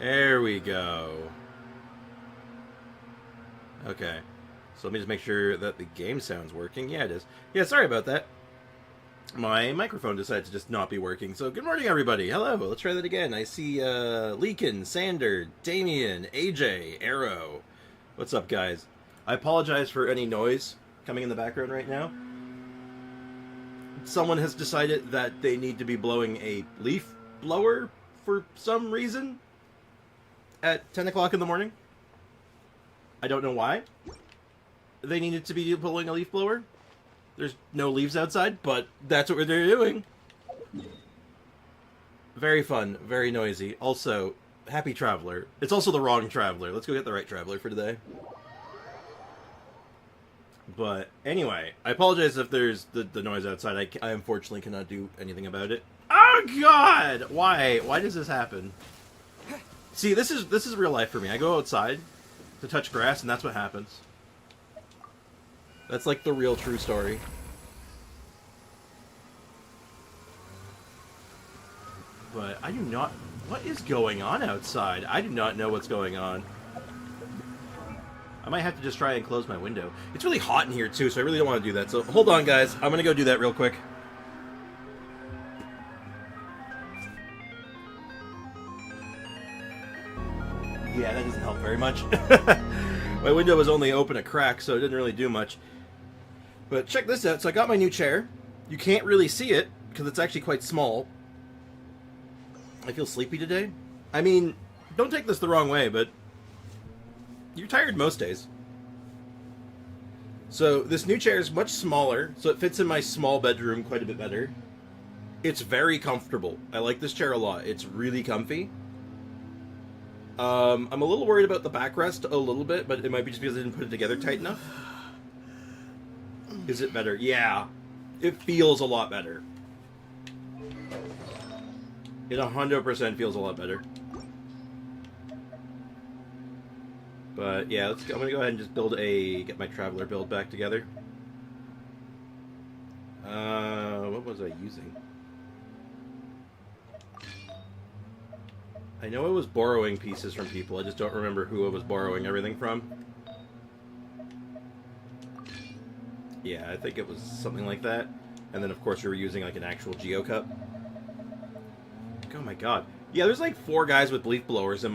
There we go. Okay. So let me just make sure that the game sound's working. Yeah, it is. Yeah, sorry about that. My microphone decided to just not be working. So good morning, everybody. Hello. Let's try that again. I see Leakin, Sander, Damien, AJ, Arrow. What's up, guys? I apologize for any noise coming in the background right now. Someone has decided that they need to be blowing a leaf blower for some reason at 10 o'clock in the morning. I don't know why they needed to be blowing a leaf blower. There's no leaves outside, but that's what they're doing. Very fun, very noisy. Also, happy traveler. It's also the wrong traveler. Let's go get the right traveler for today. But anyway, I apologize if there's the noise outside. I unfortunately cannot do anything about it. Oh God! Why? Why does this happen? See, this is real life for me. I go outside to touch grass, and that's what happens. That's like the real true story. But I do not... What is going on outside? I do not know what's going on. I might have to just try and close my window. It's really hot in here too, so I really don't want to do that. So hold on, guys. I'm going to go do that real quick. Yeah, that doesn't help very much. My window was only open a crack, so it didn't really do much. But check this out. So I got my new chair. You can't really see it, because it's actually quite small. I feel sleepy today. I mean, don't take this the wrong way, but you're tired most days. So this new chair is much smaller, so it fits in my small bedroom quite a bit better. It's very comfortable. I like this chair a lot. It's really comfy. I'm a little worried about the backrest a little bit, but it might be just because I didn't put it together tight enough. Is it better? Yeah. It feels a lot better. It 100% feels a lot better. But yeah, I'm gonna go ahead and just get my traveler build back together. What was I using? I know I was borrowing pieces from people, I just don't remember who I was borrowing everything from. Yeah, I think it was something like that. And then of course we were using like an actual Geo Cup. Oh my god. Yeah, there's like 4 guys with leaf blowers in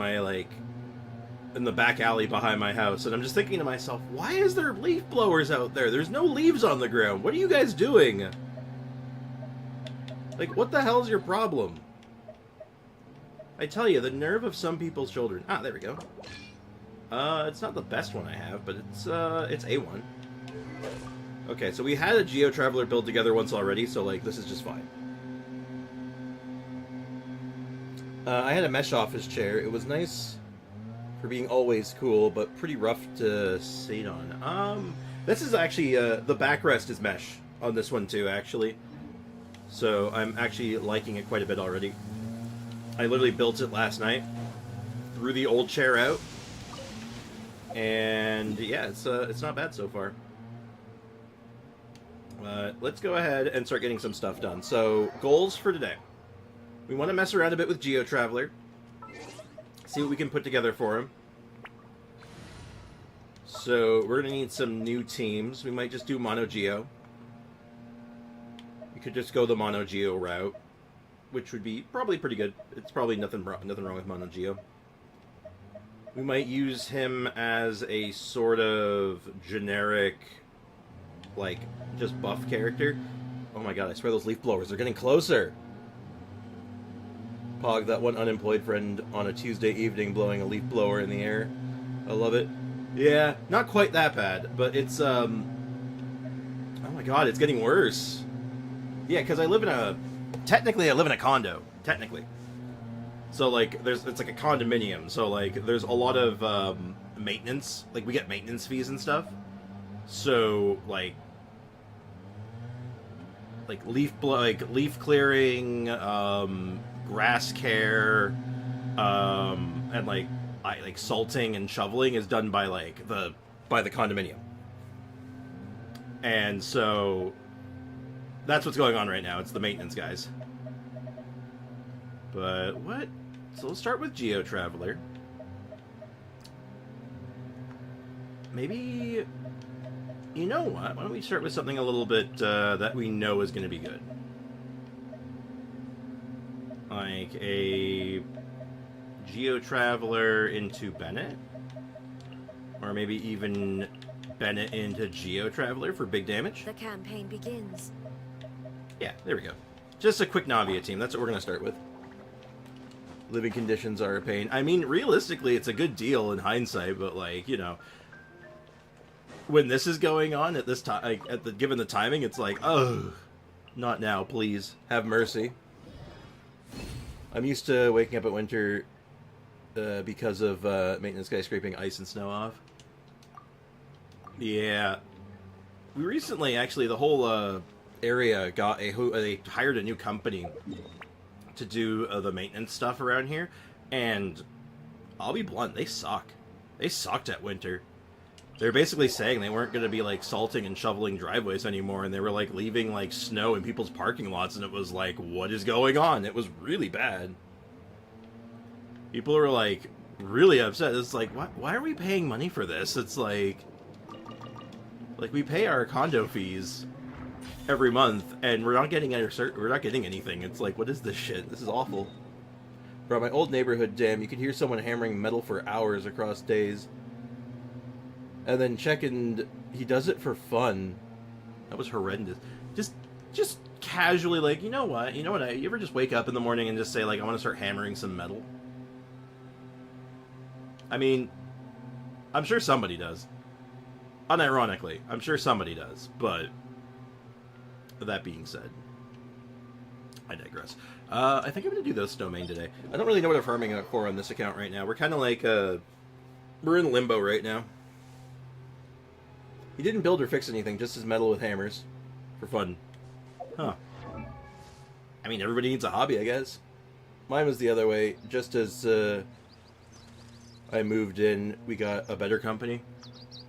the back alley behind my house, and I'm just thinking to myself, why is there leaf blowers out there? There's no leaves on the ground. What are you guys doing? Like, what the hell is your problem? I tell you, the nerve of some people's children. Ah, there we go. It's not the best one I have, but it's A1. Okay, so we had a Geo Traveler build together once already, so, like, this is just fine. I had a mesh office chair. It was nice for being always cool, but pretty rough to sit on. This is actually, the backrest is mesh on this one too, actually. So I'm actually liking it quite a bit already. I literally built it last night, threw the old chair out, and yeah, it's not bad so far. Let's go ahead and start getting some stuff done. So, goals for today. We want to mess around a bit with Geo Traveler. See what we can put together for him. So, we're going to need some new teams. We might just do Mono Geo. We could just go the Mono Geo route, which would be probably pretty good. It's probably nothing wrong with Mono Geo. We might use him as a sort of generic, like, just buff character. Oh my god, I swear those leaf blowers are getting closer! Pog, that one unemployed friend on a Tuesday evening blowing a leaf blower in the air. I love it. Yeah, not quite that bad, but it's, oh my god, it's getting worse. Yeah, because technically I live in a condo. Technically. So, like, it's like a condominium, so, like, there's a lot of, maintenance. Like, we get maintenance fees and stuff. So, like leaf clearing, grass care, and like salting and shoveling is done by the condominium. And so that's what's going on right now. It's the maintenance guys. But what So let's start with Geo Traveler. Maybe... You know what? Why don't we start with something a little bit that we know is going to be good? Like a Geo Traveler into Bennett? Or maybe even Bennett into Geo Traveler for big damage? The campaign begins. Yeah, there we go. Just a quick Navia team. That's what we're going to start with. Living conditions are a pain. I mean, realistically, it's a good deal in hindsight, but, like, you know, when this is going on at this time, like, given the timing, it's like, oh, not now, please. Have mercy. I'm used to waking up at winter because of maintenance guy scraping ice and snow off. Yeah. We recently, actually, the whole area got they hired a new company to do the maintenance stuff around here, and I'll be blunt, they suck. They sucked at winter. They're basically saying they weren't going to be, like, salting and shoveling driveways anymore, and they were, like, leaving, like, snow in people's parking lots, and it was like, what is going on? It was really bad. People were, like, really upset. It's like, why are we paying money for this? It's like, we pay our condo fees every month, and we're not getting anything. It's like, what is this shit? This is awful. Bro, my old neighborhood, damn, you could hear someone hammering metal for hours across days. And then checking, he does it for fun. That was horrendous. Just casually, like, you know what? You ever just wake up in the morning and just say, like, I want to start hammering some metal? I mean, I'm sure somebody does. Unironically, I'm sure somebody does. But, that being said, I digress. I think I'm going to do those snowmain today. I don't really know what I'm farming for on this account right now. We're kind of like, we're in limbo right now. He didn't build or fix anything, just his metal with hammers. For fun. Huh. I mean, everybody needs a hobby, I guess. Mine was the other way. Just as I moved in, we got a better company.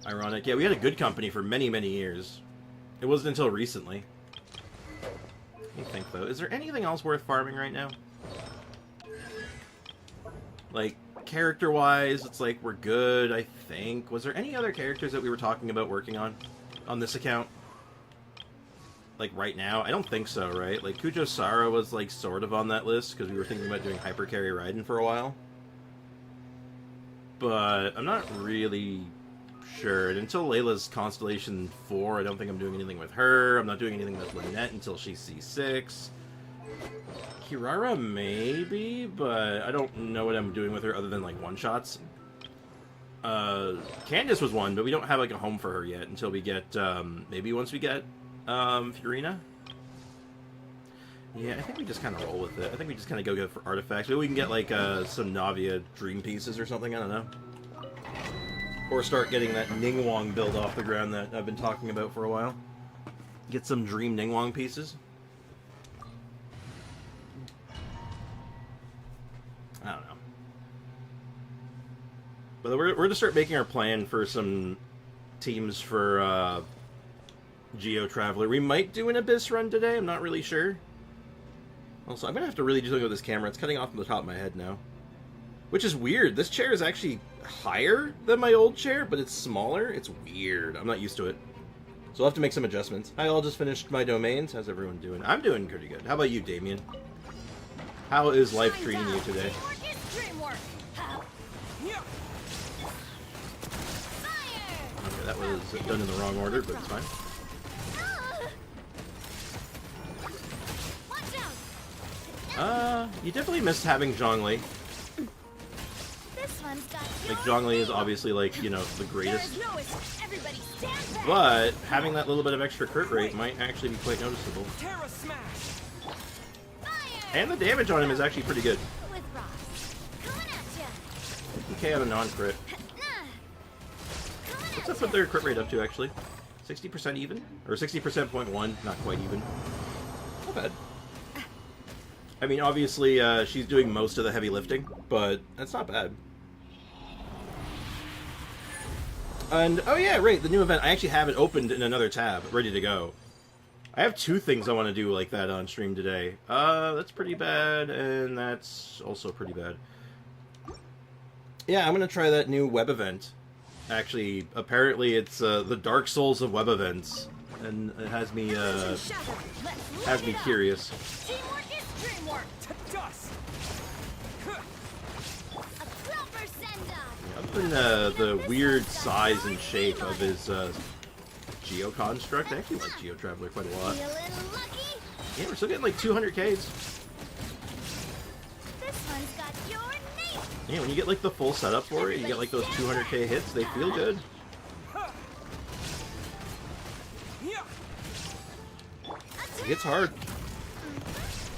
Ironic. Yeah, we had a good company for many, many years. It wasn't until recently. Let me think, though. Is there anything else worth farming right now? Like, character-wise, it's like we're good, I think. Was there any other characters that we were talking about working on this account? Like, right now? I don't think so, right? Like, Kujo Sara was, like, sort of on that list, because we were thinking about doing Hyper Carry Raiden for a while. But I'm not really sure. And until Layla's Constellation 4, I don't think I'm doing anything with her. I'm not doing anything with Lynette until she's C6. Kirara, maybe, but I don't know what I'm doing with her other than, like, one-shots. Candace was one, but we don't have, like, a home for her yet until we get, maybe once we get, Furina? Yeah, I think we just kind of roll with it. I think we just kind of go for artifacts. Maybe we can get, like, some Navia dream pieces or something, I don't know. Or start getting that Ningguang build off the ground that I've been talking about for a while. Get some dream Ningguang pieces. I don't know. But we're going to start making our plan for some teams for Geo Traveler. We might do an Abyss run today, I'm not really sure. Also, I'm going to have to really do something with this camera. It's cutting off from the top of my head now. Which is weird. This chair is actually higher than my old chair, but it's smaller. It's weird. I'm not used to it. So I'll have to make some adjustments. I all just finished my domains. How's everyone doing? I'm doing pretty good. How about you, Damien? How is life treating you today? Okay, that was done in the wrong order, but it's fine. You definitely missed having Zhongli. Like, Zhongli is obviously, like, you know, the greatest. But having that little bit of extra crit rate might actually be quite noticeable. And the damage on him is actually pretty good. Okay, on a non-crit. What's up with their crit rate up to, actually? 60% even? Or 60%.1? Not quite even. Not bad. I mean, obviously, she's doing most of the heavy lifting, but that's not bad. And, oh yeah, right, the new event. I actually have it opened in another tab, ready to go. I have two things I want to do like that on stream today. That's pretty bad, and that's also pretty bad. Yeah, I'm gonna try that new web event. Actually, apparently it's the Dark Souls of web events, and it has me curious. Teamwork is dreamwork. To dust. Other than the weird size and shape of his Geo construct, I actually like Geo Traveler quite a lot. Yeah, we're still getting like 200 Ks. This one's got your name. Yeah, when you get like the full setup for it, you get like those 200K hits, they feel good. It gets hard.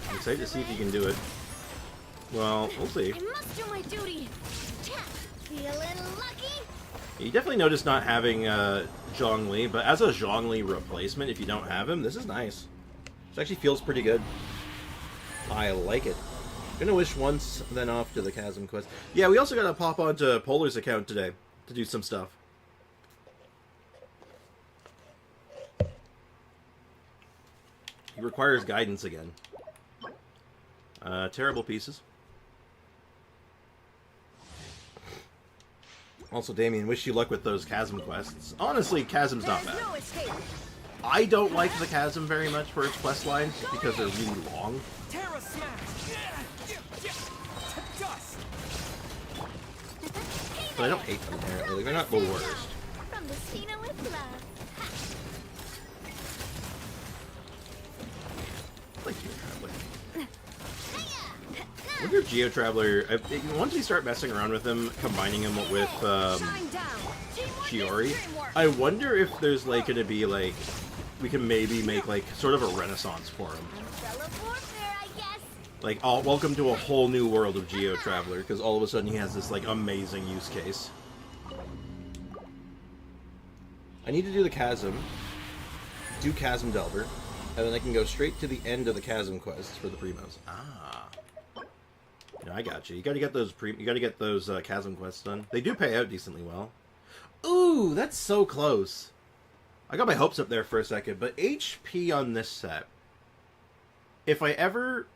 I'm excited to see if you can do it. Well, we'll see. I must do my duty. Feeling lucky? You definitely notice not having Zhongli, but as a Zhongli replacement, if you don't have him, this is nice. This actually feels pretty good. I like it. Gonna wish once, then off to the Chasm quest. Yeah, we also gotta pop onto Polar's account today to do some stuff. He requires guidance again. Terrible pieces. Also, Damien, wish you luck with those Chasm quests. Honestly, Chasm's not bad. I don't like the Chasm very much for its quest lines because they're really long. But I don't hate them apparently. Like, they're not the worst. From the Cena with love. I like Geo Traveler. I wonder if Geo Traveler, once we start messing around with him, combining him with Shiori, I wonder if there's like going to be like, we can maybe make like sort of a renaissance for him. Like, welcome to a whole new world of Geo Traveler, because all of a sudden he has this like amazing use case. I need to do the Chasm, do Chasm Delver, and then I can go straight to the end of the Chasm quests for the Primos. Ah. Yeah, I got you. You gotta get those Chasm quests done. They do pay out decently well. Ooh, that's so close. I got my hopes up there for a second, but HP on this set. If I ever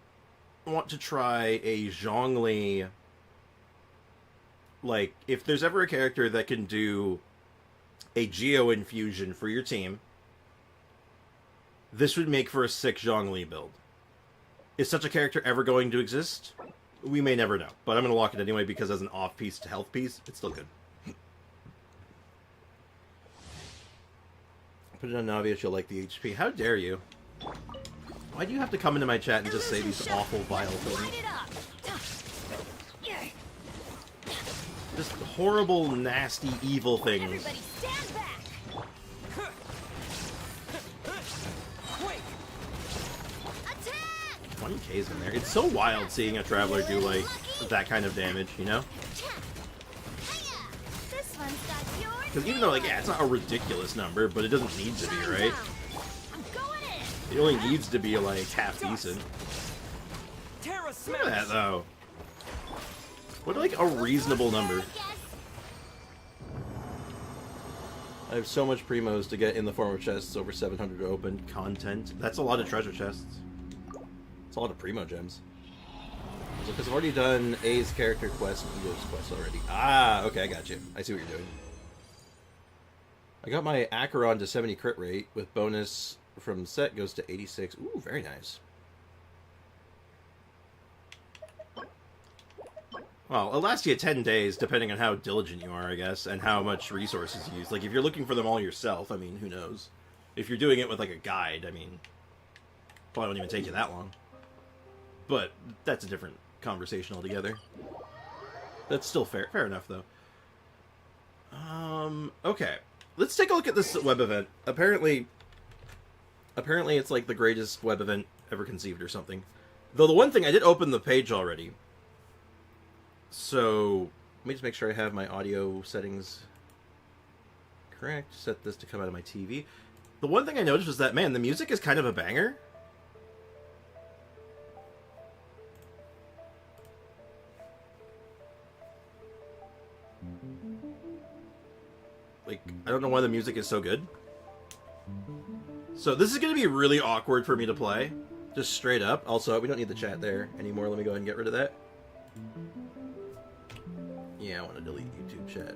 want to try a Zhongli, like, if there's ever a character that can do a Geo infusion for your team, this would make for a sick Zhongli build. Is such a character ever going to exist? We may never know, but I'm going to lock it anyway because as an off-piece to health piece, it's still good. Put it on Navia, she'll like the HP. How dare you? Why do you have to come into my chat and just say these awful, vile things? Just horrible, nasty, evil things. 20K's in there. It's so wild seeing a Traveler do, like, that kind of damage, you know? Because even though, like, yeah, it's not a ridiculous number, but it doesn't need to be, right? It only needs to be, like, half decent. Look at that, though. What, like, a reasonable number. I have so much primos to get in the form of chests, over 700 open content. That's a lot of treasure chests. It's a lot of primo gems. So, because I've already done A's character quest and Ego's quest already. Ah, okay, I got you. I see what you're doing. I got my Acheron to 70 crit rate, with bonus from set goes to 86. Ooh, very nice. Well, it'll last you 10 days, depending on how diligent you are, I guess, and how much resources you use. Like, if you're looking for them all yourself, I mean, who knows? If you're doing it with, like, a guide, I mean, probably won't even take you that long. But that's a different conversation altogether. That's still fair. Fair enough, though. Okay. Let's take a look at this web event. Apparently it's, like, the greatest web event ever conceived or something. Though the one thing, I did open the page already. So, let me just make sure I have my audio settings correct. Set this to come out of my TV. The one thing I noticed was that, man, the music is kind of a banger. Like, I don't know why the music is so good. So this is going to be really awkward for me to play. Just straight up. Also, we don't need the chat there anymore. Let me go ahead and get rid of that. Yeah, I want to delete YouTube chat.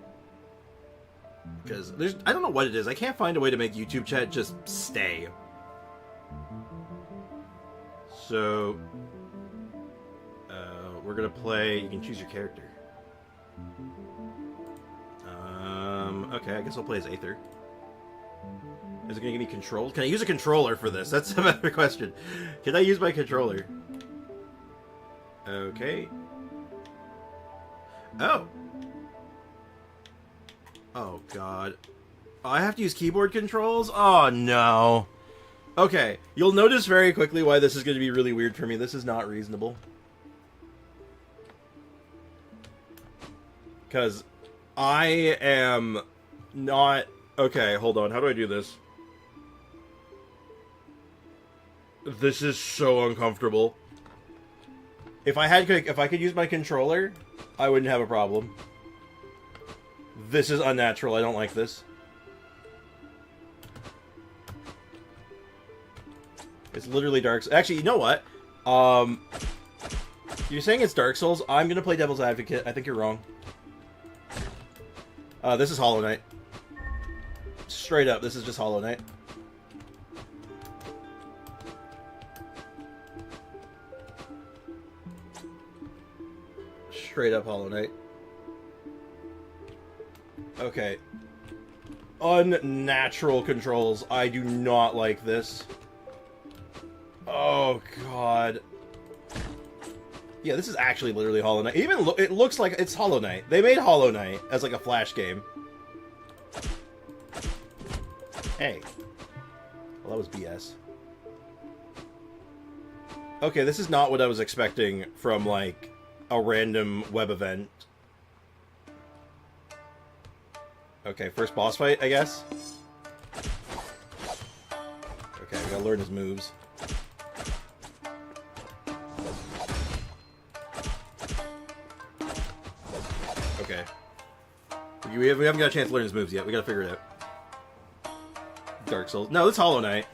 Because I don't know what it is. I can't find a way to make YouTube chat just stay. So, we're going to play... You can choose your character. Okay, I guess I'll play as Aether. Is it going to give me controls? Can I use a controller for this? That's a better question. Can I use my controller? Okay. Oh. Oh, God. Oh, I have to use keyboard controls? Oh, no. Okay, you'll notice very quickly why this is going to be really weird for me. This is not reasonable. Because I am not... Okay, hold on. How do I do this? This is so uncomfortable. If I could use my controller, I wouldn't have a problem. This is unnatural. I don't like this. It's literally Dark Souls. Actually, you know what? You're saying it's Dark Souls. I'm gonna play Devil's Advocate. I think you're wrong. This is Hollow Knight. Straight up, this is just Hollow Knight. Straight up Hollow Knight. Okay. Unnatural controls. I do not like this. Oh, God. Yeah, this is actually literally Hollow Knight. Even it looks like it's Hollow Knight. They made Hollow Knight as like a Flash game. Hey. Well, that was BS. Okay, this is not what I was expecting from, like, a random web event. Okay, first boss fight, I guess? Okay, I gotta learn his moves. Okay. We haven't got a chance to learn his moves yet. We gotta figure it out. Dark Souls. No, this is Hollow Knight.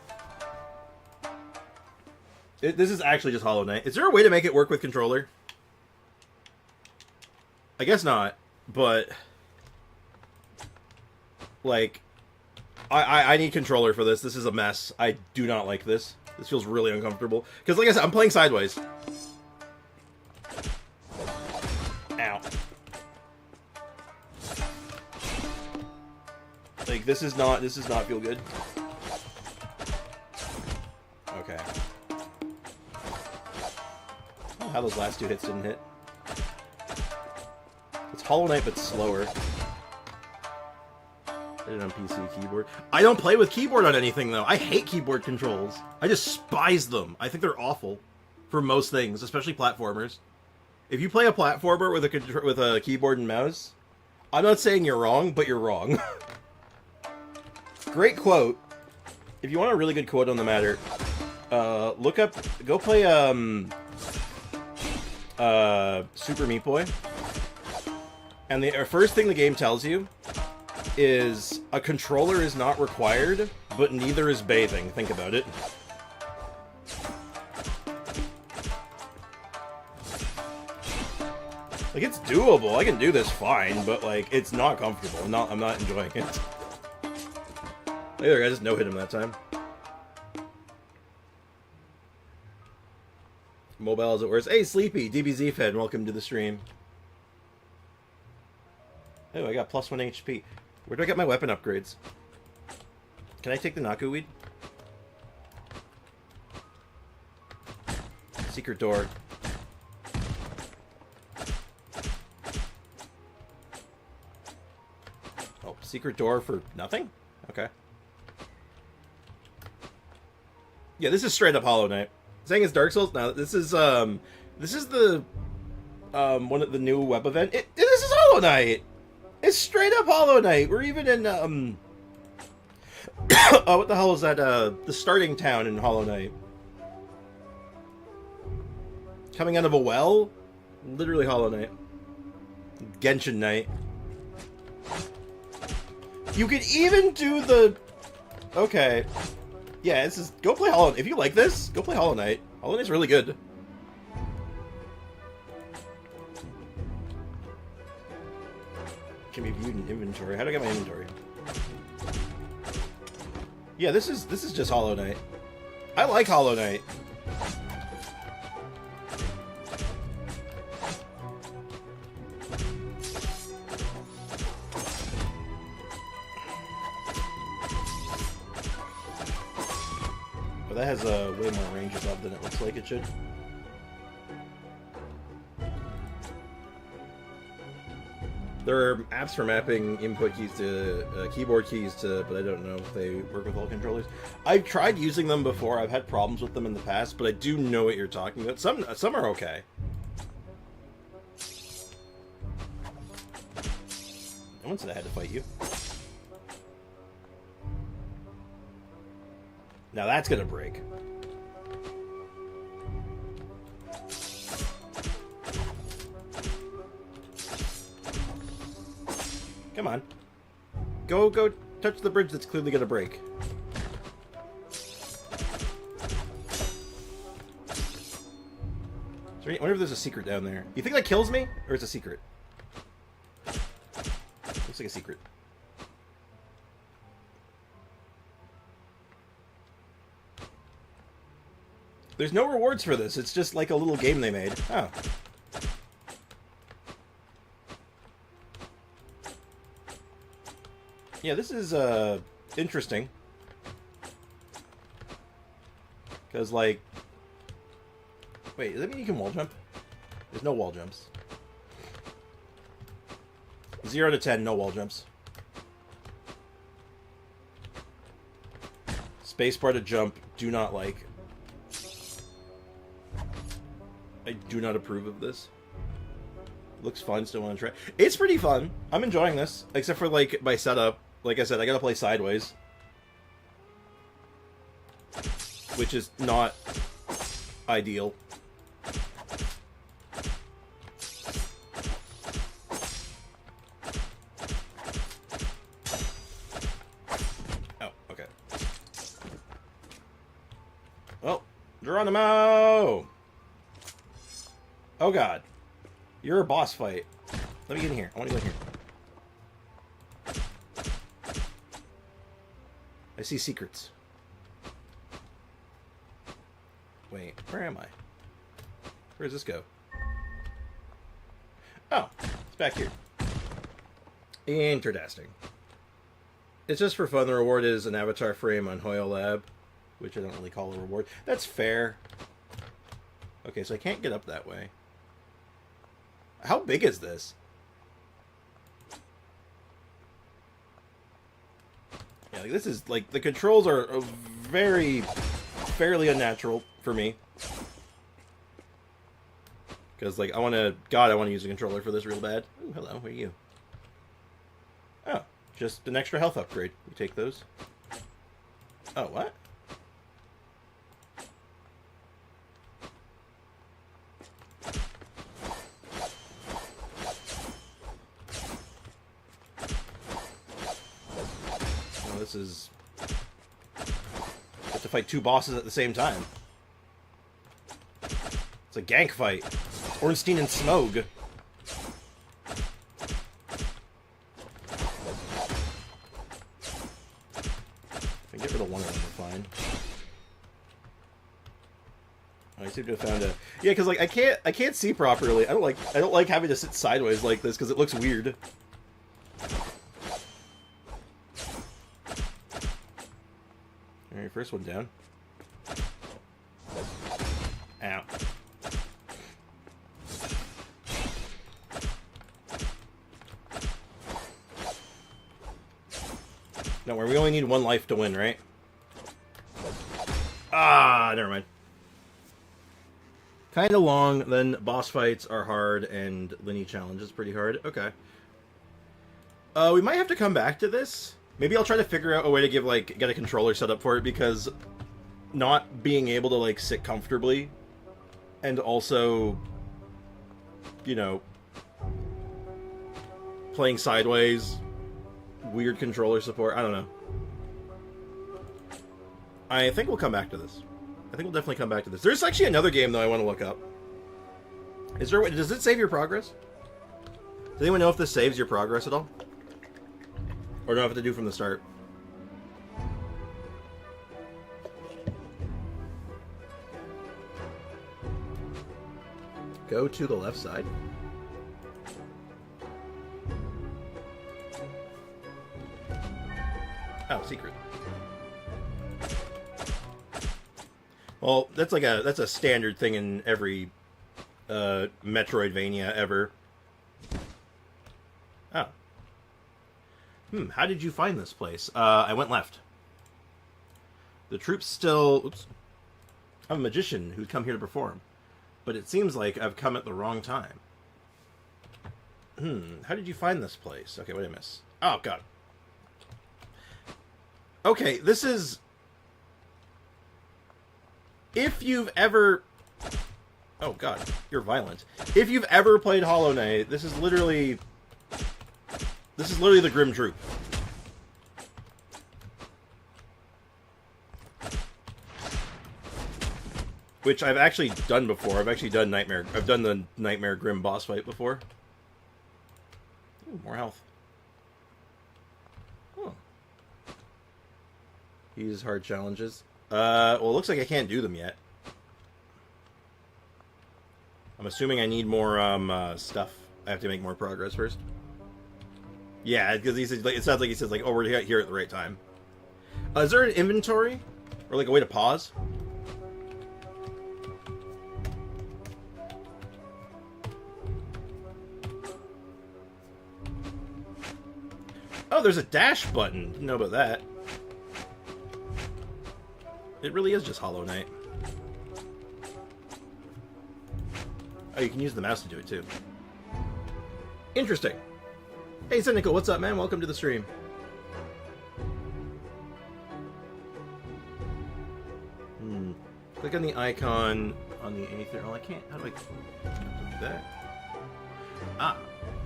This is actually just Hollow Knight. Is there a way to make it work with controller? I guess not, but... Like... I need controller for this. This is a mess. I do not like this. This feels really uncomfortable. Because, like I said, I'm playing sideways. Ow. Like, this does not feel good. Okay. How those last two hits didn't hit. It's Hollow Knight, but slower. I did it on PC keyboard. I don't play with keyboard on anything, though. I hate keyboard controls. I despise them. I think they're awful for most things, especially platformers. If you play a platformer with a keyboard and mouse, I'm not saying you're wrong, but you're wrong. Great quote. If you want a really good quote on the matter, go play Super Meat Boy, and the first thing the game tells you is a controller is not required, but neither is bathing. Think about it. Like, it's doable. I can do this fine, but like, it's not comfortable. I'm not enjoying it. There, I just no-hit him that time. Mobile is it worse? Hey, Sleepy, DBZ fan, welcome to the stream. Oh, I got +1 HP. Where do I get my weapon upgrades? Can I take the Naku weed? Secret door. Oh, secret door for nothing? Okay. Yeah, this is straight up Hollow Knight. Saying it's Dark Souls? No, this is the one of the new web event. This is Hollow Knight! It's straight up Hollow Knight. We're even in oh, what the hell is that? The starting town in Hollow Knight. Coming out of a well? Literally Hollow Knight. Genshin Knight. You could even do the... Okay. Yeah, this is... Go play Hollow... If you like this, go play Hollow Knight. Hollow Knight's really good. Can be viewed in inventory. How do I get my inventory? Yeah, this is just Hollow Knight. I like Hollow Knight. But that has a way more range above than it looks like it should. There are apps for mapping input keys to keyboard keys to, but I don't know if they work with all controllers. I've tried using them before. I've had problems with them in the past, but I do know what you're talking about. Some are okay. No one said I had to fight you. Now that's gonna break. Come on. Go touch the bridge that's clearly gonna break. I wonder if there's a secret down there. You think that kills me? Or it's a secret? Looks like a secret. There's no rewards for this. It's just like a little game they made. Oh. Yeah, this is, interesting. Because, like... Wait, does that mean you can wall jump? There's no wall jumps. 0 to 10, no wall jumps. Spacebar to jump, do not like. I do not approve of this. Looks fun, still want to try. It's pretty fun. I'm enjoying this. Except for, like, my setup. Like I said, I gotta play sideways. Which is not ideal. Oh, okay. Oh, Geronimo! Oh god. You're a boss fight. Let me get in here. I want to go in here. I see secrets. Wait, where am I? Where does this go? Oh, it's back here. Interesting. It's just for fun. The reward is an avatar frame on Hoyo Lab, which I don't really call a reward. That's fair. Okay, so I can't get up that way. How big is this? Yeah, like this is, like, the controls are fairly unnatural for me. Because, like, I want to use a controller for this real bad. Ooh, hello, who are you? Oh, just an extra health upgrade. We take those. Oh, what? This is... You have to fight two bosses at the same time. It's a gank fight. Ornstein and Smog. If I get rid of one of them, we're fine. I seem to have found a... Yeah, because, like, I can't see properly. I don't like having to sit sideways like this because it looks weird. Alright, first one down. Ow. Don't worry, we only need one life to win, right? Ah, never mind. Kind of long, then boss fights are hard, and Linny challenge is pretty hard. Okay. We might have to come back to this. Maybe I'll try to figure out a way to get a controller set up for it, because not being able to, like, sit comfortably and also, you know, playing sideways, weird controller support, I don't know. I think we'll come back to this. I think we'll definitely come back to this. There's actually another game, though, I want to look up. Is there... Does it save your progress? Does anyone know if this saves your progress at all? Or do I have to do from the start? Go to the left side. Oh, secret. Well, that's like that's a standard thing in every Metroidvania ever. Oh. How did you find this place? I went left. The troops still... Oops. I'm a magician who's come here to perform. But it seems like I've come at the wrong time. How did you find this place? Okay, what did I miss? Oh, God. Okay, this is... If you've ever... Oh, God, you're violent. If you've ever played Hollow Knight, this is literally... This is literally the Grim Troop. Which I've actually done before. I've actually done Nightmare... I've done the Nightmare Grim boss fight before. Ooh, more health. Huh. Use hard challenges. Well, it looks like I can't do them yet. I'm assuming I need more, stuff. I have to make more progress first. Yeah, because he says, like, it sounds like he says, like, oh, we're here at the right time. Is there an inventory? Or, like, a way to pause? Oh, there's a dash button. Didn't know about that. It really is just Hollow Knight. Oh, you can use the mouse to do it, too. Interesting. Hey, Cynical, what's up, man? Welcome to the stream. Click on the icon on the anything. Oh, I can't. How do I do that? Ah.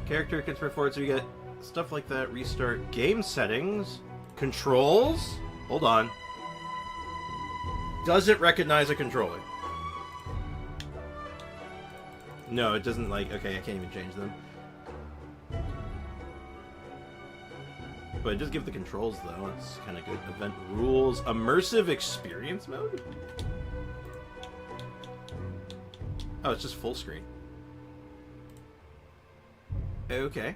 Character can spread forward, so you get stuff like that. Restart. Game settings. Controls. Hold on. Does it recognize a controller? No, it doesn't, like... Okay, I can't even change them. But it does give the controls, though. It's kind of good. Event rules. Immersive experience mode? Oh, it's just full screen. Okay.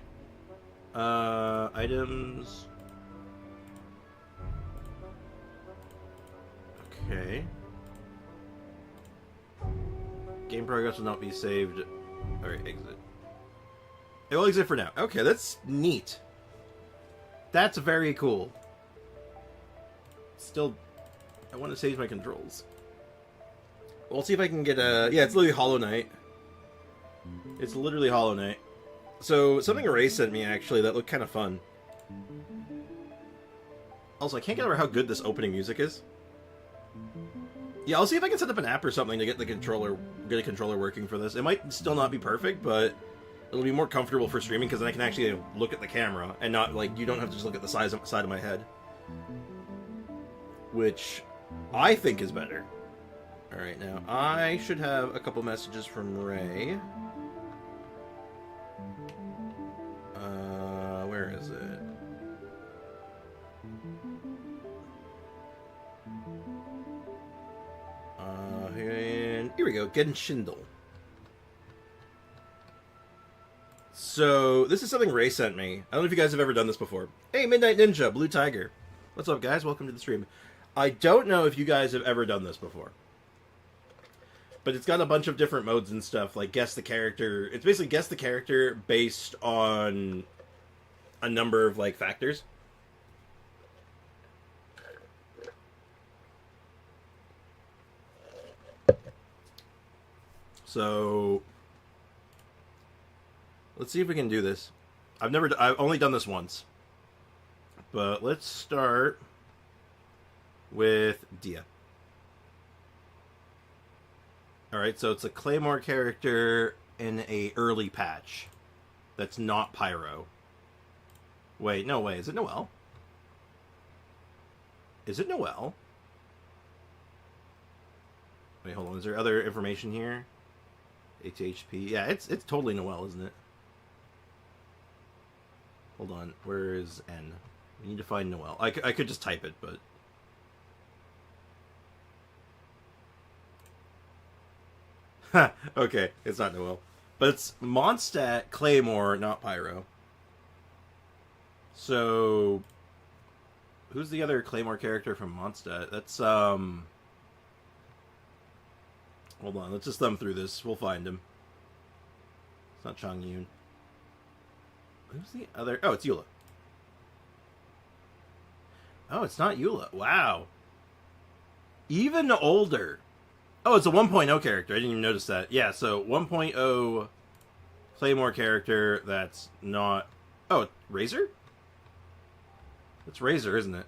Items... Okay. Game progress will not be saved. Alright, exit. It will exit for now. Okay, that's neat. That's very cool. Still, I want to save my controls. We'll see if I can get a... Yeah, it's literally Hollow Knight. It's literally Hollow Knight. So, something Ray sent me, actually, that looked kind of fun. Also, I can't get over how good this opening music is. Yeah, I'll see if I can set up an app or something to get the controller, get a controller working for this. It might still not be perfect, but it'll be more comfortable for streaming because then I can actually look at the camera and not, like, you don't have to just look at the side of my head. Which I think is better. Alright, now, I should have a couple messages from Ray. Where is it? And here we go, Genshindle. So, this is something Ray sent me. I don't know if you guys have ever done this before. Hey, Midnight Ninja, Blue Tiger. What's up, guys? Welcome to the stream. I don't know if you guys have ever done this before. But it's got a bunch of different modes and stuff, like guess the character. It's basically guess the character based on a number of, like, factors. So, let's see if we can do this. I've only done this once. But let's start with Dia. Alright, so it's a Claymore character in a early patch. That's not Pyro. Wait, no way. Is it Noelle? Is it Noelle? Wait, hold on. Is there other information here? HHP. Yeah, it's totally Noelle, isn't it? Hold on. Where is N? We need to find Noelle. I could just type it, but... Okay, it's not Noelle. But it's Mondstadt, Claymore, not Pyro. So... Who's the other Claymore character from Mondstadt? That's, Hold on, let's just thumb through this. We'll find him. It's not Chang Yun. Who's the other... Oh, it's Eula. Oh, it's not Eula. Wow. Even older. Oh, it's a 1.0 character. I didn't even notice that. Yeah, so 1.0 Claymore character that's not... Oh, Razor? It's Razor, isn't it?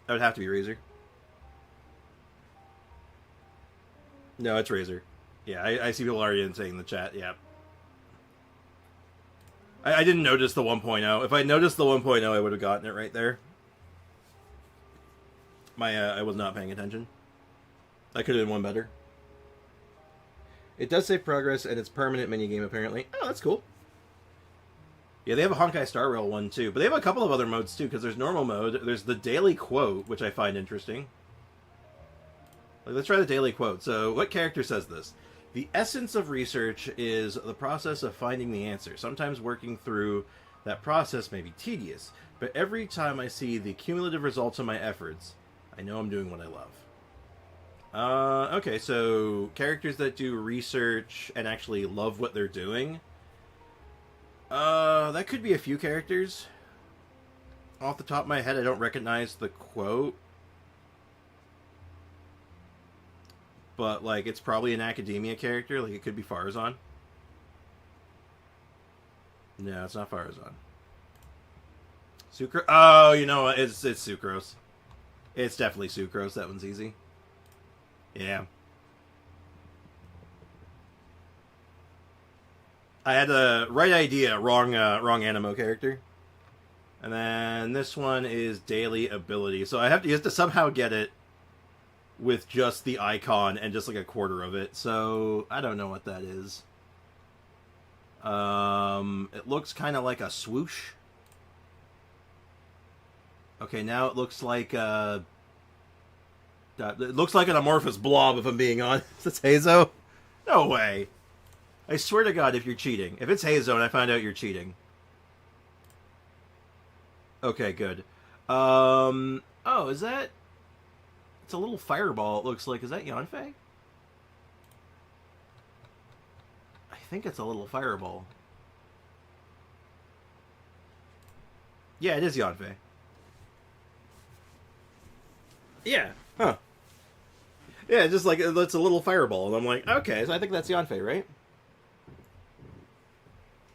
That would have to be Razor. No, it's Razor. Yeah, I see people already saying in the chat. Yeah. I didn't notice the 1.0. If I noticed the 1.0, I would have gotten it right there. I was not paying attention. I could have done one better. It does save progress, and it's permanent minigame, apparently. Oh, that's cool. Yeah, they have a Honkai Star Rail one, too. But they have a couple of other modes, too, because there's normal mode. There's the daily quote, which I find interesting. Like, let's try the daily quote. So, what character says this? The essence of research is the process of finding the answer. Sometimes working through that process may be tedious, but every time I see the cumulative results of my efforts, I know I'm doing what I love. Okay, so characters that do research and actually love what they're doing. That could be a few characters. Off the top of my head, I don't recognize the quote. But, like, it's probably an academia character. Like, it could be Farazan. No, it's not Farazan. Sucrose. Oh, you know what? It's Sucrose. It's definitely Sucrose. That one's easy. Yeah. I had the right idea, wrong Animo character. And then this one is daily ability. So you have to somehow get it with just the icon and just like a quarter of it. So I don't know what that is. It looks kind of like a swoosh. Okay, now it looks like it looks like an amorphous blob, if I'm being honest. It's Hazo? No way. I swear to God, if you're cheating. If it's Hazo and I find out you're cheating. Okay, good. Oh, is that... It's a little fireball, it looks like. Is that Yanfei? I think it's a little fireball. Yeah, it is Yanfei. Yeah. Huh. Yeah, just like, it's a little fireball. And I'm like, okay, so I think that's Yanfei, right?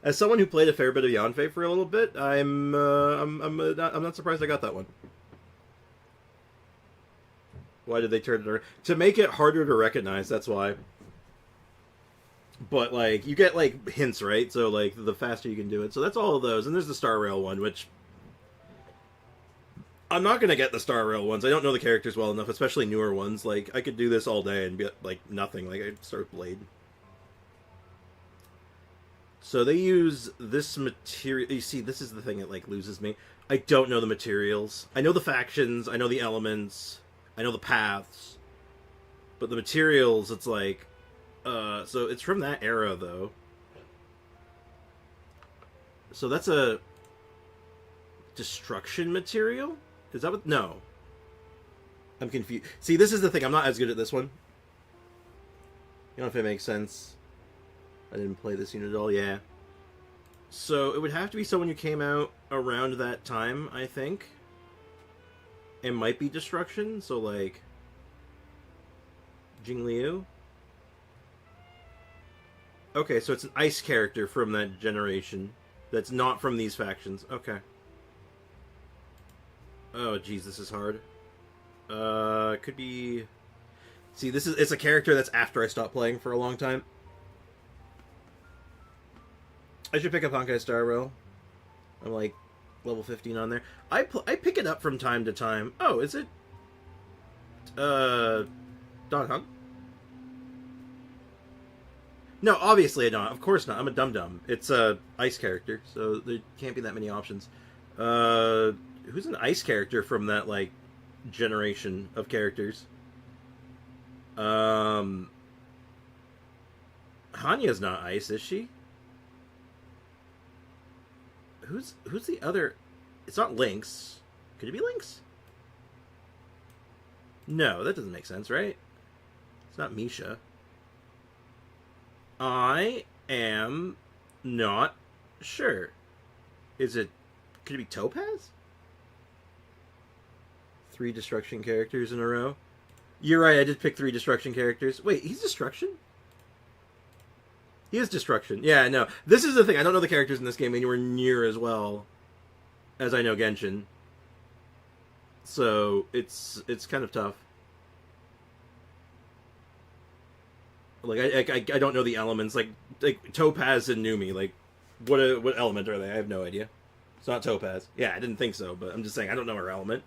As someone who played a fair bit of Yanfei for a little bit, I'm not surprised I got that one. Why did they turn it around? To make it harder to recognize, that's why. But, like, you get, like, hints, right? So, like, the faster you can do it. So that's all of those. And there's the Star Rail one, which... I'm not going to get the Star Rail ones. I don't know the characters well enough, especially newer ones. Like, I could do this all day and get, like, nothing. Like, I'd start with Blade. So they use this material... You see, this is the thing that, like, loses me. I don't know the materials. I know the factions. I know the elements. I know the paths. But the materials, it's like... so it's from that era, though. So that's a... destruction material? Is that what... No. I'm confused. See, this is the thing. I'm not as good at this one. You know if it makes sense. I didn't play this unit at all. Yeah. So it would have to be someone who came out around that time, I think. It might be destruction. So, like... Jing Liu? Okay, so it's an ice character from that generation. That's not from these factions. Okay. Oh, jeez, this is hard. Could be... See, it's a character that's after I stopped playing for a long time. I should pick up Honkai Star Rail. I'm like level 15 on there. I pick it up from time to time. Oh, is it? Dawn Hung? No, obviously I don't. Of course not. I'm a dum-dum. It's a ice character, so there can't be that many options. Who's an ice character from that, like, generation of characters? Hanya's not ice, is she? Who's the other? It's not Lynx. Could it be Lynx? No, that doesn't make sense, right? It's not Misha. I am not sure. Is it... Could it be Topaz? 3 destruction characters in a row. You're right, I did pick 3 destruction characters. Wait, he's destruction? He is destruction. Yeah, no. This is the thing. I don't know the characters in this game anywhere near as well as I know Genshin. So, it's kind of tough. Like, I don't know the elements. Like Topaz and Numi. Like, what element are they? I have no idea. It's not Topaz. Yeah, I didn't think so, but I'm just saying I don't know her element.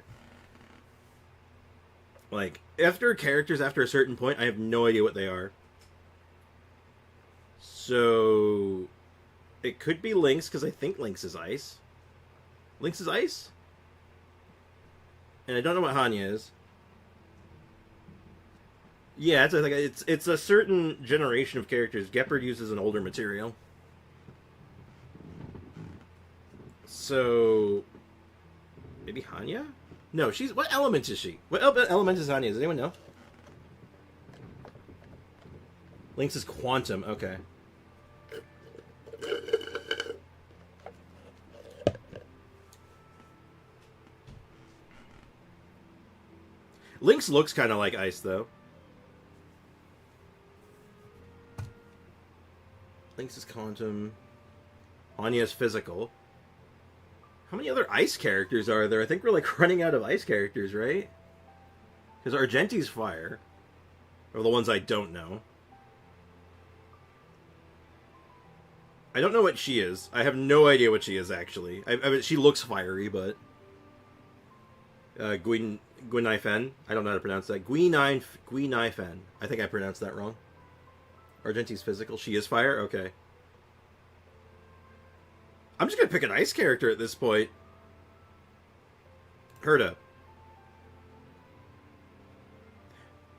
Like, after characters after a certain point, I have no idea what they are. So, it could be Lynx, because I think Lynx is ice. Lynx is ice? And I don't know what Hanya is. Yeah, it's a certain generation of characters. Gepard uses an older material. So, maybe Hanya? No, she's... What element is she? What element is Hanya? Does anyone know? Lynx is quantum. Okay. Lynx looks kind of like ice, though. Lynx is quantum. Anya is physical. How many other ice characters are there? I think we're, like, running out of ice characters, right? Because Argenti's fire. Or the ones I don't know. I don't know what she is. I have no idea what she is, actually. I mean, she looks fiery, but... Guinai Fen? I don't know how to pronounce that. Guinai Fen. I think I pronounced that wrong. Argenti's physical. She is fire? Okay. I'm just gonna pick an ice character at this point. Herda.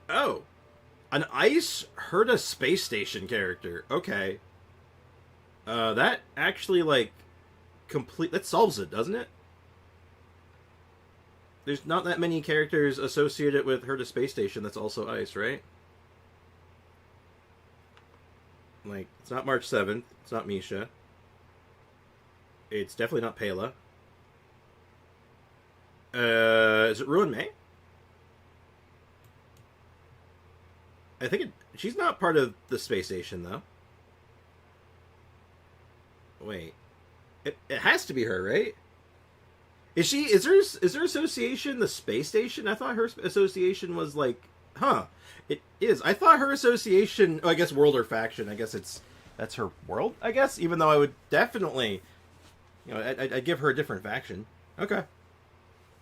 Oh. An ice Herda space station character. Okay. That actually, like, that solves it, doesn't it? There's not that many characters associated with Herda space station that's also ice, right? Like, it's not March 7th. It's not Misha. It's definitely not Pela. Is it Ruin Mei? I think she's not part of the space station, though. Wait. It has to be her, right? Is her association the space station? I thought her association was like... Huh. It is. I thought her association... Oh, I guess world or faction. I guess that's her world, I guess? Even though I would definitely... You know, I'd give her a different faction. Okay.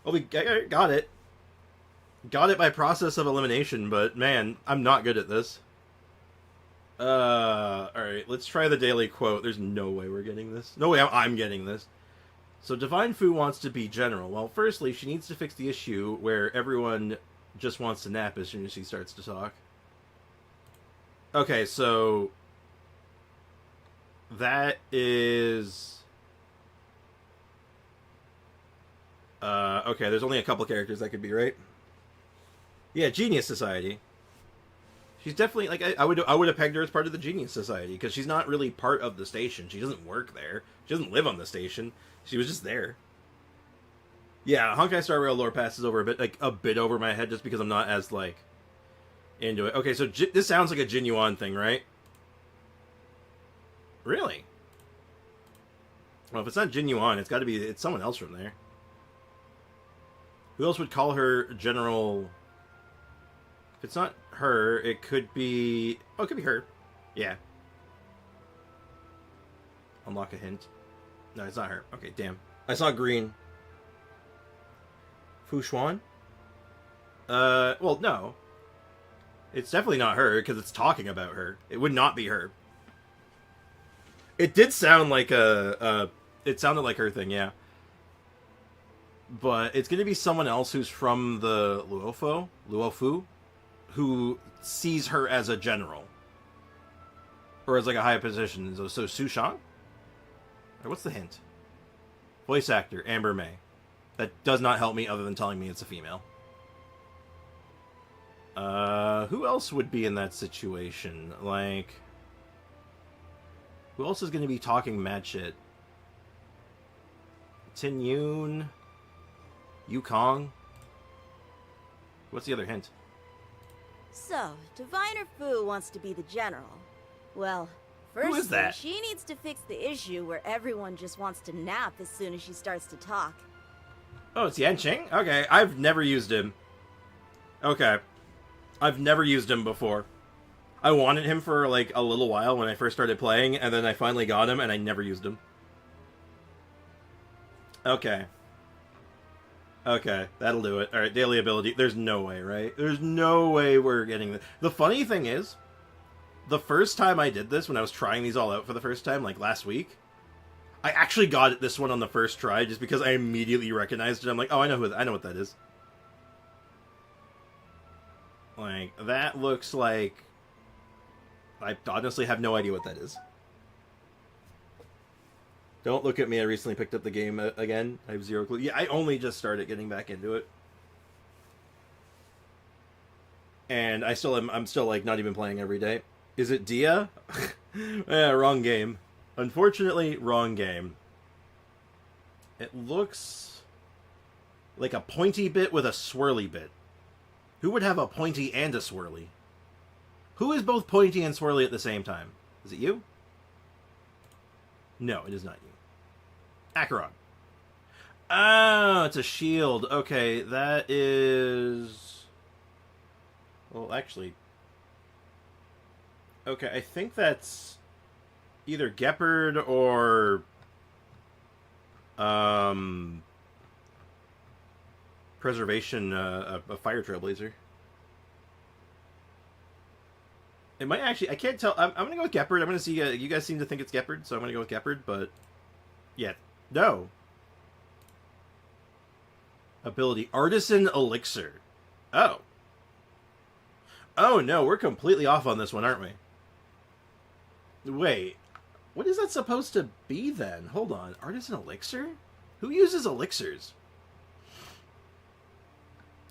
Well, we got it. Got it by process of elimination, but man, I'm not good at this. Alright, let's try the daily quote. There's no way we're getting this. No way I'm getting this. So, Divine Fu wants to be general. Well, firstly, she needs to fix the issue where everyone just wants to nap as soon as she starts to talk. Okay, so... That is... Okay, there's only a couple characters that could be, right? Yeah, Genius Society. She's definitely, like, I would have pegged her as part of the Genius Society, because she's not really part of the station. She doesn't work there. She doesn't live on the station. She was just there. Yeah, Honkai Star Rail lore passes over a bit over my head, just because I'm not as, like, into it. Okay, so this sounds like a Jinyuan thing, right? Really? Well, if it's not Jinyuan, it's someone else from there. Who else would call her General... If it's not her, it could be... Oh, it could be her. Yeah. Unlock a hint. No, it's not her. Okay, damn. I saw green. Fu Xuan? Well, no. It's definitely not her, because it's talking about her. It would not be her. It did sound like it sounded like her thing, yeah. But it's going to be someone else who's from the Luofu, who sees her as a general. Or as like a high position. So Su Shang? Or what's the hint? Voice actor, Amber May. That does not help me other than telling me it's a female. Who else would be in that situation? Like, who else is going to be talking mad shit? Tin Yoon? Yukong? What's the other hint? So, Diviner Fu wants to be the general. Well, Who is that? she needs to fix the issue where everyone just wants to nap as soon as she starts to talk. Oh, it's Yanqing? Okay, I've never used him. Okay. I've never used him before. I wanted him for, like, a little while when I first started playing, and then I finally got him, and I never used him. Okay. Okay, that'll do it. Alright, daily ability. There's no way, right? There's no way we're getting this. The funny thing is, the first time I did this, when I was trying these all out for the first time, like last week, I actually got it this one on the first try, just because I immediately recognized it. I'm like, oh, I know what that is. Like, that looks like... I honestly have no idea what that is. Don't look at me, I recently picked up the game again. I have zero clue. Yeah, I only just started getting back into it. And I'm still, like, not even playing every day. Is it Dia? Yeah, wrong game. Unfortunately, wrong game. It looks like a pointy bit with a swirly bit. Who would have a pointy and a swirly? Who is both pointy and swirly at the same time? Is it you? No, it is not you. Acheron. Oh, it's a shield. Okay, that is... Well, actually... Okay, I think that's either Gepard or... Preservation, a fire trailblazer. It might actually... I can't tell. I'm going to go with Gepard. I'm going to see... you guys seem to think it's Gepard, so I'm going to go with Gepard, but... Yeah. No. Ability. Artisan Elixir. Oh. Oh, no. We're completely off on this one, aren't we? Wait. What is that supposed to be, then? Hold on. Artisan Elixir? Who uses elixirs?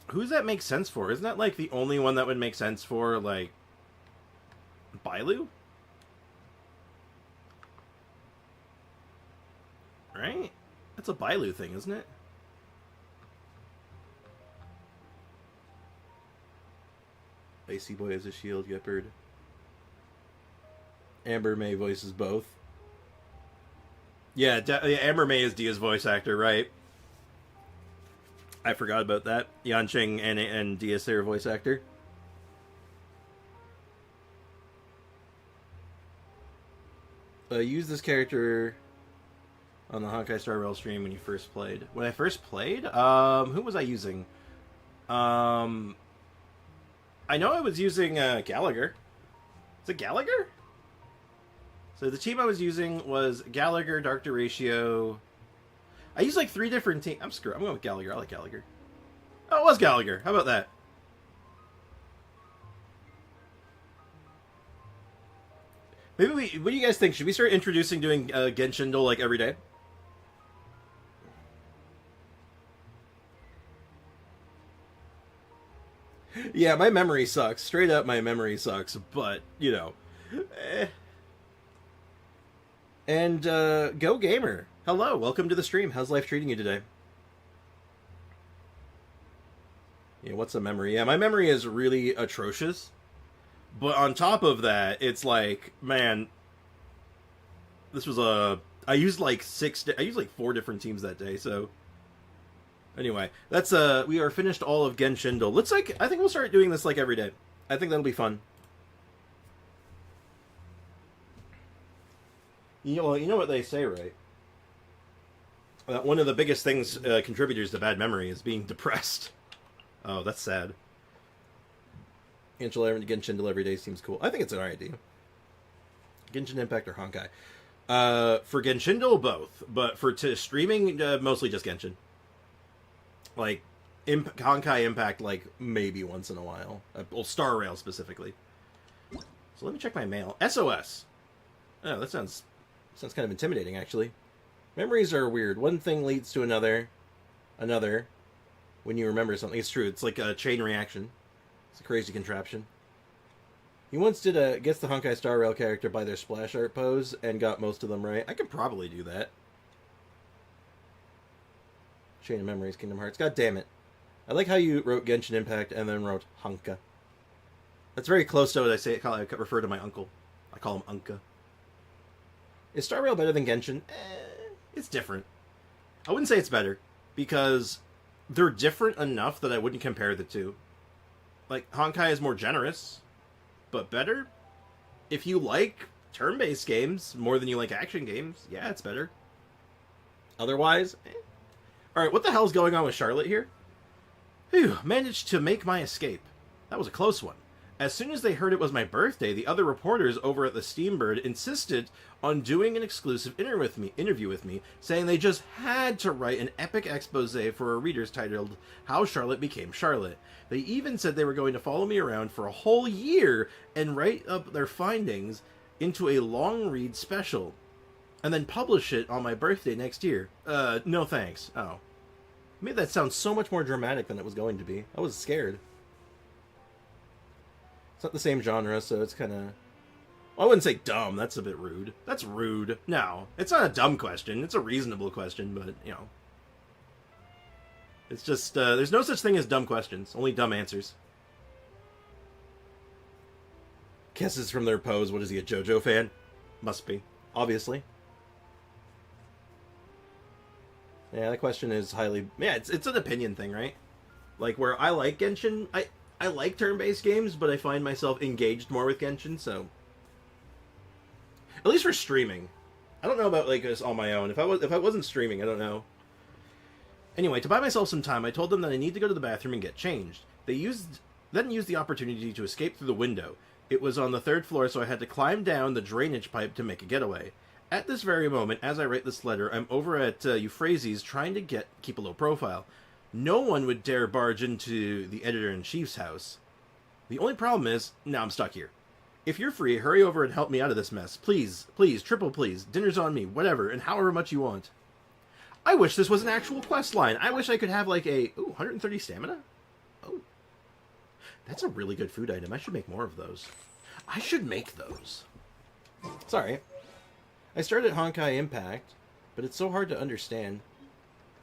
Who does that make sense for? Isn't that, like, the only one that would make sense for, like... Bailu? Right? That's a Bailu thing, isn't it? Icy Boy has a shield, Gepard. Amber May voices both. Yeah, Amber May is Dia's voice actor, right? I forgot about that. Yanqing and Dia's their voice actor. Use this character on the Honkai Star Rail stream when you first played. When I first played? Who was I using? I know I was using Gallagher. Is it Gallagher? So the team I was using was Gallagher, Dark Duratio. I used like 3 different teams. I'm going with Gallagher. I like Gallagher. Oh, it was Gallagher. How about that? Maybe what do you guys think? Should we start introducing doing Genshindo like every day? Yeah, my memory sucks. Straight up, my memory sucks. But, you know. And, Go Gamer. Hello, welcome to the stream. How's life treating you today? Yeah, what's a memory? Yeah, my memory is really atrocious. But on top of that, it's like, man, this was I used like 4 different teams that day, so... Anyway, that's, we are finished all of Genshindo. I think we'll start doing this, like, every day. I think that'll be fun. You know what they say, right? One of the biggest things, contributors to bad memory is being depressed. Oh, that's sad. Genshin Delivery Day seems cool. I think it's an alright idea. Genshin Impact or Honkai? For Genshindo, both. But for streaming, mostly just Genshin. Like, Honkai Impact, like, maybe once in a while. Well, Star Rail specifically. So let me check my mail. SOS. Oh, that sounds kind of intimidating, actually. Memories are weird. One thing leads to another. When you remember something. It's true. It's like a chain reaction. It's a crazy contraption. He once did a guess the Honkai Star Rail character by their splash art pose and got most of them right. I could probably do that. Chain of Memories, Kingdom Hearts. God damn it. I like how you wrote Genshin Impact and then wrote Honka. That's very close to what I refer to my uncle. I call him Unka. Is Star Rail better than Genshin? It's different. I wouldn't say it's better, because they're different enough that I wouldn't compare the two. Like, Honkai is more generous, but better? If you like turn-based games more than you like action games, yeah, it's better. Otherwise, Alright, what the hell's going on with Charlotte here? Phew, managed to make my escape. That was a close one. As soon as they heard it was my birthday, the other reporters over at the Steambird insisted on doing an exclusive interview with me, saying they just had to write an epic expose for our readers titled How Charlotte Became Charlotte. They even said they were going to follow me around for a whole year and write up their findings into a long-read special, and then publish it on my birthday next year. No thanks. Oh. Made that sound so much more dramatic than it was going to be. I was scared. It's not the same genre, so it's kind of... Well, I wouldn't say dumb. That's a bit rude. That's rude. No, it's not a dumb question. It's a reasonable question, but, you know. It's just, there's no such thing as dumb questions. Only dumb answers. Guesses from their pose. What is he, a JoJo fan? Must be. Obviously. Yeah, the question is highly... Yeah, it's an opinion thing, right? Like, where I like Genshin... I like turn-based games, but I find myself engaged more with Genshin, so... At least for streaming. I don't know about, like, this on my own. If I wasn't streaming, I don't know. Anyway, to buy myself some time, I told them that I need to go to the bathroom and get changed. They then used the opportunity to escape through the window. It was on the 3rd floor, so I had to climb down the drainage pipe to make a getaway. At this very moment, as I write this letter, I'm over at Euphrates trying to keep a low profile. No one would dare barge into the editor-in-chief's house. The only problem is, now I'm stuck here. If you're free, hurry over and help me out of this mess. Please, please, triple please, dinner's on me, whatever, and however much you want. I wish this was an actual quest line. I wish I could have like a... Ooh, 130 stamina? Oh. That's a really good food item. I should make more of those. I should make those. Sorry. I started Honkai Impact, but it's so hard to understand.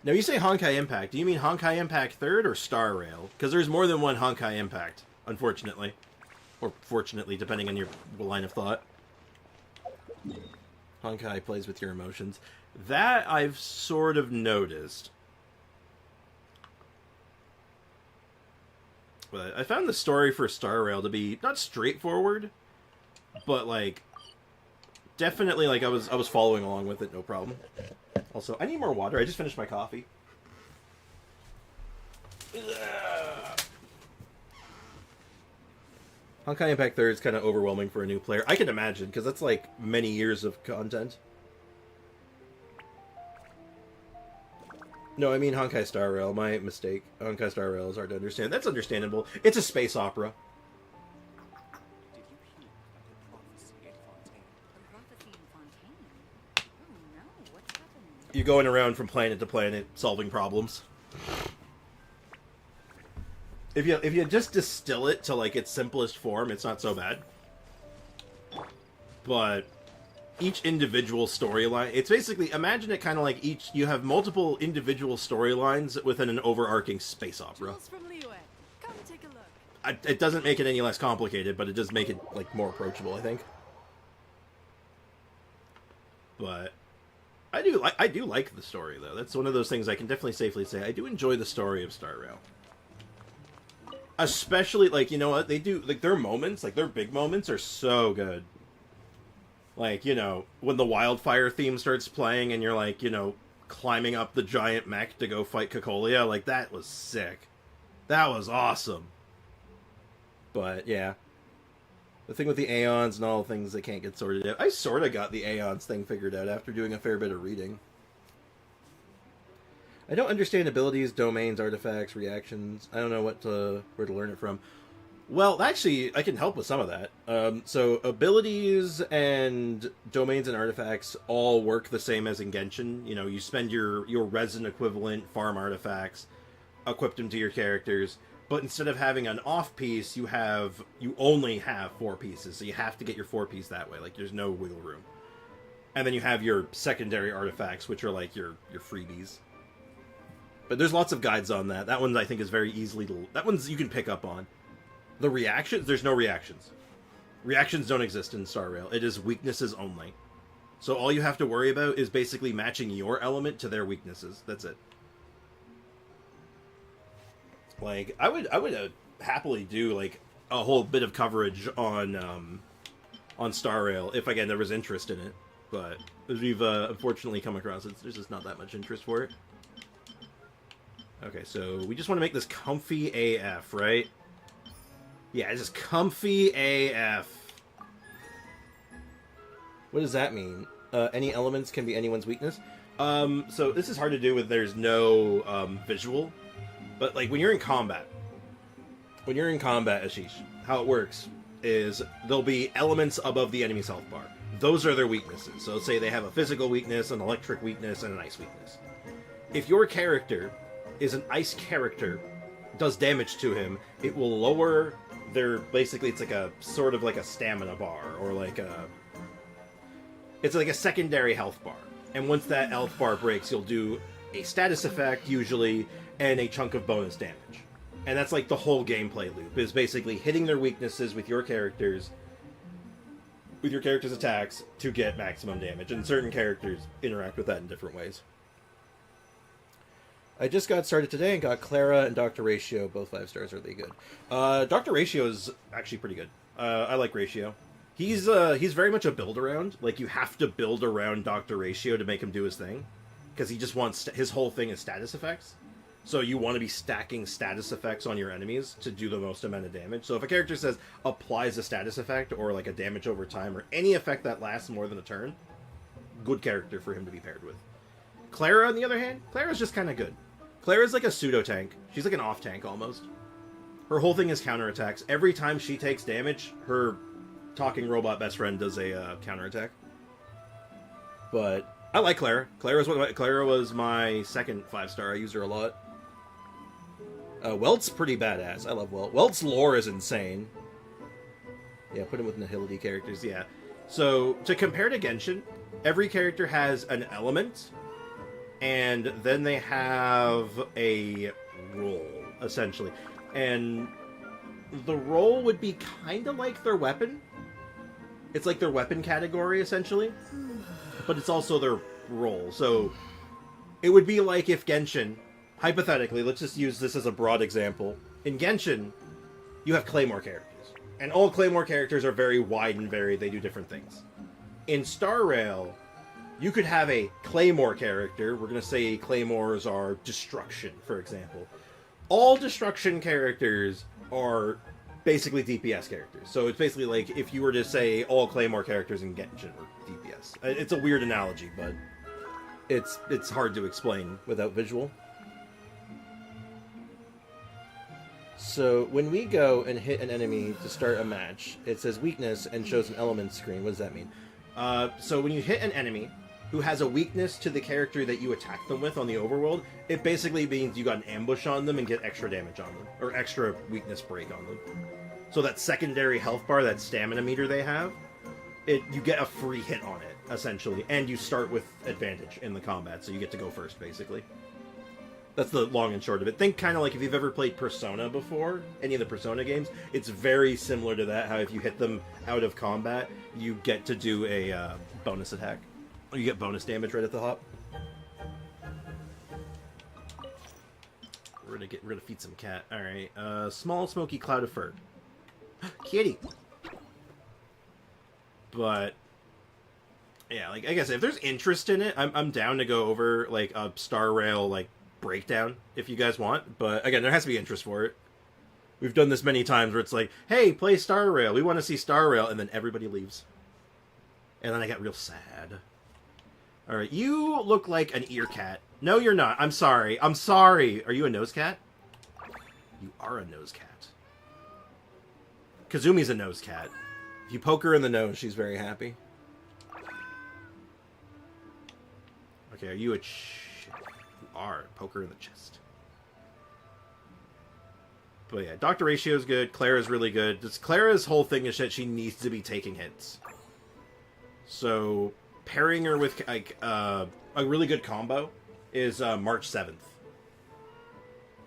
Now, you say Honkai Impact. Do you mean Honkai Impact 3rd or Star Rail? Because there's more than one Honkai Impact, unfortunately. Or fortunately, depending on your line of thought. Honkai plays with your emotions. That I've sort of noticed. But I found the story for Star Rail to be not straightforward, but like definitely like I was following along with it, no problem. Also, I need more water. I just finished my coffee. Honkai Impact 3 is kind of overwhelming for a new player. I can imagine, because that's like many years of content. No, I mean Honkai Star Rail. My mistake. Honkai Star Rail is hard to understand. That's understandable. It's a space opera. You're going around from planet to planet solving problems. If you just distill it to like its simplest form, it's not so bad. But each individual storyline, it's basically, imagine it kind of like you have multiple individual storylines within an overarching space opera. Come take a look. It doesn't make it any less complicated, but it does make it like more approachable, I think. But I do like the story, though. That's one of those things I can definitely safely say. I do enjoy the story of Star Rail. Especially, like, you know what? They do, like, their moments, like, their big moments are so good. Like, you know, when the wildfire theme starts playing and you're, like, you know, climbing up the giant mech to go fight Cocolia, like, that was sick. That was awesome. But yeah, the thing with the Aeons and all the things that can't get sorted out. I sort of got the Aeons thing figured out after doing a fair bit of reading. I don't understand abilities, domains, artifacts, reactions. I don't know where to learn it from. Well, actually, I can help with some of that. So abilities and domains and artifacts all work the same as in Genshin. You know, you spend your resin equivalent, farm artifacts, equip them to your characters. But instead of having an off piece, you only have 4 pieces. So you have to get your 4 piece that way. Like, there's no wiggle room. And then you have your secondary artifacts, which are like your freebies. But there's lots of guides on that. That one, I think, is very easily... That one's you can pick up on. The reactions? There's no reactions. Reactions don't exist in Star Rail. It is weaknesses only. So all you have to worry about is basically matching your element to their weaknesses. That's it. Like, I would happily do, like, a whole bit of coverage on Star Rail if, again, there was interest in it. But as we've unfortunately come across, there's just not that much interest for it. Okay, so we just want to make this comfy AF, right? Yeah, it's just comfy AF. What does that mean? Any elements can be anyone's weakness? So this is hard to do with there's no visual. But, like, when you're in combat, Ashish, how it works is there'll be elements above the enemy's health bar. Those are their weaknesses. So say they have a physical weakness, an electric weakness, and an ice weakness. If your character is an ice character, does damage to him, it will lower their... Basically, it's like a sort of like a stamina bar, or like a... It's like a secondary health bar. And once that health bar breaks, you'll do a status effect, usually, and a chunk of bonus damage. And that's like the whole gameplay loop, is basically hitting their weaknesses with your characters' attacks to get maximum damage. And certain characters interact with that in different ways. I just got started today and got Clara and Dr. Ratio, both 5 stars, really good. Dr. Ratio is actually pretty good. I like Ratio. He's very much a build-around. Like, you have to build around Dr. Ratio to make him do his thing. Because he just wants... his whole thing is status effects. So you want to be stacking status effects on your enemies to do the most amount of damage. So if a character says, applies a status effect, or like a damage over time, or any effect that lasts more than a turn, good character for him to be paired with. Clara, on the other hand, Clara's just kind of good. Clara's like a pseudo-tank. She's like an off-tank, almost. Her whole thing is counterattacks. Every time she takes damage, her talking robot best friend does a counterattack. But I like Clara. Clara was my second 5-star. I use her a lot. Welt's pretty badass. I love Welt. Welt's lore is insane. Yeah, put him with Nihility characters, yeah. So, to compare to Genshin, every character has an element, and then they have a role, essentially. And the role would be kind of like their weapon. It's like their weapon category, essentially. But it's also their role. So, it would be like if Genshin... Hypothetically, let's just use this as a broad example. In Genshin, you have Claymore characters. And all Claymore characters are very wide and varied. They do different things. In Star Rail, you could have a Claymore character. We're going to say Claymores are Destruction, for example. All Destruction characters are basically DPS characters. So it's basically like if you were to say all Claymore characters in Genshin were DPS. It's a weird analogy, but it's hard to explain without visual. So, when we go and hit an enemy to start a match, it says weakness and shows an element screen. What does that mean? So when you hit an enemy who has a weakness to the character that you attack them with on the overworld, it basically means you got an ambush on them and get extra damage on them. Or extra weakness break on them. So that secondary health bar, that stamina meter they have, you get a free hit on it, essentially. And you start with advantage in the combat, so you get to go first, basically. That's the long and short of it. Think kind of like if you've ever played Persona before, any of the Persona games, it's very similar to that, how if you hit them out of combat, you get to do a bonus attack. Or you get bonus damage right at the hop. We're gonna feed some cat. Alright, small smoky cloud of fur. Kitty! But... yeah, like, I guess if there's interest in it, I'm down to go over, like, a Star Rail, like, breakdown if you guys want, but again, there has to be interest for it. We've done this many times where it's like, hey, play Star Rail. We want to see Star Rail. And then everybody leaves. And then I got real sad. Alright, you look like an ear cat. No, you're not. I'm sorry. I'm sorry. Are you a nose cat? You are a nose cat. Kazumi's a nose cat. If you poke her in the nose, she's very happy. Okay, are you a... You are. Poke her in the chest. But yeah, Dr. Ratio's good. Clara's really good. Clara's whole thing is that she needs to be taking hits. So, pairing her with like a really good combo is March 7th.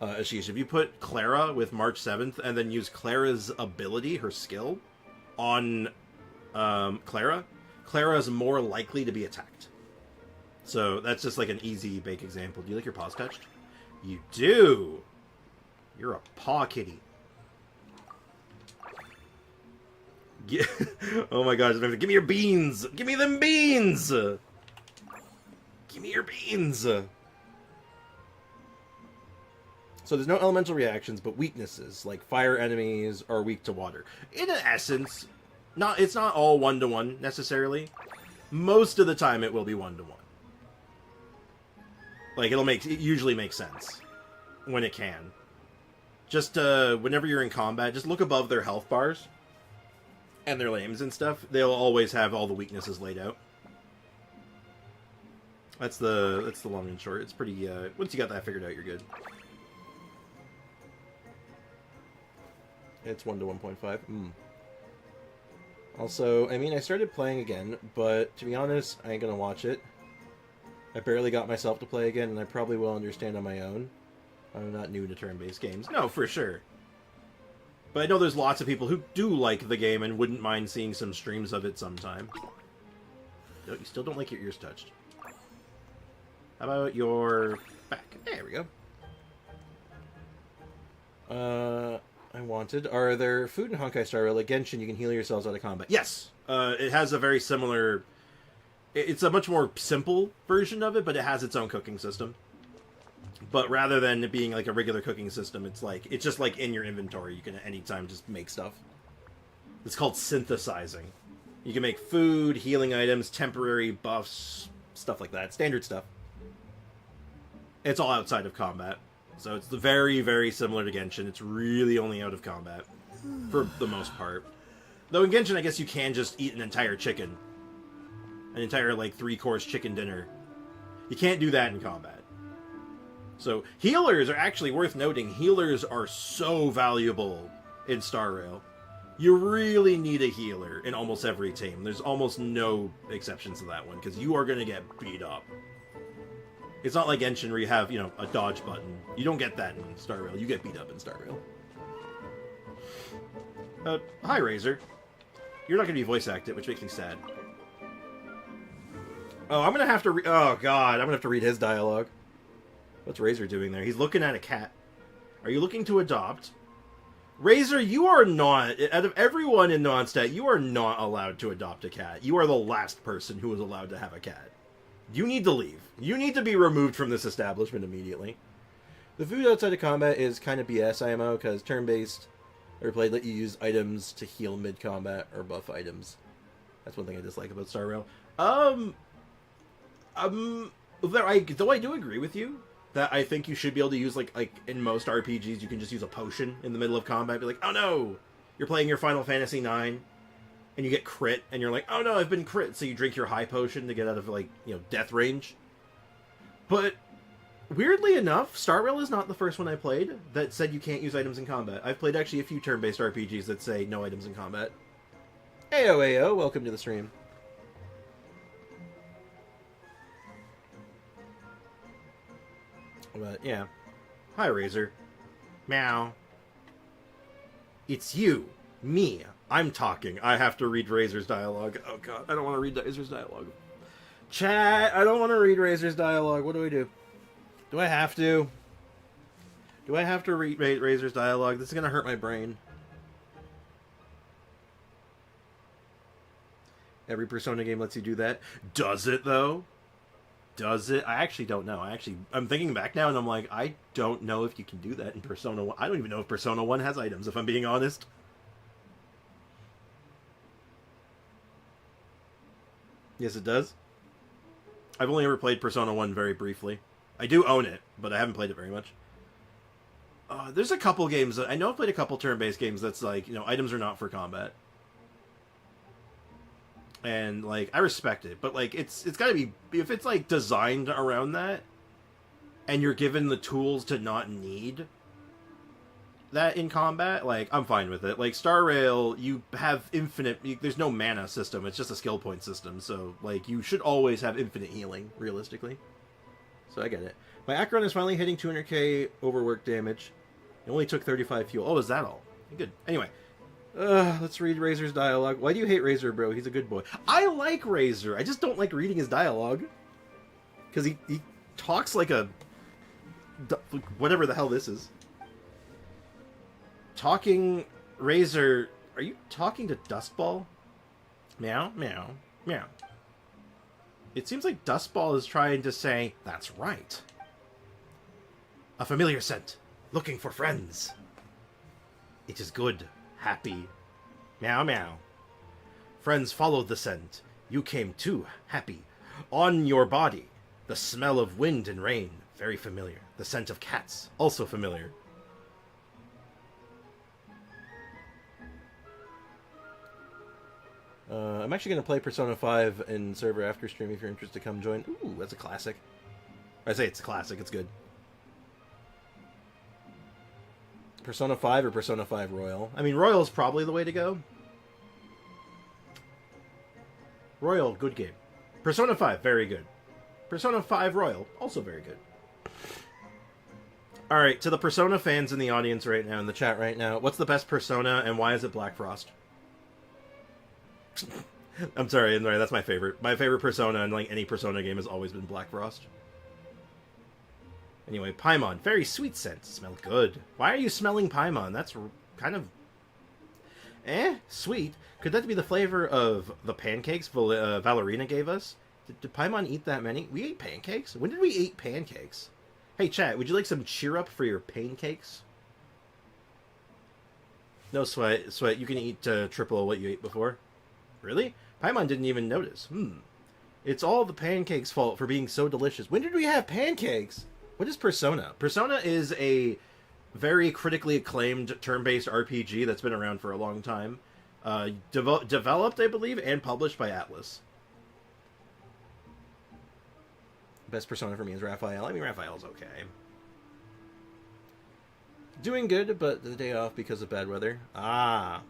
If you put Clara with March 7th and then use Clara's ability, her skill, on Clara is more likely to be attacked. So that's just like an easy bake example. Do you like your paws touched? You do! You're a paw kitty. Oh my gosh, give me your beans! Give me them beans! Give me your beans! So there's no elemental reactions, but weaknesses, like fire enemies are weak to water. In essence, it's not all one-to-one, necessarily. Most of the time it will be one-to-one. Like, it usually makes sense. When it can. Just, whenever you're in combat, just look above their health bars. And their names and stuff. They'll always have all the weaknesses laid out. That's the long and short. It's pretty, once you got that figured out, you're good. It's 1 to 1.5. Also, I mean, I started playing again, but to be honest, I ain't gonna watch it. I barely got myself to play again, and I probably will understand on my own. I'm not new to turn-based games. No, for sure. But I know there's lots of people who do like the game and wouldn't mind seeing some streams of it sometime. No, you still don't like your ears touched. How about your back? There we go. Are there food in Honkai Star Rail like Genshin you can heal yourselves out of combat? Yes! It has a very similar... It's a much more simple version of it, but it has its own cooking system. But rather than it being like a regular cooking system, it's just like in your inventory. You can at any time just make stuff. It's called synthesizing. You can make food, healing items, temporary buffs, stuff like that. Standard stuff. It's all outside of combat. So it's very, very similar to Genshin. It's really only out of combat. For the most part. Though in Genshin, I guess you can just eat an entire chicken. An entire, like, 3-course chicken dinner. You can't do that in combat. So, healers are actually worth noting. Healers are so valuable in Star Rail. You really need a healer in almost every team. There's almost no exceptions to that one, because you are going to get beat up. It's not like Genshin where you have, you know, a dodge button. You don't get that in Star Rail. You get beat up in Star Rail. Hi, Razor. You're not going to be voice acted, which makes me sad. Oh, I'm going to have to oh, God. I'm going to have to read his dialogue. What's Razor doing there? He's looking at a cat. Are you looking to adopt? Razor, you are not... Out of everyone in Nonstad, you are not allowed to adopt a cat. You are the last person who is allowed to have a cat. You need to leave. You need to be removed from this establishment immediately. The food outside of combat is kind of BS, IMO, because turn-based or played let you use items to heal mid-combat or buff items. That's one thing I dislike about Star Rail. Though I do agree with you that I think you should be able to use, like in most RPGs, you can just use a potion in the middle of combat. Be like, oh no! You're playing your Final Fantasy IX, and you get crit, and you're like, oh no, I've been crit! So you drink your high potion to get out of, like, you know, death range. But, weirdly enough, Star Rail is not the first one I played that said you can't use items in combat. I've played actually a few turn-based RPGs that say no items in combat. Ayo, welcome to the stream. But, yeah. Hi, Razor. Meow. It's you. Me. I'm talking. I have to read Razor's dialogue. Oh, God. I don't want to read Razor's dialogue. Chat. I don't want to read Razor's dialogue. What do I do? Do I have to? Do I have to read Razor's dialogue? This is going to hurt my brain. Every Persona game lets you do that. Does it, though? Does it? I actually don't know. I'm thinking back now, and I'm like, I don't know if you can do that in Persona 1. I don't even know if Persona 1 has items, if I'm being honest. Yes, it does. I've only ever played Persona 1 very briefly. I do own it, but I haven't played it very much. There's a couple games that I know I've played a couple turn-based games that's like, you know, items are not for combat. And, like, I respect it, but, like, it's gotta be, if it's, like, designed around that, and you're given the tools to not need that in combat, like, I'm fine with it. Like, Star Rail, you have there's no mana system, it's just a skill point system, so, like, you should always have infinite healing, realistically. So I get it. My Acheron is finally hitting 200k overwork damage. It only took 35 fuel. Oh, is that all? Good. Anyway. Let's read Razor's dialogue. Why do you hate Razor, bro? He's a good boy. I like Razor. I just don't like reading his dialogue. Because he talks like a... whatever the hell this is. Talking... Razor... Are you talking to Dustball? Meow, meow, meow. It seems like Dustball is trying to say, that's right. A familiar scent. Looking for friends. It is good. Happy. Meow, meow. Friends followed the scent. You came too, happy. On your body. The smell of wind and rain. Very familiar. The scent of cats. Also familiar. I'm actually going to play Persona 5 in server after stream if you're interested to come join. Ooh, that's a classic. I say it's a classic, it's good. Persona 5 or Persona 5 Royal? I mean, Royal's probably the way to go. Royal, good game. Persona 5, very good. Persona 5 Royal, also very good. Alright, to the Persona fans in the audience right now, in the chat right now, what's the best Persona and why is it Black Frost? I'm sorry, that's my favorite. My favorite Persona in like any Persona game has always been Black Frost. Anyway, Paimon. Very sweet scent. Smell good. Why are you smelling Paimon? That's kind of... sweet. Could that be the flavor of the pancakes Valerina gave us? Did Paimon eat that many? We ate pancakes? When did we eat pancakes? Hey, chat, would you like some cheer up for your pancakes? No sweat. Sweat, you can eat triple what you ate before. Really? Paimon didn't even notice. It's all the pancakes' fault for being so delicious. When did we have pancakes? What is Persona? Persona is a very critically acclaimed turn-based RPG that's been around for a long time. Developed, I believe, and published by Atlas. Best Persona for me is Raphael. I mean, Raphael's okay. Doing good, but the day off because of bad weather. Ah.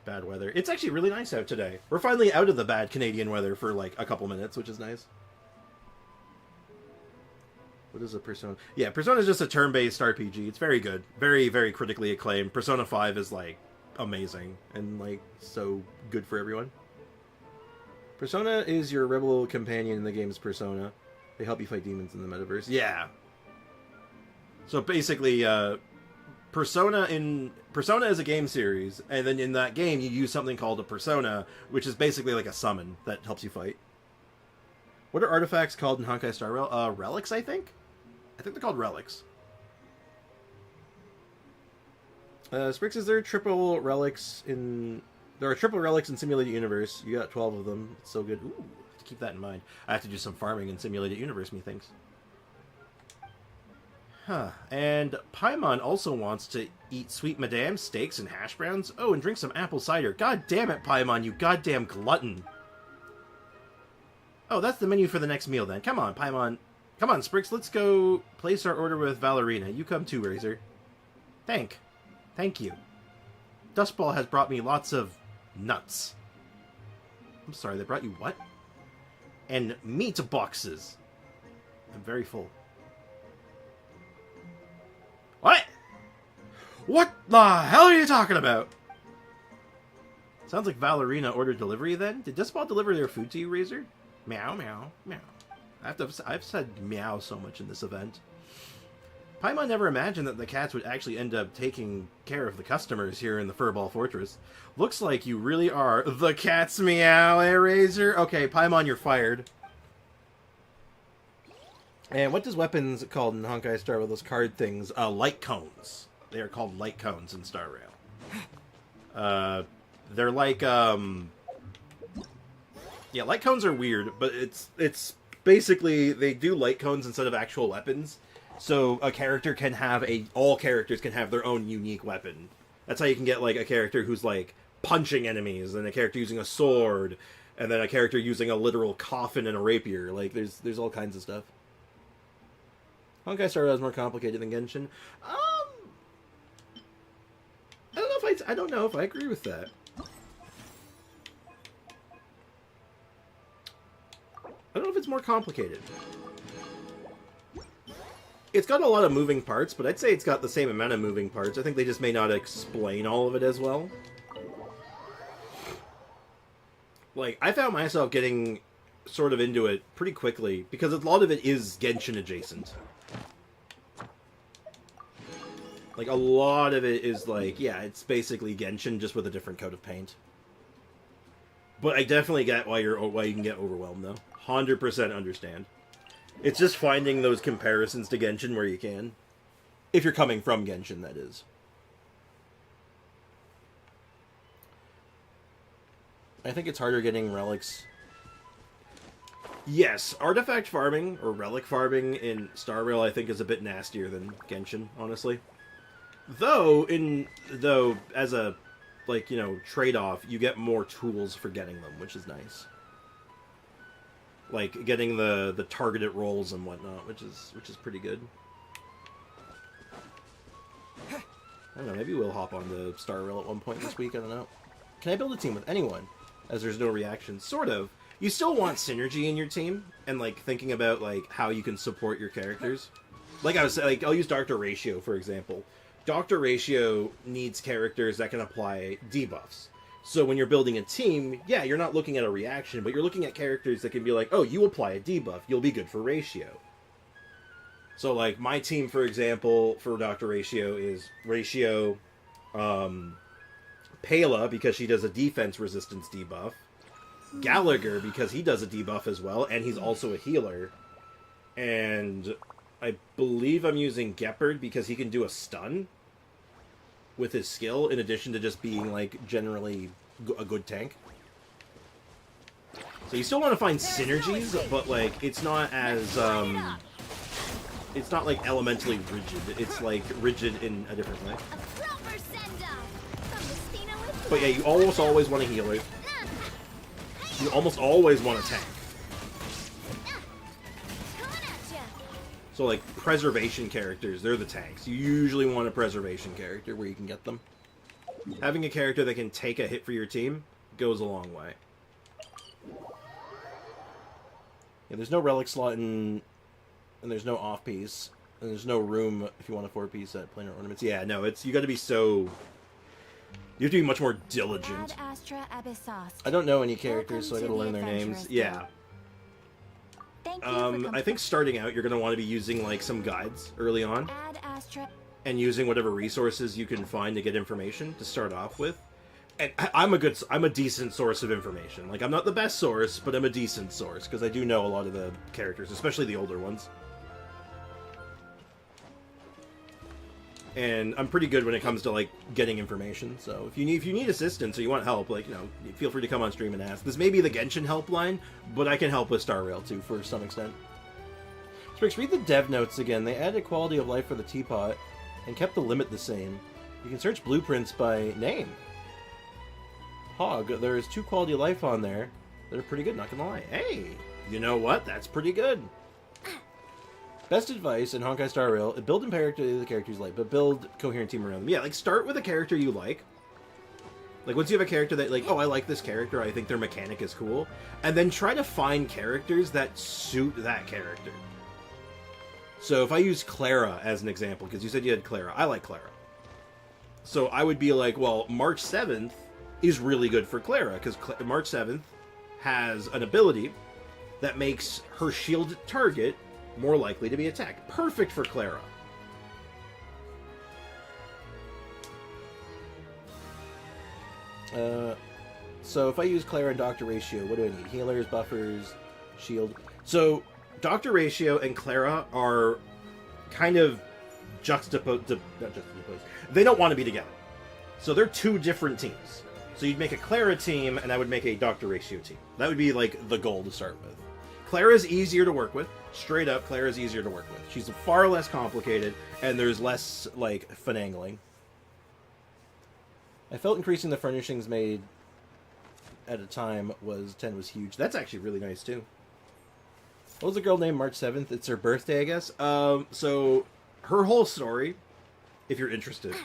Bad weather. It's actually really nice out today. We're finally out of the bad Canadian weather for like a couple minutes, which is nice. What is a Persona? Yeah, Persona is just a turn-based RPG. It's very good. Very, very critically acclaimed. Persona 5 is, like, amazing. And, like, so good for everyone. Persona is your rebel companion in the game's Persona. They help you fight demons in the metaverse. Yeah. So, basically, Persona is a game series. And then in that game, you use something called a Persona, which is basically like a summon that helps you fight. What are artifacts called in Honkai Star Rail? Relics, I think? I think they're called relics. Sprix, is there triple relics in... There are triple relics in Simulated Universe. You got 12 of them. It's so good. Ooh, have to keep that in mind. I have to do some farming in Simulated Universe, methinks. Huh. And Paimon also wants to eat sweet madame, steaks, and hash browns. Oh, and drink some apple cider. God damn it, Paimon, you goddamn glutton. Oh, that's the menu for the next meal, then. Come on, Paimon. Come on, Sprix, let's go place our order with Valerina. You come too, Razor. Thank you. Dustball has brought me lots of nuts. I'm sorry, they brought you what? And meat boxes. I'm very full. What? What the hell are you talking about? Sounds like Valerina ordered delivery then? Did Dustball deliver their food to you, Razor? Meow, meow, meow. I've said meow so much in this event. Paimon never imagined that the cats would actually end up taking care of the customers here in the Furball Fortress. Looks like you really are the cat's meow, eh, Razor? Okay, Paimon, you're fired. And what does weapons called in Honkai Star with those card things? Light cones. They are called light cones in Star Rail. They're like, yeah, light cones are weird, but it's basically, they do light cones instead of actual weapons. So a character can have all characters can have their own unique weapon. That's how you can get, like, a character who's, like, punching enemies, and a character using a sword, and then a character using a literal coffin and a rapier. Like, there's all kinds of stuff. Honkai Star Rail is more complicated than Genshin. I don't know if I agree with that. I don't know if it's more complicated. It's got a lot of moving parts, but I'd say it's got the same amount of moving parts. I think they just may not explain all of it as well. Like, I found myself getting sort of into it pretty quickly, because a lot of it is Genshin adjacent. Like, a lot of it is like, yeah, it's basically Genshin, just with a different coat of paint. But I definitely get why you can get overwhelmed, though. 100% understand. It's just finding those comparisons to Genshin where you can. If you're coming from Genshin, that is. I think it's harder getting relics. Yes, artifact farming, or relic farming in Star Rail, I think is a bit nastier than Genshin, honestly. Though, as a, like, you know, trade-off, you get more tools for getting them, which is nice. Like, getting the targeted rolls and whatnot, which is pretty good. I don't know, maybe we'll hop on the Star Rail at one point this week, I don't know. Can I build a team with anyone? As there's no reaction. Sort of. You still want synergy in your team, and, like, thinking about, like, how you can support your characters. Like I was saying, like, I'll use Dr. Ratio, for example. Dr. Ratio needs characters that can apply debuffs. So when you're building a team, yeah, you're not looking at a reaction, but you're looking at characters that can be like, oh, you apply a debuff, you'll be good for Ratio. So, like, my team, for example, for Dr. Ratio is Ratio, Pela, because she does a defense resistance debuff, Gallagher, because he does a debuff as well, and he's also a healer, and I believe I'm using Gepard because he can do a stun with his skill, in addition to just being, like, generally a good tank. So you still want to find synergies, but, like, it's not as, it's not, like, elementally rigid. It's, like, rigid in a different way. But yeah, you almost always want a healer. You almost always want a tank. So, like, preservation characters, they're the tanks. You usually want a preservation character where you can get them. Having a character that can take a hit for your team goes a long way. Yeah, there's no relic slot and there's no off-piece. And there's no room if you want a 4-piece at planar ornaments. Yeah, no, it's, you gotta be so... You have to be much more diligent. I don't know any characters, so I gotta learn their names. Yeah. I think starting out, you're going to want to be using, like, some guides early on. And using whatever resources you can find to get information to start off with. And I'm a decent source of information. Like, I'm not the best source, but I'm a decent source, because I do know a lot of the characters, especially the older ones. And I'm pretty good when it comes to, like, getting information. So if you need assistance or you want help, like, you know, feel free to come on stream and ask. This may be the Genshin helpline, but I can help with Star Rail too, for some extent. Sprix, read the dev notes again. They added quality of life for the teapot and kept the limit the same. You can search blueprints by name. Hog, there is 2 quality of life on there that are pretty good, not gonna lie. Hey, you know what? That's pretty good. Best advice in Honkai Star Rail, build in character the characters you like, but build coherent team around them. Yeah, like, start with a character you like. Like, once you have a character that, like, oh, I like this character, I think their mechanic is cool, and then try to find characters that suit that character. So if I use Clara as an example, because you said you had Clara, I like Clara. So I would be like, well, March 7th is really good for Clara, because March 7th has an ability that makes her shielded target more likely to be attacked. Perfect for Clara. So if I use Clara and Dr. Ratio, what do I need? Healers, buffers, shield. So Dr. Ratio and Clara are kind of juxtaposed. Not juxtaposed. They don't want to be together. So they're two different teams. So you'd make a Clara team, and I would make a Dr. Ratio team. That would be, like, the goal to start with. Clara's easier to work with. Straight up, Clara's easier to work with. She's far less complicated, and there's less, like, finagling. I felt increasing the furnishings made at a time was 10 was huge. That's actually really nice, too. What was the girl named March 7th? It's her birthday, I guess. So her whole story, if you're interested,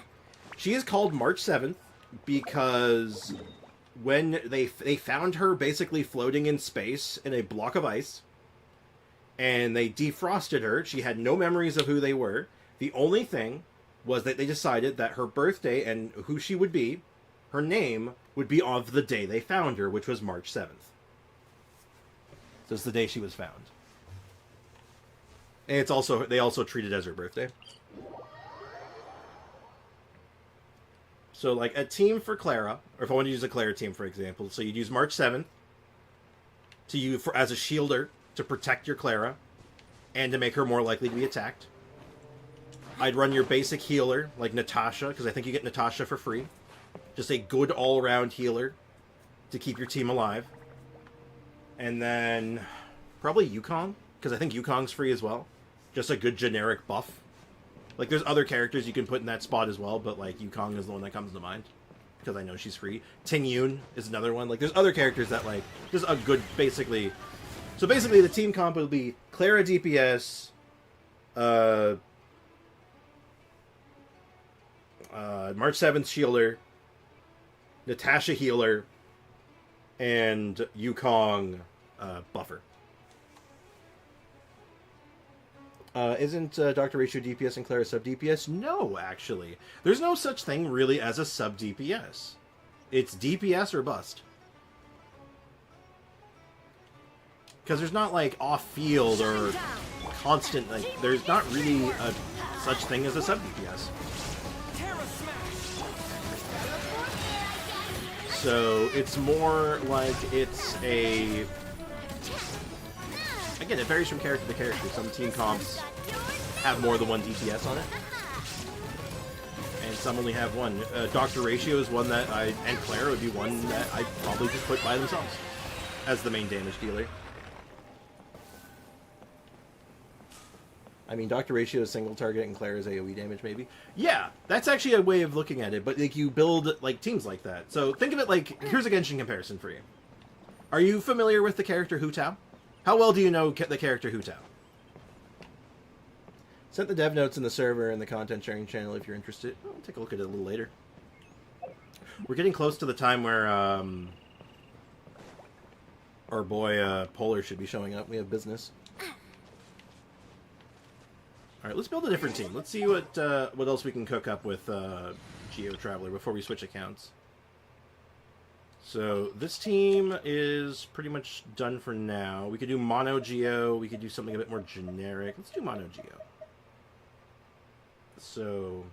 she is called March 7th because when they found her basically floating in space in a block of ice, and they defrosted her. She had no memories of who they were. The only thing was that they decided that her birthday and who she would be, her name, would be of the day they found her, which was March 7th. So it's the day she was found. And it's also, they also treat it as her birthday. So, like, a team for Clara, or if I want to use a Clara team, for example, so you'd use March 7th to you for as a shielder to protect your Clara and to make her more likely to be attacked. I'd run your basic healer, like Natasha, because I think you get Natasha for free. Just a good all-around healer to keep your team alive. And then probably Yukong, because I think Yukong's free as well. Just a good generic buff. Like, there's other characters you can put in that spot as well, but, like, Yukong is the one that comes to mind, because I know she's free. Ting Yun is another one. Like, there's other characters that, like, just a good, basically... So, basically, the team comp will be Clara DPS, March 7th Shielder, Natasha Healer, and Yukong Buffer. Isn't Dr. Ratio DPS and Clara sub DPS? No, actually. There's no such thing really as a sub DPS. It's DPS or bust. Because there's not, like, off-field or constant, like, there's not really a such thing as a sub DPS. So it's more like it's a... Again, it varies from character to character. Some team comps have more than one DPS on it. And some only have one. Dr. Ratio is one that and Clara would be one that I'd probably just put by themselves as the main damage dealer. I mean, Dr. Ratio is single target and Clara's AoE damage, maybe. Yeah, that's actually a way of looking at it, but like you build like teams like that. So think of it like, here's a Genshin comparison for you. Are you familiar with the character Hu Tao? How well do you know the character Hu Tao? Sent the dev notes in the server and the content sharing channel if you're interested. I'll take a look at it a little later. We're getting close to the time where our boy Polar should be showing up. We have business. All right, let's build a different team. Let's see what else we can cook up with Geo Traveler before we switch accounts. So this team is pretty much done for now. We could do Mono Geo. We could do something a bit more generic. Let's do Mono Geo. So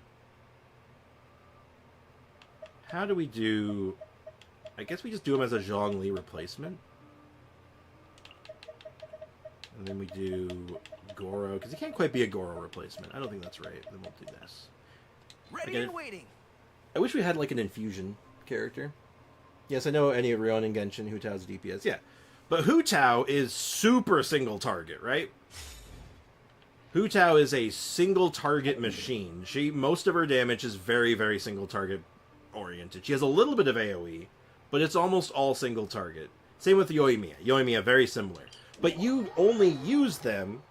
how do we do... I guess we just do him as a Zhongli replacement. And then we do Goro, because he can't quite be a Goro replacement. I don't think that's right. Then we'll do this. Ready and waiting. I wish we had like an infusion character. Yes, I know any Rion and Genshin, Hu Tao's DPS. Yeah. But Hu Tao is super single target, right? Hu Tao is a single target machine. Most of her damage is very, very single target oriented. She has a little bit of AoE, but it's almost all single target. Same with Yoimiya. Yoimiya, very similar. But you only use them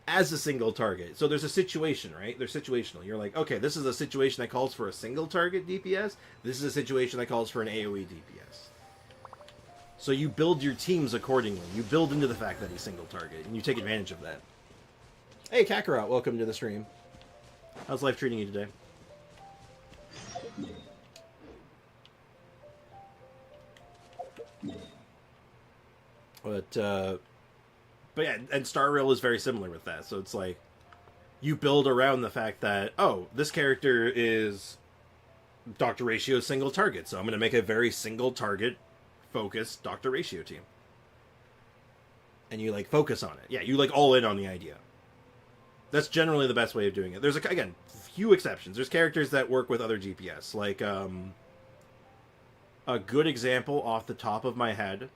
as a single target. So there's a situation, right? They're situational. You're like, okay, this is a situation that calls for a single target DPS. This is a situation that calls for an AoE DPS. So you build your teams accordingly. You build into the fact that he's single target, and you take advantage of that. Hey, Kakarot, welcome to the stream. How's life treating you today? But yeah, and Star Rail is very similar with that. So it's like, you build around the fact that, oh, this character is Dr. Ratio's single target, so I'm going to make a very single target focused Dr. Ratio team. and you like focus on it. Yeah, you like all in on the idea. That's generally the best way of doing it. There's again few exceptions. There's characters that work with other GPS. Like a good example off the top of my head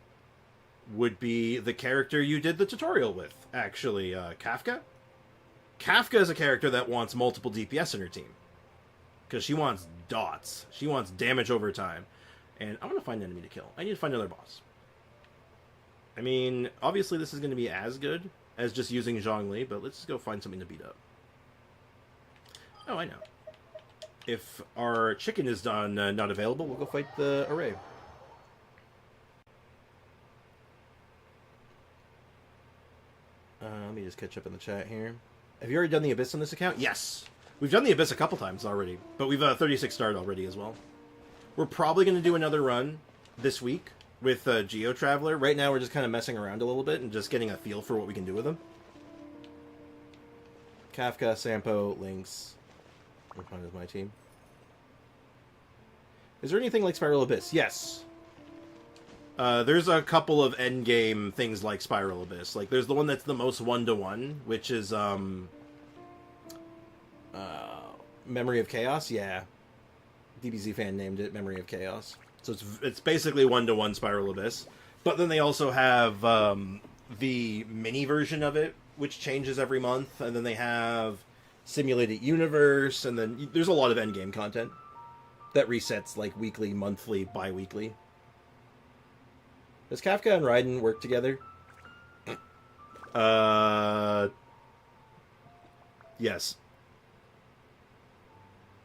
would be the character you did the tutorial with. Actually, Kafka. Kafka is a character that wants multiple DPS in her team because she wants dots. She wants damage over time. And I want to find an enemy to kill. I need to find another boss. I mean, obviously this is going to be as good as just using Zhongli, but let's just go find something to beat up. Oh, I know. If our chicken is done not available, we'll go fight the array. Let me just catch up in the chat here. Have you already done the Abyss on this account? Yes! We've done the Abyss a couple times already, but we've 36 starred already as well. We're probably going to do another run this week with Geo Traveler. Right now we're just kind of messing around a little bit and just getting a feel for what we can do with them. Kafka, Sampo, Lynx. Which one is my team? Is there anything like Spiral Abyss? Yes. There's a couple of endgame things like Spiral Abyss. Like, there's the one that's the most one-to-one, which is, Memory of Chaos? Yeah. DBZ fan named it Memory of Chaos. So it's basically one-to-one Spiral Abyss. But then they also have the mini version of it, which changes every month. And then they have Simulated Universe. And then there's a lot of endgame content that resets like weekly, monthly, bi-weekly. Does Kafka and Raiden work together? Yes.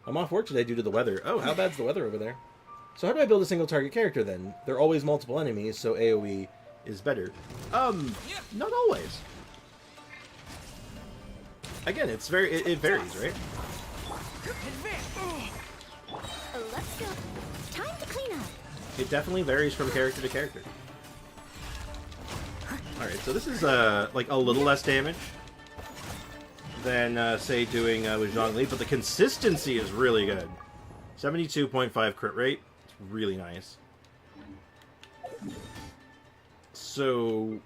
I'm off work today due to the weather. Oh, how bad's the weather over there? So how do I build a single target character then? There are always multiple enemies, so AoE is better. Not always. Again, it varies, right? Let's go. Time to clean up. It definitely varies from character to character. Alright, so this is like a little less damage than, say, doing with Zhongli, but the consistency is really good. 72.5 crit rate. It's really nice. So,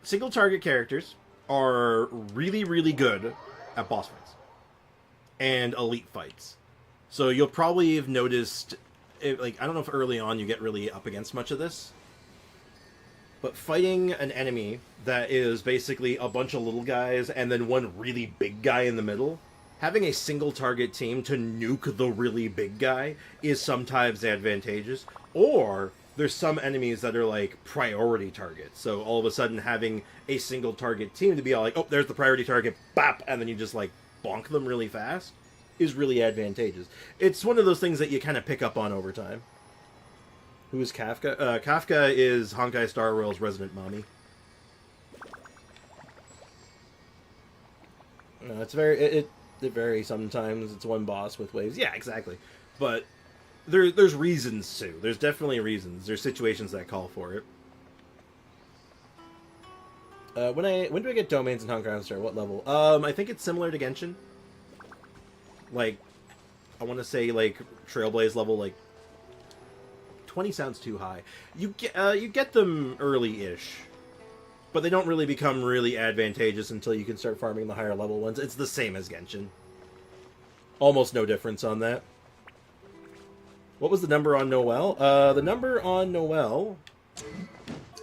single target characters are really, really good at boss fights and elite fights. So you'll probably have noticed, like, I don't know if early on you get really up against much of this, but fighting an enemy that is basically a bunch of little guys and then one really big guy in the middle, having a single target team to nuke the really big guy is sometimes advantageous. Or there's some enemies that are like priority targets. So all of a sudden having a single target team to be all like, oh, there's the priority target, bap, and then you just like bonk them really fast is really advantageous. It's one of those things that you kind of pick up on over time. Who is Kafka? Kafka is Honkai Star Rail's resident mommy. No, it's very it varies sometimes. It's one boss with waves. Yeah, exactly. But there's reasons too. There's definitely reasons. There's situations that call for it. When do I get domains in Honkai Star? What level? I think it's similar to Genshin. Like, I want to say like Trailblaze level like 20 sounds too high. You get them early-ish, but they don't really become really advantageous until you can start farming the higher level ones. It's the same as Genshin. Almost no difference on that. What was the number on Noel? The number on Noel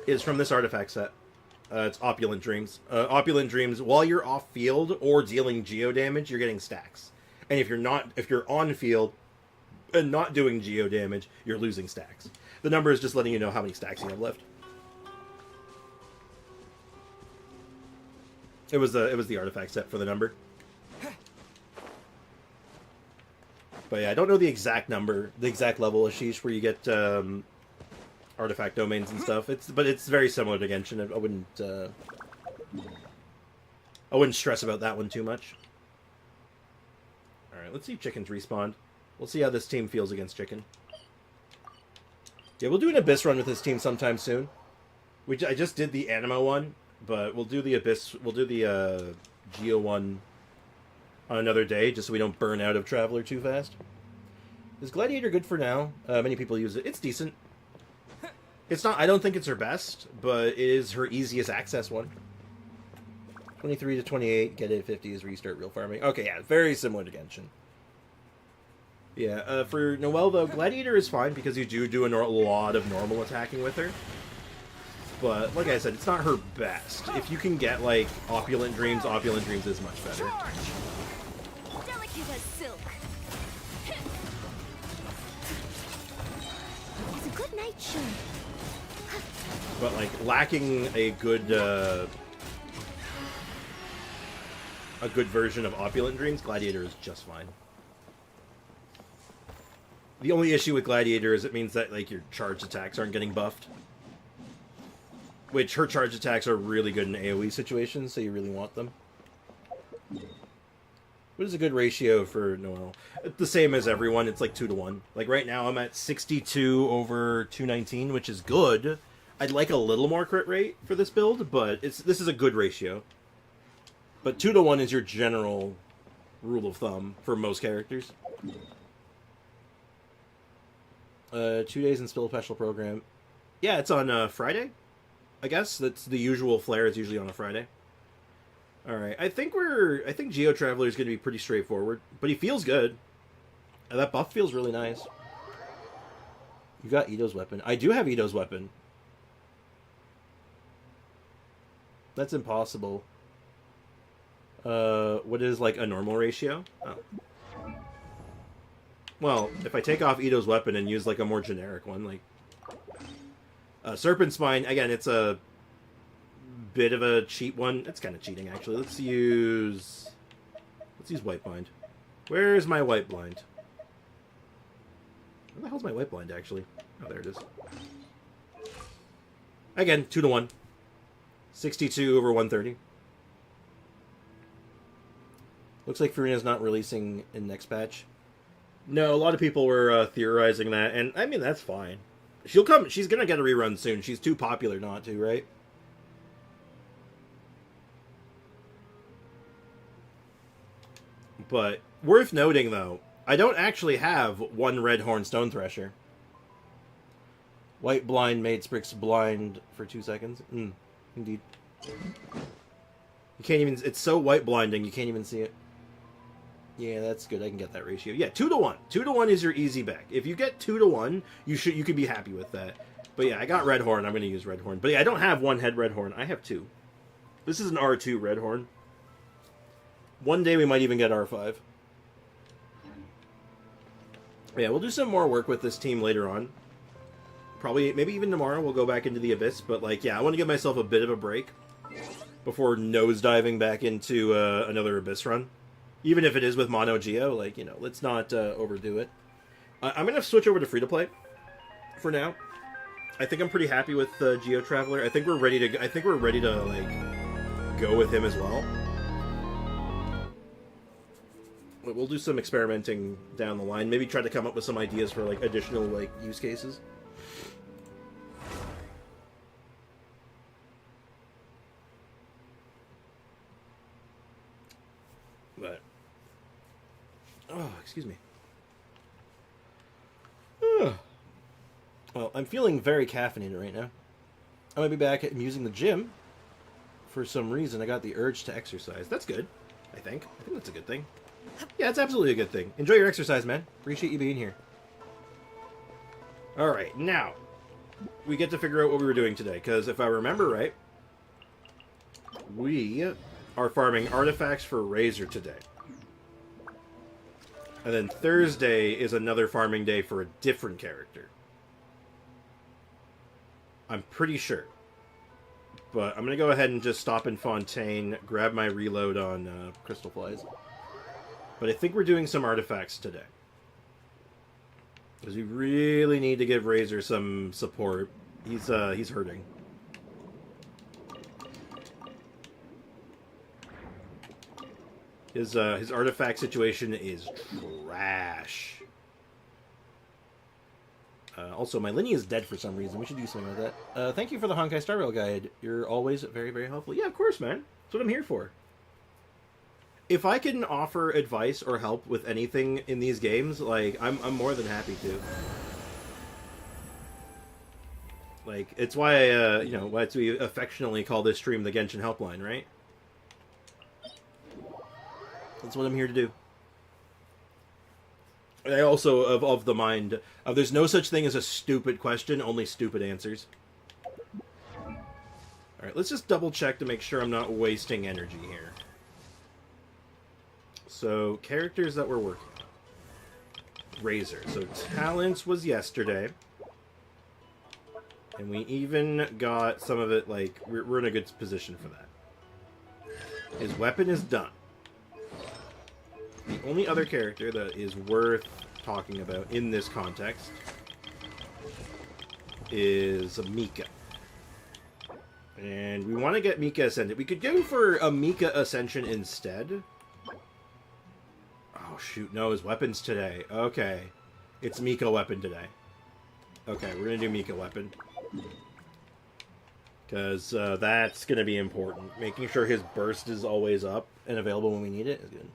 is from this artifact set. It's Opulent Dreams. Opulent Dreams, while you're off-field or dealing geo damage, you're getting stacks. And if you're on-field and not doing geo damage, you're losing stacks. The number is just letting you know how many stacks you have left. It was the artifact set for the number. But yeah, I don't know the exact number, the exact level of Sheesh where you get artifact domains and stuff. But it's very similar to Genshin. I wouldn't stress about that one too much. All right, let's see if Chicken's respawned. We'll see how this team feels against Chicken. Yeah, we'll do an Abyss run with this team sometime soon. I just did the Anima one, but we'll do the Abyss. We'll do the Geo one on another day, just so we don't burn out of Traveler too fast. Is Gladiator good for now? Many people use it. It's decent. It's not. I don't think it's her best, but it is her easiest access one. 23 to 28, get it at 50 is restart real farming. Okay, yeah, very similar to Genshin. Yeah, for Noelle, though, Gladiator is fine because you do a lot of normal attacking with her. But, like I said, it's not her best. If you can get, like, Opulent Dreams is much better. Delicate as silk. It's a good night show. But, like, lacking a good version of Opulent Dreams, Gladiator is just fine. The only issue with Gladiator is it means that, like, your charge attacks aren't getting buffed. Which, her charge attacks are really good in AoE situations, so you really want them. What is a good ratio for Noelle? The same as everyone, it's like 2 to 1. Like, right now I'm at 62 over 219, which is good. I'd like a little more crit rate for this build, but this is a good ratio. But 2 to 1 is your general rule of thumb for most characters. 2 days in Spill Special Program. Yeah, it's on Friday, I guess. That's the usual flare. It's usually on a Friday. Alright, I think Geo Traveler is going to be pretty straightforward, but he feels good. That buff feels really nice. You got Ito's weapon. I do have Ito's weapon. That's impossible. What is, like, a normal ratio? Oh. Well, if I take off Ito's weapon and use, like, a more generic one, like... Serpent Spine, again, it's a bit of a cheat one. It's kind of cheating, actually. Let's use White Blind. Where's my White Blind? Where the hell's my White Blind, actually? Oh, there it is. Again, 2 to 1. 62 over 130. Looks like Furina's not releasing in next patch. No, a lot of people were theorizing that, and I mean, that's fine. She'll come. She's gonna get a rerun soon. She's too popular not to, right? But worth noting, though, I don't actually have one Red Horn Stone Thresher. White Blind made Sprix blind for 2 seconds. Indeed. You can't even... It's so white blinding, you can't even see it. Yeah, that's good. I can get that ratio. Yeah, 2 to 1. 2 to 1 is your easy bet. If you get 2 to 1, you could be happy with that. But yeah, I got Red Horn. I'm going to use Red Horn. But yeah, I don't have one head Red Horn. I have 2. This is an R2 Red Horn. One day we might even get R5. Yeah, we'll do some more work with this team later on. Probably, maybe even tomorrow we'll go back into the Abyss. But like, yeah, I want to give myself a bit of a break before nosediving back into another Abyss run. Even if it is with Mono Geo, like, you know, let's not overdo it. I'm going to switch over to free-to-play for now. I think I'm pretty happy with Geo Traveler. I think we're ready to, like, go with him as well. We'll do some experimenting down the line. Maybe try to come up with some ideas for, like, additional, like, use cases. But... oh, excuse me. Well, I'm feeling very caffeinated right now. I'm going to be back at using the gym. For some reason, I got the urge to exercise. That's good, I think. I think that's a good thing. Yeah, it's absolutely a good thing. Enjoy your exercise, man. Appreciate you being here. Alright, now, we get to figure out what we were doing today, because if I remember right, we are farming artifacts for Razor today. And then Thursday is another farming day for a different character. I'm pretty sure. But I'm going to go ahead and just stop in Fontaine, grab my reload on Crystal Flies. But I think we're doing some artifacts today. Because we really need to give Razor some support. He's hurting. His artifact situation is trash. Also, my Linny is dead for some reason. We should do something with that. Thank you for the Honkai Star Rail guide. You're always very, very helpful. Yeah, of course, man. That's what I'm here for. If I can offer advice or help with anything in these games, like, I'm more than happy to. Like, it's why, you know, why we affectionately call this stream the Genshin Helpline, right? That's what I'm here to do. I also of the mind of there's no such thing as a stupid question, only stupid answers. Alright, let's just double check to make sure I'm not wasting energy here. So, characters that we're working on. Razor. So, Talents was yesterday. And we even got some of it, like, we're in a good position for that. His weapon is done. The only other character that is worth talking about in this context is Mika. And we want to get Mika Ascended. We could go for a Mika Ascension instead. Oh, shoot. No, his weapon's today. Okay. It's Mika weapon today. Okay, we're going to do Mika weapon. Because that's going to be important. Making sure his burst is always up and available when we need it is good.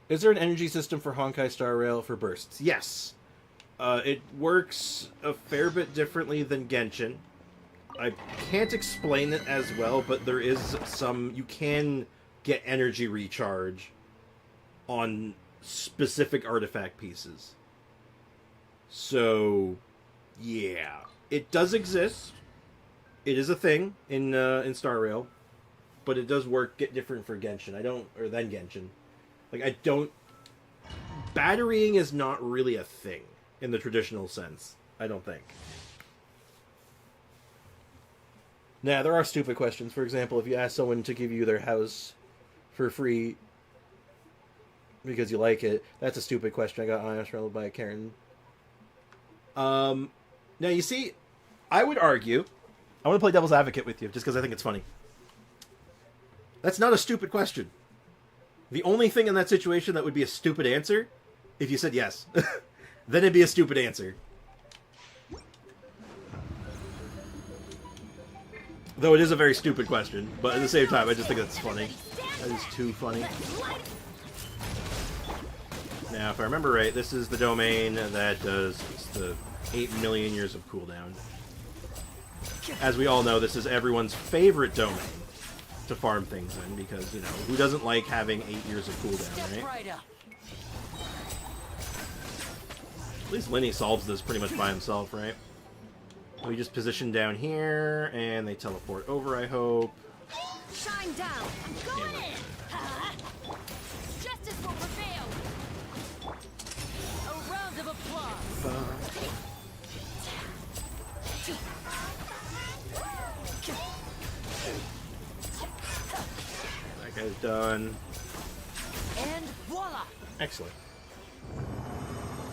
Is there an energy system for Honkai Star Rail for bursts? Yes. It works a fair bit differently than Genshin. I can't explain it as well, but there is some... You can get energy recharge on specific artifact pieces. So, yeah. It does exist. It is a thing in Star Rail. But it does work different for Genshin. Than Genshin. Like, I don't... Batterying is not really a thing in the traditional sense. I don't think. Now, there are stupid questions. For example, if you ask someone to give you their house for free because you like it, that's a stupid question. I got IRL by Karen. Now, you see, I would argue... I want to play devil's advocate with you, just because I think it's funny. That's not a stupid question. The only thing in that situation that would be a stupid answer, if you said yes, then it'd be a stupid answer. Though it is a very stupid question, but at the same time, I just think that's funny. That is too funny. Now, if I remember right, this is the domain that does the 8 million years of cooldown. As we all know, this is everyone's favorite domain to farm things in, because, you know, who doesn't like having 8 years of cooldown, right? At least Lenny solves this pretty much by himself, right? We just position down here, and they teleport over, I hope. Shine down. I'm going in. Justice will prevail. A round of applause. That guy's done. And voila. Excellent.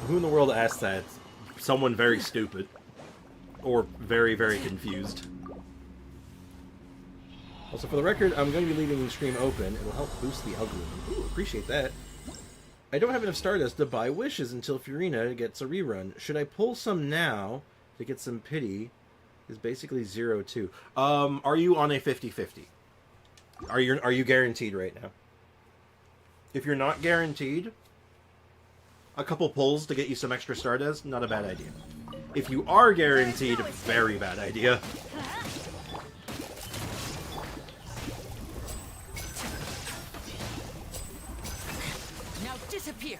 Who in the world asked that? Someone very stupid. Or very, very confused. Also, for the record, I'm going to be leaving the stream open. It will help boost the algorithm. Ooh, appreciate that. I don't have enough Stardust to buy wishes until Furina gets a rerun. Should I pull some now to get some pity? Is basically 0-2. Are you on a 50-50? Are you guaranteed right now? If you're not guaranteed, a couple pulls to get you some extra Stardust, not a bad idea. If you are guaranteed, very bad idea. Now disappear.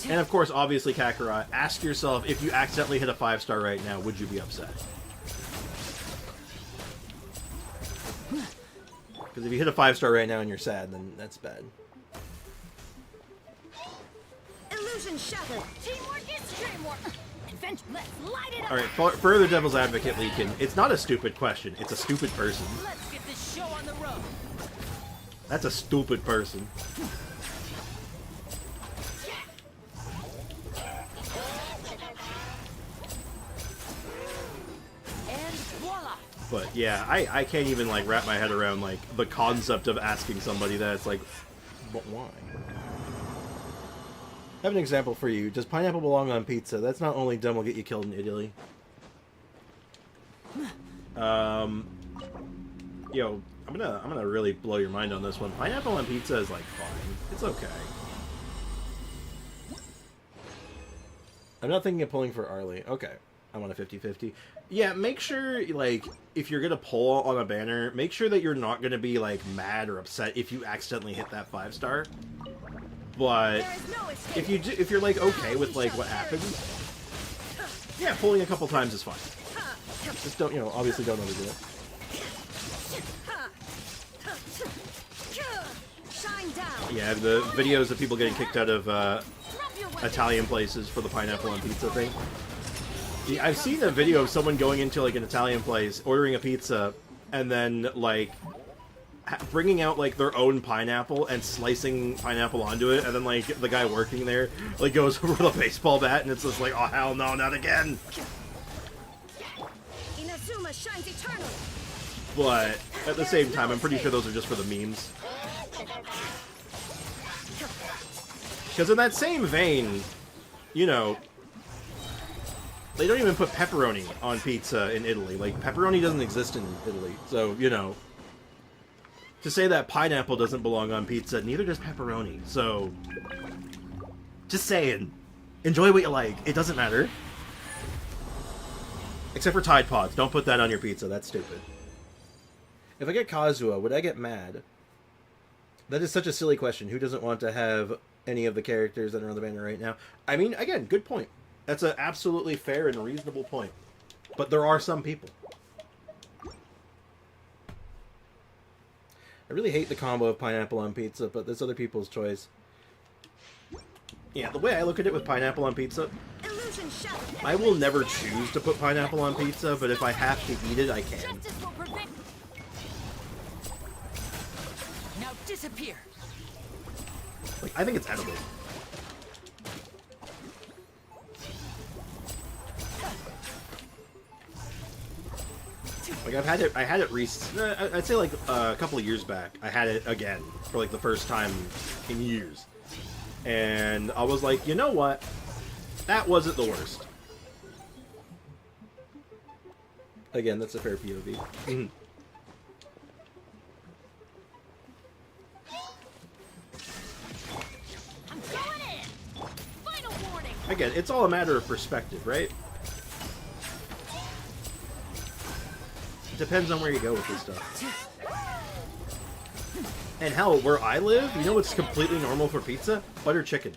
And of course, obviously, Kakarot, ask yourself, if you accidentally hit a 5-star right now, would you be upset? Because if you hit a 5-star right now and you're sad, then that's bad. Illusion shattered. Teamwork is dreamwork. Adventure, let's light it up. Alright, further devil's advocate, Leakin. It's not a stupid question, it's a stupid person. Let's get this show on the road. That's a stupid person. And voila. But yeah, I can't even like wrap my head around like the concept of asking somebody that. It's like, but why? I have an example for you. Does pineapple belong on pizza? That's not only dumb, will get you killed in Italy. Yo, I'm gonna really blow your mind on this one. Pineapple on pizza is like fine. It's okay. I'm not thinking of pulling for Arlie. Okay. I want a 50-50. Yeah, make sure, like, if you're gonna pull on a banner, make sure that you're not gonna be, like, mad or upset if you accidentally hit that 5-star. But if you're, like, okay with, like, what happens, yeah, pulling a couple times is fine. Just don't, obviously don't overdo it. Yeah, the videos of people getting kicked out of Italian places for the pineapple on pizza thing. Yeah, I've seen a video of someone going into, like, an Italian place, ordering a pizza, and then, like, bringing out, like, their own pineapple and slicing pineapple onto it, and then, like, the guy working there, like, goes over with a baseball bat, and it's just like, oh, hell no, not again! Inazuma shines eternally. But, at the same time, I'm pretty sure those are just for the memes. Because in that same vein, they don't even put pepperoni on pizza in Italy. Like, pepperoni doesn't exist in Italy. So, to say that pineapple doesn't belong on pizza, neither does pepperoni. So, just saying. Enjoy what you like. It doesn't matter. Except for Tide Pods. Don't put that on your pizza. That's stupid. If I get Kazuha, would I get mad? That is such a silly question. Who doesn't want to have any of the characters that are on the banner right now? I mean, again, good point. That's an absolutely fair and reasonable point. But there are some people. I really hate the combo of pineapple on pizza, but that's other people's choice. Yeah, the way I look at it with pineapple on pizza, I will never choose to put pineapple on pizza, but if I have to eat it, I can. Now disappear. Like, I think it's edible. Like, I had it I'd say, like, a couple of years back. I had it again for, like, the first time in years. And I was like, you know what? That wasn't the worst. Again, that's a fair POV. Mm-hmm. I'm going in. Final warning. Again, it's all a matter of perspective, right? It depends on where you go with this stuff. And hell, where I live, you know what's completely normal for pizza? Butter chicken.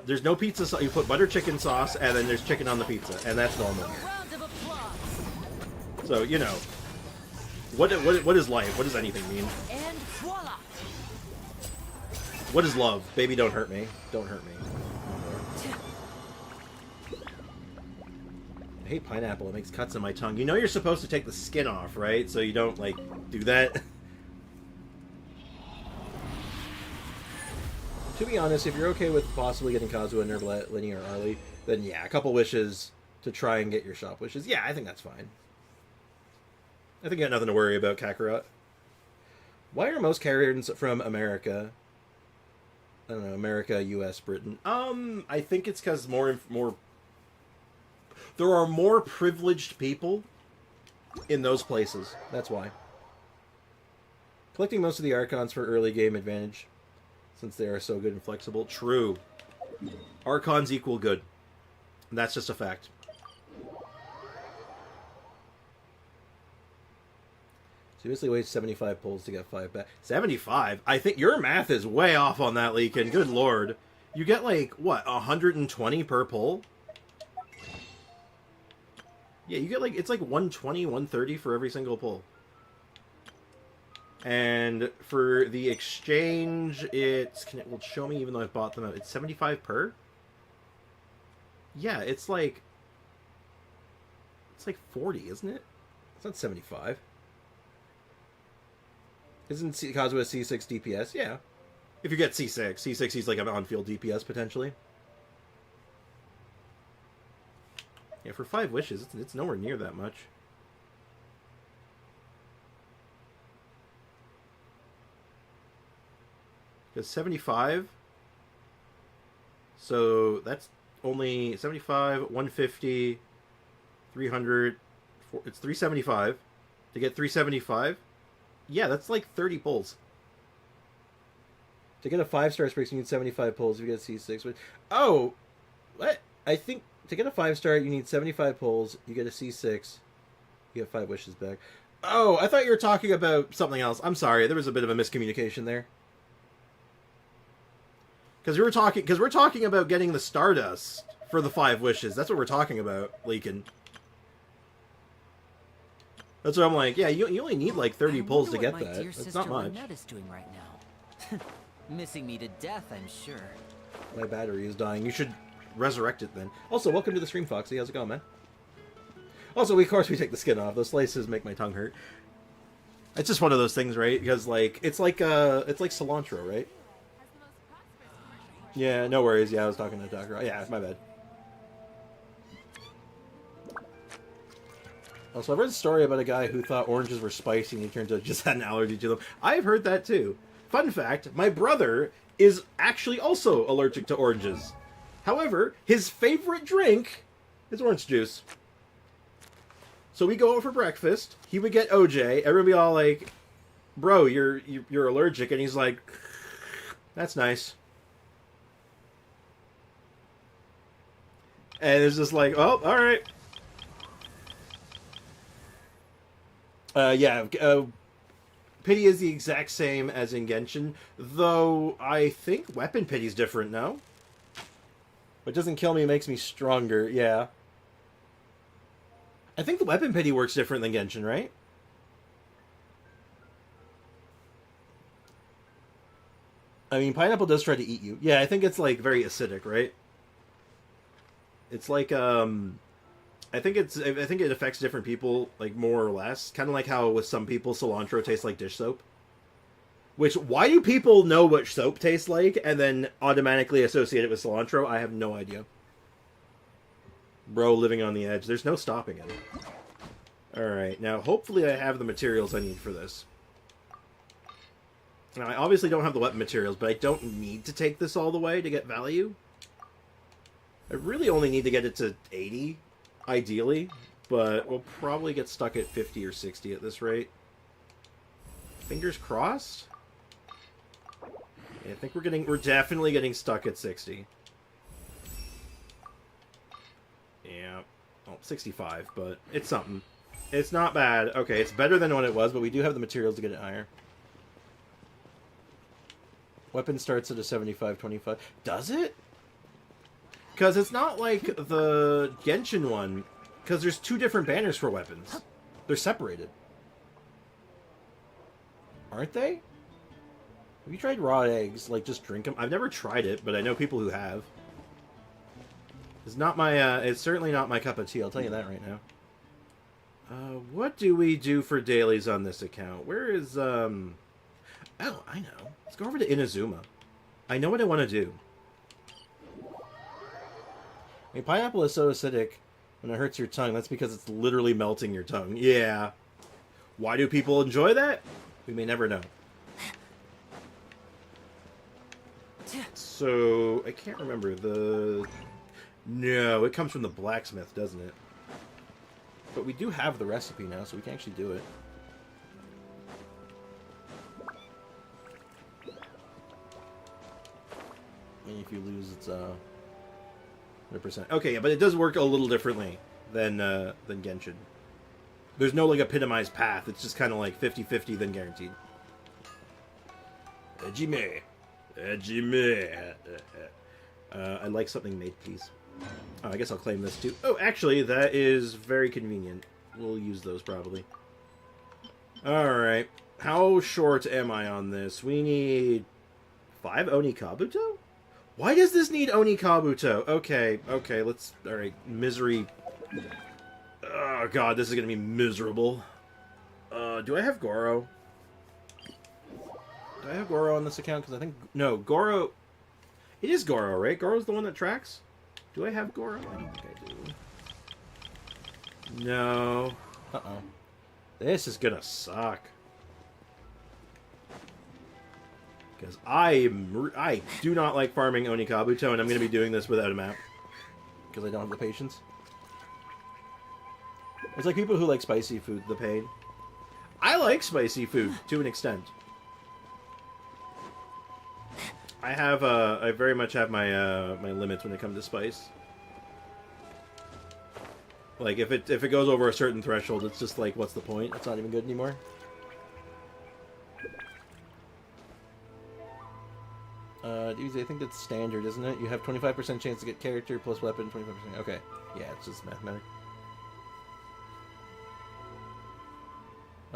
There's no pizza sauce. You put butter chicken sauce, and then there's chicken on the pizza, and that's normal. So, what is life? What does anything mean? And voila. What is love? Baby, don't hurt me. Don't hurt me. I hate pineapple. It makes cuts in my tongue. You know you're supposed to take the skin off, right? So you don't, like, do that. To be honest, if you're okay with possibly getting Kazuha, Nervlet, Linny, or Arlie, then yeah, a couple wishes to try and get your shop wishes. Yeah, I think that's fine. I think I got nothing to worry about, Kakarot. Why are most characters from America? I don't know, America, US, Britain. I think it's because more there are more privileged people in those places. That's why. Collecting most of the Archons for early game advantage, since they are so good and flexible. True. Archons equal good. And that's just a fact. So you basically waste 75 pulls to get 5 back. 75? I think your math is way off on that, Leakin. Good lord. You get, like, what, 120 per pull? Yeah, you get, like, it's like 120, 130 for every single pull. And for the exchange, it will show me even though I've bought them out. It's 75 per? Yeah, it's like 40, isn't it? It's not 75. Isn't Kazuha C6 DPS? Yeah. If you get C6. C6, he's like an on-field DPS, potentially. Yeah, for 5 wishes, it's nowhere near that much. Because 75... So, that's only 75, 150, 300... It's 375. To get 375... Yeah, that's like 30 pulls. To get a 5-star Sprix, you need 75 pulls if you get C6. Oh! What? I think to get a 5-star, you need 75 pulls. You get a C6. You get 5 wishes back. Oh, I thought you were talking about something else. I'm sorry. There was a bit of a miscommunication there. Because we're talking about getting the Stardust for the 5 wishes. That's what we're talking about, Leakin. That's what I'm like. Yeah, you only need like 30 pulls to get that. That's not much. Is doing right now. Missing me to death, I'm sure. My battery is dying. You should resurrect it then. Also, welcome to the stream, Foxy. How's it going, man? Also, of course, we take the skin off. Those slices make my tongue hurt. It's just one of those things, right? Because like it's like cilantro, right? Yeah, no worries. Yeah, I was talking to Doctor. Yeah, my bad. Also, I've heard a story about a guy who thought oranges were spicy and he turned out just had an allergy to them. I've heard that too. Fun fact, my brother is actually also allergic to oranges. However, his favorite drink is orange juice. So we go out for breakfast. He would get OJ. Everyone would be all like, "Bro, you're allergic," and he's like, "That's nice." And it's just like, "Oh, all right." Pity is the exact same as in Genshin, though I think weapon pity's different, no? What doesn't kill me makes me stronger, yeah. I think the weapon pity works different than Genshin, right? I mean, pineapple does try to eat you. Yeah, I think it's like very acidic, right? It's like I think it affects different people like more or less. Kind of like how with some people cilantro tastes like dish soap. Which, why do people know what soap tastes like and then automatically associate it with cilantro? I have no idea. Bro living on the edge. There's no stopping it. Alright, now hopefully I have the materials I need for this. Now, I obviously don't have the weapon materials, but I don't need to take this all the way to get value. I really only need to get it to 80, ideally, but we'll probably get stuck at 50 or 60 at this rate. Fingers crossed? Yeah, I think we're definitely getting stuck at 60. Yeah. Oh, 65, but it's something. It's not bad. Okay, it's better than what it was, but we do have the materials to get it higher. Weapon starts at a 75-25. Does it? Because it's not like the Genshin one, because there's 2 different banners for weapons. They're separated. Aren't they? Have you tried raw eggs? Like, just drink them? I've never tried it, but I know people who have. It's not my, it's certainly not my cup of tea, I'll tell you that right now. What do we do for dailies on this account? Where is, Oh, I know. Let's go over to Inazuma. I know what I want to do. I mean, pineapple is so acidic when it hurts your tongue. That's because it's literally melting your tongue. Yeah. Why do people enjoy that? We may never know. So, I can't remember the... No, it comes from the blacksmith, doesn't it? But we do have the recipe now, so we can actually do it. And if you lose, it's 100%. Okay, yeah, but it does work a little differently than Genshin. There's no like epitomized path. It's just kind of like 50-50, then guaranteed. Ejime. Ejime. I'd like something made, please. Oh, I guess I'll claim this too. Oh, actually, that is very convenient. We'll use those probably. Alright. How short am I on this? We need 5 Oni Kabuto? Why does this need Oni Kabuto? Okay, okay, let's... Alright, misery... Oh god, this is gonna be miserable. Do I have Goro? Do I have Goro on this account? Because I think... No, Goro... It is Goro, right? Goro's the one that tracks? Do I have Goro? I don't think I do. No. Uh-oh. This is gonna suck. Because I do not like farming Oni Kabuto, and I'm gonna be doing this without a map. Because I don't have the patience. It's like people who like spicy food, the pain. I like spicy food, to an extent. I have, I very much have my my limits when it comes to spice. Like, if it goes over a certain threshold, it's just like, what's the point? It's not even good anymore. I think that's standard, isn't it? You have 25% chance to get character plus weapon, 25%. Okay. Yeah, it's just mathematics.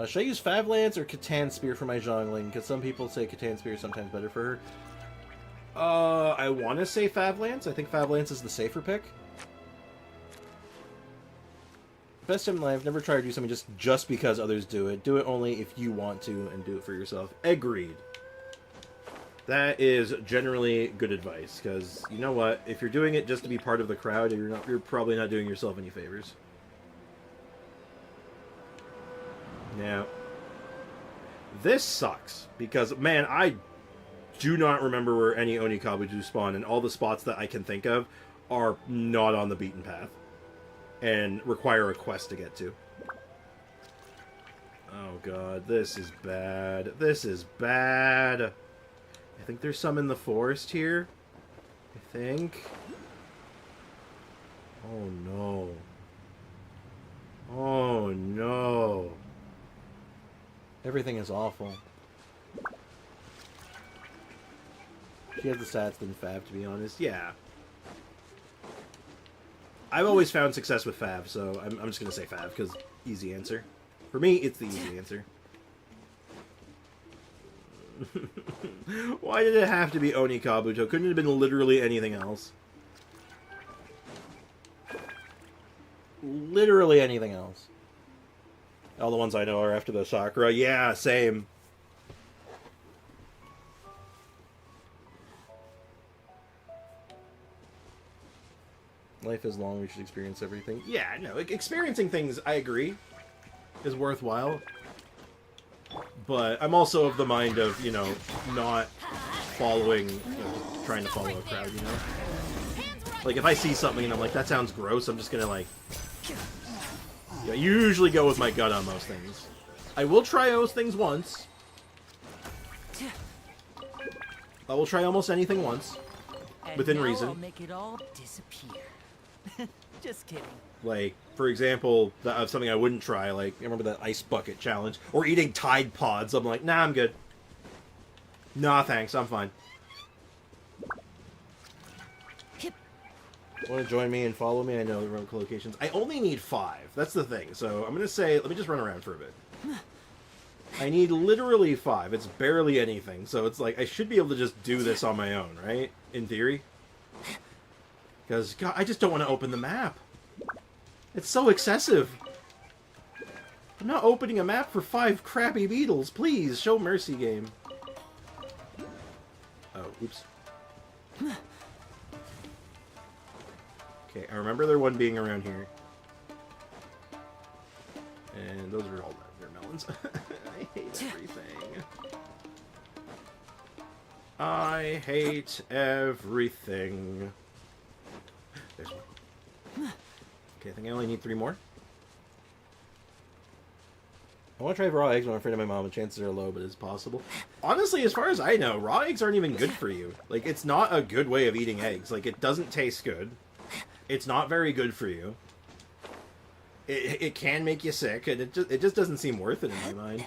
Should I use Fav Lance or Catan Spear for my Zhongling? Because some people say Catan Spear is sometimes better for her. I want to say Fav Lance. I think Fav Lance is the safer pick. Best time in life, never try to do something just because others do it. Do it only if you want to and do it for yourself. Agreed. That is generally good advice, because you know what? If you're doing it just to be part of the crowd, you're probably not doing yourself any favors. Now, this sucks, because, man, I do not remember where any Onikabuju spawn, and all the spots that I can think of are not on the beaten path, and require a quest to get to. Oh god, this is bad. This is bad. I think there's some in the forest here. I think. Oh no. Oh no. Everything is awful. She has the stats than Fav, to be honest. Yeah. I've always found success with Fav, so I'm just going to say Fav, because easy answer. For me, it's the easy answer. Why did it have to be Onikabuto? Couldn't it have been literally anything else? Literally anything else. All the ones I know are after the Sakura. Yeah, same. Life is long, we should experience everything. Yeah, no, experiencing things, I agree, is worthwhile. But I'm also of the mind of, you know, not following, you know, just trying to follow a crowd, you know? Like, if I see something and I'm like, that sounds gross, I'm just gonna, like... Yeah, I usually go with my gut on most things. I will try those things once. I will try almost anything once. Within reason. I'll make it all disappear. Just kidding. Like, for example, of something I wouldn't try, like, I remember that ice bucket challenge, or eating Tide Pods. I'm like, nah, I'm good. Nah, thanks, I'm fine. Want to join me and follow me? I know the remote locations. I only need 5. That's the thing. So I'm going to say, let me just run around for a bit. I need literally 5. It's barely anything. So it's like, I should be able to just do this on my own, right? In theory. Because, God, I just don't want to open the map. It's so excessive. I'm not opening a map for 5 crappy beetles. Please, show mercy, game. Oh, oops. Okay, I remember there one being around here. And those are all their melons. I hate everything. I hate everything. There's one. Okay, I think I only need 3 more. I want to try raw eggs when I'm afraid of my mom, and chances are low, but it's possible. Honestly, as far as I know, raw eggs aren't even good for you. Like, it's not a good way of eating eggs. Like, it doesn't taste good. It's not very good for you. It can make you sick, and it just doesn't seem worth it in my mind.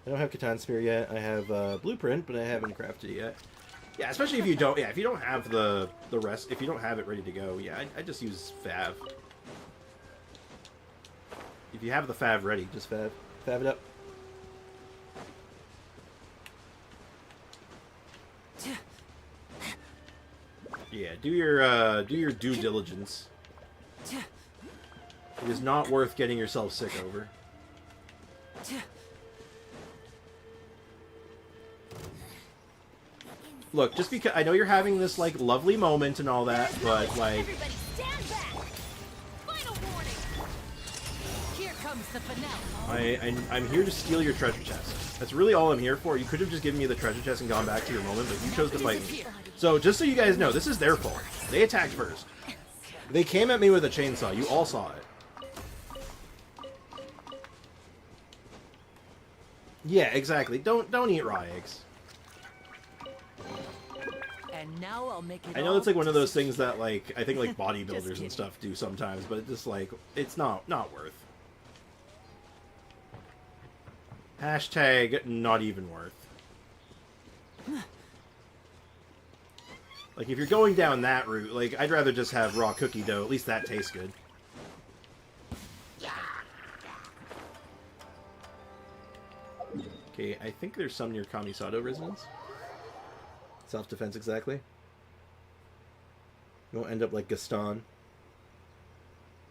I don't have Catan Spear yet. I have Blueprint, but I haven't crafted it yet. Yeah, especially if you don't. Yeah, if you don't have the rest, if you don't have it ready to go, yeah, I just use Fav. If you have the Fav ready, just Fav it up. Yeah, do your due diligence. It is not worth getting yourself sick over. Look, just because I know you're having this like lovely moment and all that, but like, Everybody stand back. Final warning. Here comes the finale. I'm here to steal your treasure chest. That's really all I'm here for. You could have just given me the treasure chest and gone back to your moment, but you chose to fight me. So just so you guys know, this is their fault. They attacked first. They came at me with a chainsaw. You all saw it. Yeah, exactly. Don't eat raw eggs. And now I'll make it I know all it's like one of those just- things that like I think like Just bodybuilders kidding. and stuff do sometimes, but it's just like it's not worth. Hashtag not even worth. Like if you're going down that route, like I'd rather just have raw cookie dough. At least that tastes good. Okay, I think there's some near Kamisado residence. Self-defense exactly. You won't end up like Gaston.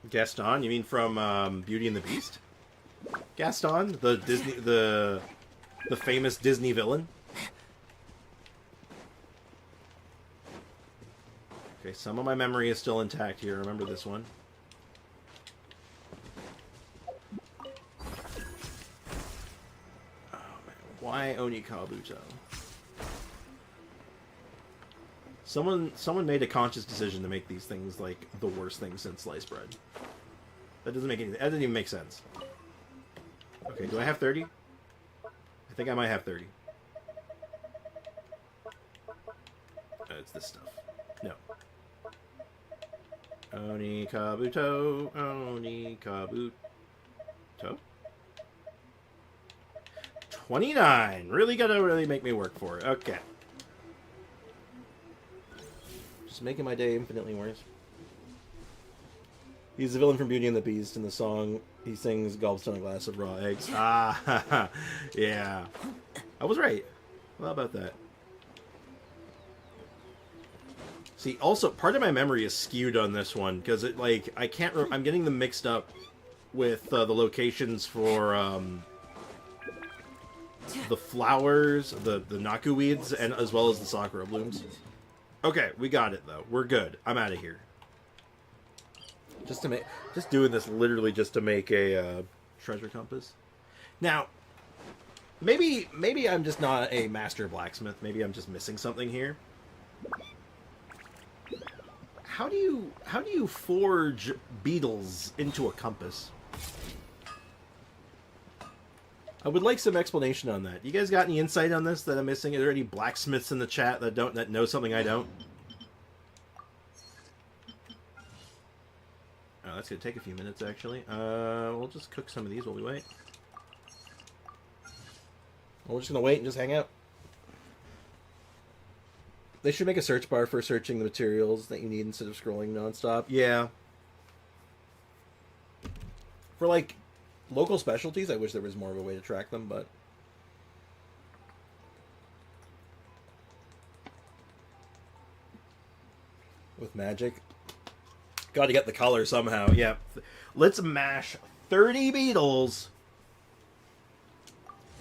Gaston? You mean from Beauty and the Beast? Gaston, the Disney, the famous Disney villain. Okay, some of my memory is still intact here. Remember this one. Oh man, why Onikabuto? Someone made a conscious decision to make these things like the worst thing since sliced bread. That doesn't make any. That doesn't even make sense. Okay, do I have 30? I think I might have 30. It's this stuff. No. Onikabuto, Onikabuto. 29. Really gotta make me work for it. Okay. Just making my day infinitely worse. He's the villain from Beauty and the Beast. In the song, he sings "Gulps on a glass of raw eggs." Ah, yeah. I was right. Well, how about that? See, also, part of my memory is skewed on this one, because it, like, I can't I'm getting them mixed up with the locations for, the flowers, the Naku weeds, and as well as the Sakura blooms. Okay, we got it, though. We're good. I'm out of here. Just doing this literally just to make a, treasure compass. Now, maybe I'm just not a master blacksmith. Maybe I'm just missing something here. How do you forge beetles into a compass? I would like some explanation on that. You guys got any insight on this that I'm missing? Are there any blacksmiths in the chat that know something I don't? Oh, that's gonna take a few minutes actually. We'll just cook some of these while we wait. We're just gonna wait and just hang out. They should make a search bar for searching the materials that you need instead of scrolling nonstop. Yeah. For, like, local specialties, I wish there was more of a way to track them, but... With magic. Gotta get the color somehow, yeah. Let's mash 30 beetles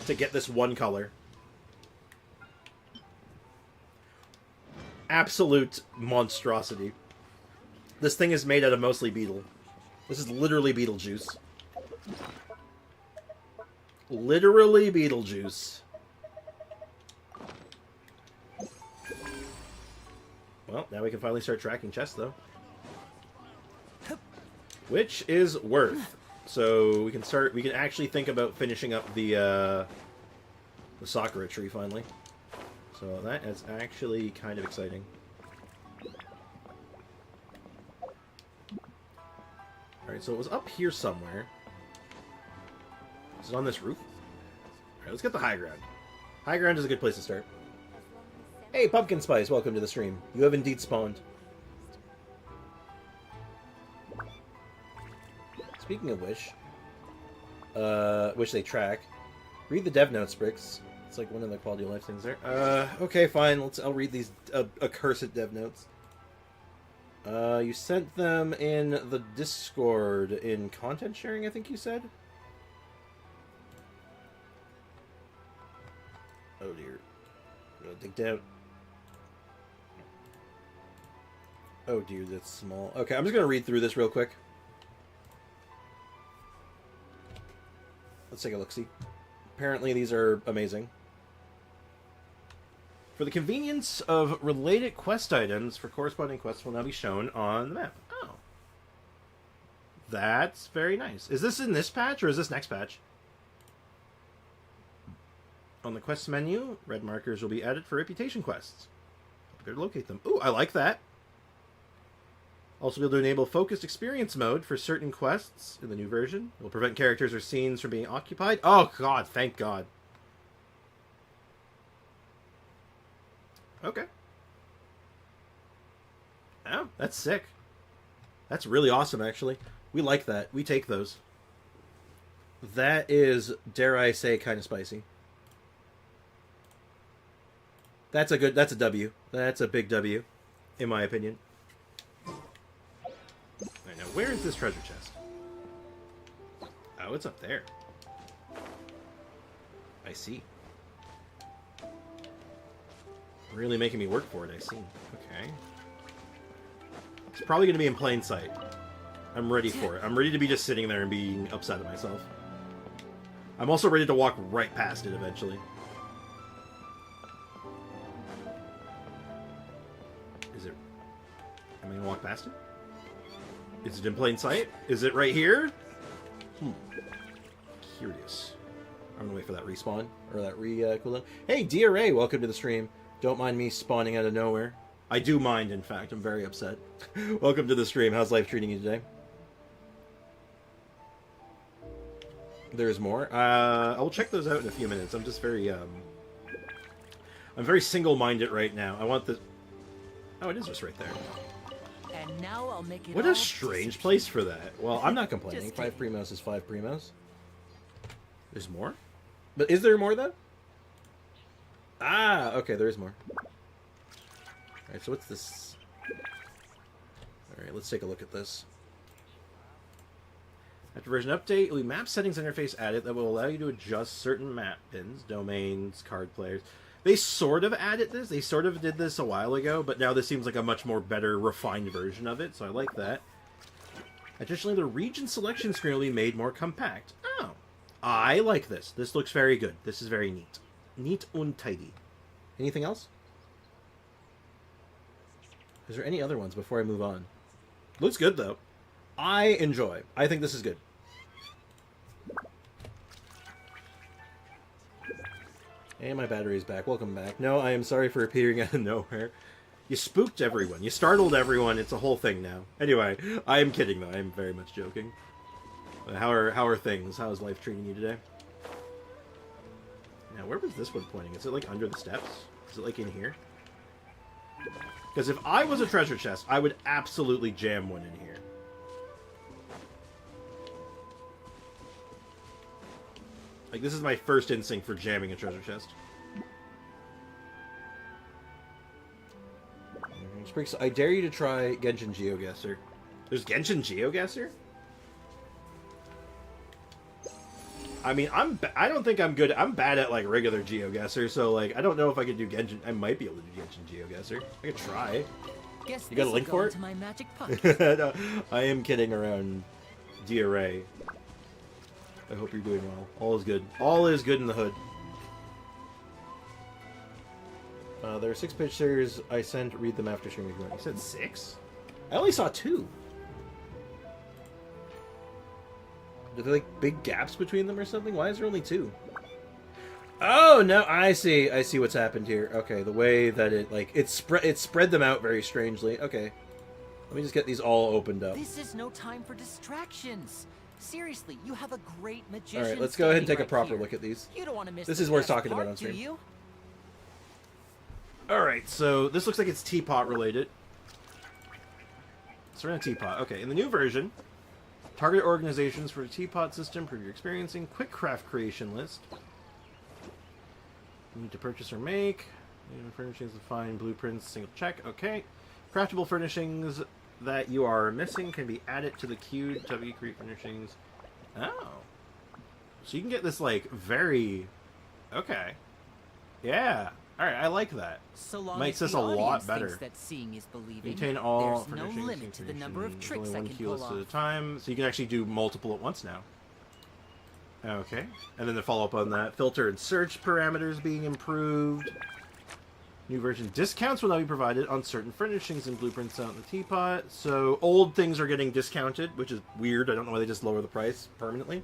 to get this one color. Absolute monstrosity. This thing is made out of mostly beetle. This is literally beetle juice. Literally beetle juice. Well, now we can finally start tracking chests, though. Which is worth. So we can actually think about finishing up the Sakura tree finally. So that is actually kind of exciting. Alright, so it was up here somewhere. Is it on this roof? Alright, let's get the high ground. High ground is a good place to start. Hey, Pumpkin Spice, welcome to the stream. You have indeed spawned. Speaking of which they track. Read the dev notes, Bricks. It's like one of the quality of life things there. Okay, fine. I'll read these accursed dev notes. You sent them in the Discord in content sharing, I think you said? Oh dear. I'm gonna dig down. Oh dear, that's small. Okay, I'm just gonna read through this real quick. Let's take a look-see. Apparently these are amazing. For the convenience of related quest items for corresponding quests will now be shown on the map. Oh. That's very nice. Is this in this patch or is this next patch? On the quest menu, red markers will be added for reputation quests. Here to locate them. Ooh, I like that. Also be able to enable focused experience mode for certain quests in the new version. It will prevent characters or scenes from being occupied. Oh god, thank god. Okay. Oh, that's sick. That's really awesome, actually. We like that. We take those. That is, dare I say, kind of spicy. That's a W. That's a big W, in my opinion. Right, now, where is this treasure chest? Oh, it's up there. I see. Really making me work for it, I see. Okay. It's probably going to be in plain sight. I'm ready for it. I'm ready to be just sitting there and being upset at myself. I'm also ready to walk right past it eventually. Is it... Am I going to walk past it? Is it in plain sight? Is it right here? Curious. I'm going to wait for that respawn. Or that cooldown. Hey, DRA, welcome to the stream. Don't mind me spawning out of nowhere. I do mind, in fact. I'm very upset. Welcome to the stream. How's life treating you today? There's more. I will check those out in a few minutes. I'm just very, I'm very single-minded right now. I want the... Oh, it is just right there. And now I'll make it what a strange place for that. Well, I'm not complaining. Just 5 primos is 5 primos. There's more? But is there more, though? Ah, okay, there is more. Alright, so what's this? Alright, let's take a look at this. After version update, a map settings interface added that will allow you to adjust certain map pins, domains, card players. They sort of added this. They sort of did this a while ago, but now this seems like a much more better, refined version of it, so I like that. Additionally, the region selection screen will be made more compact. Oh. I like this. This looks very good. This is very neat. Neat and tidy. Anything else? Is there any other ones before I move on? Looks good, though. I enjoy. I think this is good. And my battery is back. Welcome back. No, I am sorry for appearing out of nowhere. You spooked everyone. You startled everyone. It's a whole thing now. Anyway, I am kidding, though. I am very much joking. How are things? How is life treating you today? Now, where was this one pointing? Is it, like, under the steps? Is it, like, in here? Because if I was a treasure chest, I would absolutely jam one in here. Like, this is my first instinct for jamming a treasure chest. I dare you to try Genshin GeoGuessr. There's Genshin GeoGuessr? I mean, I don't think I'm good. I'm bad at, like, regular GeoGuessr, so, like, I don't know if I could do Genshin. I might be able to do Genshin GeoGuessr. I could try. Guess you got a link for it? My magic punch. No, I am kidding around, DRA. I hope you're doing well. All is good. All is good in the hood. There are 6 pictures I sent. Read them after streaming. You said 6? I only saw 2. Are there, like, big gaps between them or something? Why is there only 2? Oh, no, I see. I see what's happened here. Okay, the way that it, like, it spread them out very strangely. Okay. Let me just get these all opened up. This is no time for distractions. Seriously, you have a great magician. Alright, let's go ahead and take a right proper here. look at these. You don't want to miss This the is worth best talking about part, on stream. do you? Alright, so this looks like it's teapot related. So we're in a teapot. Okay, in the new version, target organizations for a teapot system, prove you're experiencing, quick craft creation list. You need to purchase or make. Furnishings to find blueprints, single check. Okay. Craftable furnishings that you are missing can be added to the queued W create furnishings. Oh. So you can get this, like, very... Okay. Yeah. Alright, I like that. So long Makes as this the a lot audience better. thinks that seeing is believing, Maintain all there's no furnishings. limit to the number of tricks only I one can key pull list at a off. time, so you can actually do multiple at once now. Okay. And then to follow up on that, filter and search parameters being improved. New version discounts will now be provided on certain furnishings and blueprints out in the teapot. So old things are getting discounted, which is weird. I don't know why they just lower the price permanently.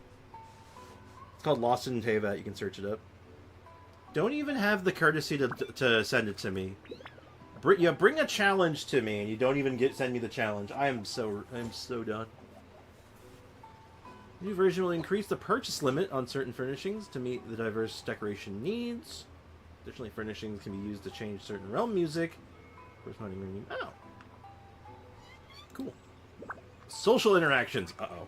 It's called Lost in Tevat. You can search it up. Don't even have the courtesy to send it to me. bring a challenge to me, and you don't even send me the challenge. I'm so done. New version will increase the purchase limit on certain furnishings to meet the diverse decoration needs. Additionally, furnishings can be used to change certain realm music. Corresponding menu. Oh, cool. Social interactions. Uh-oh.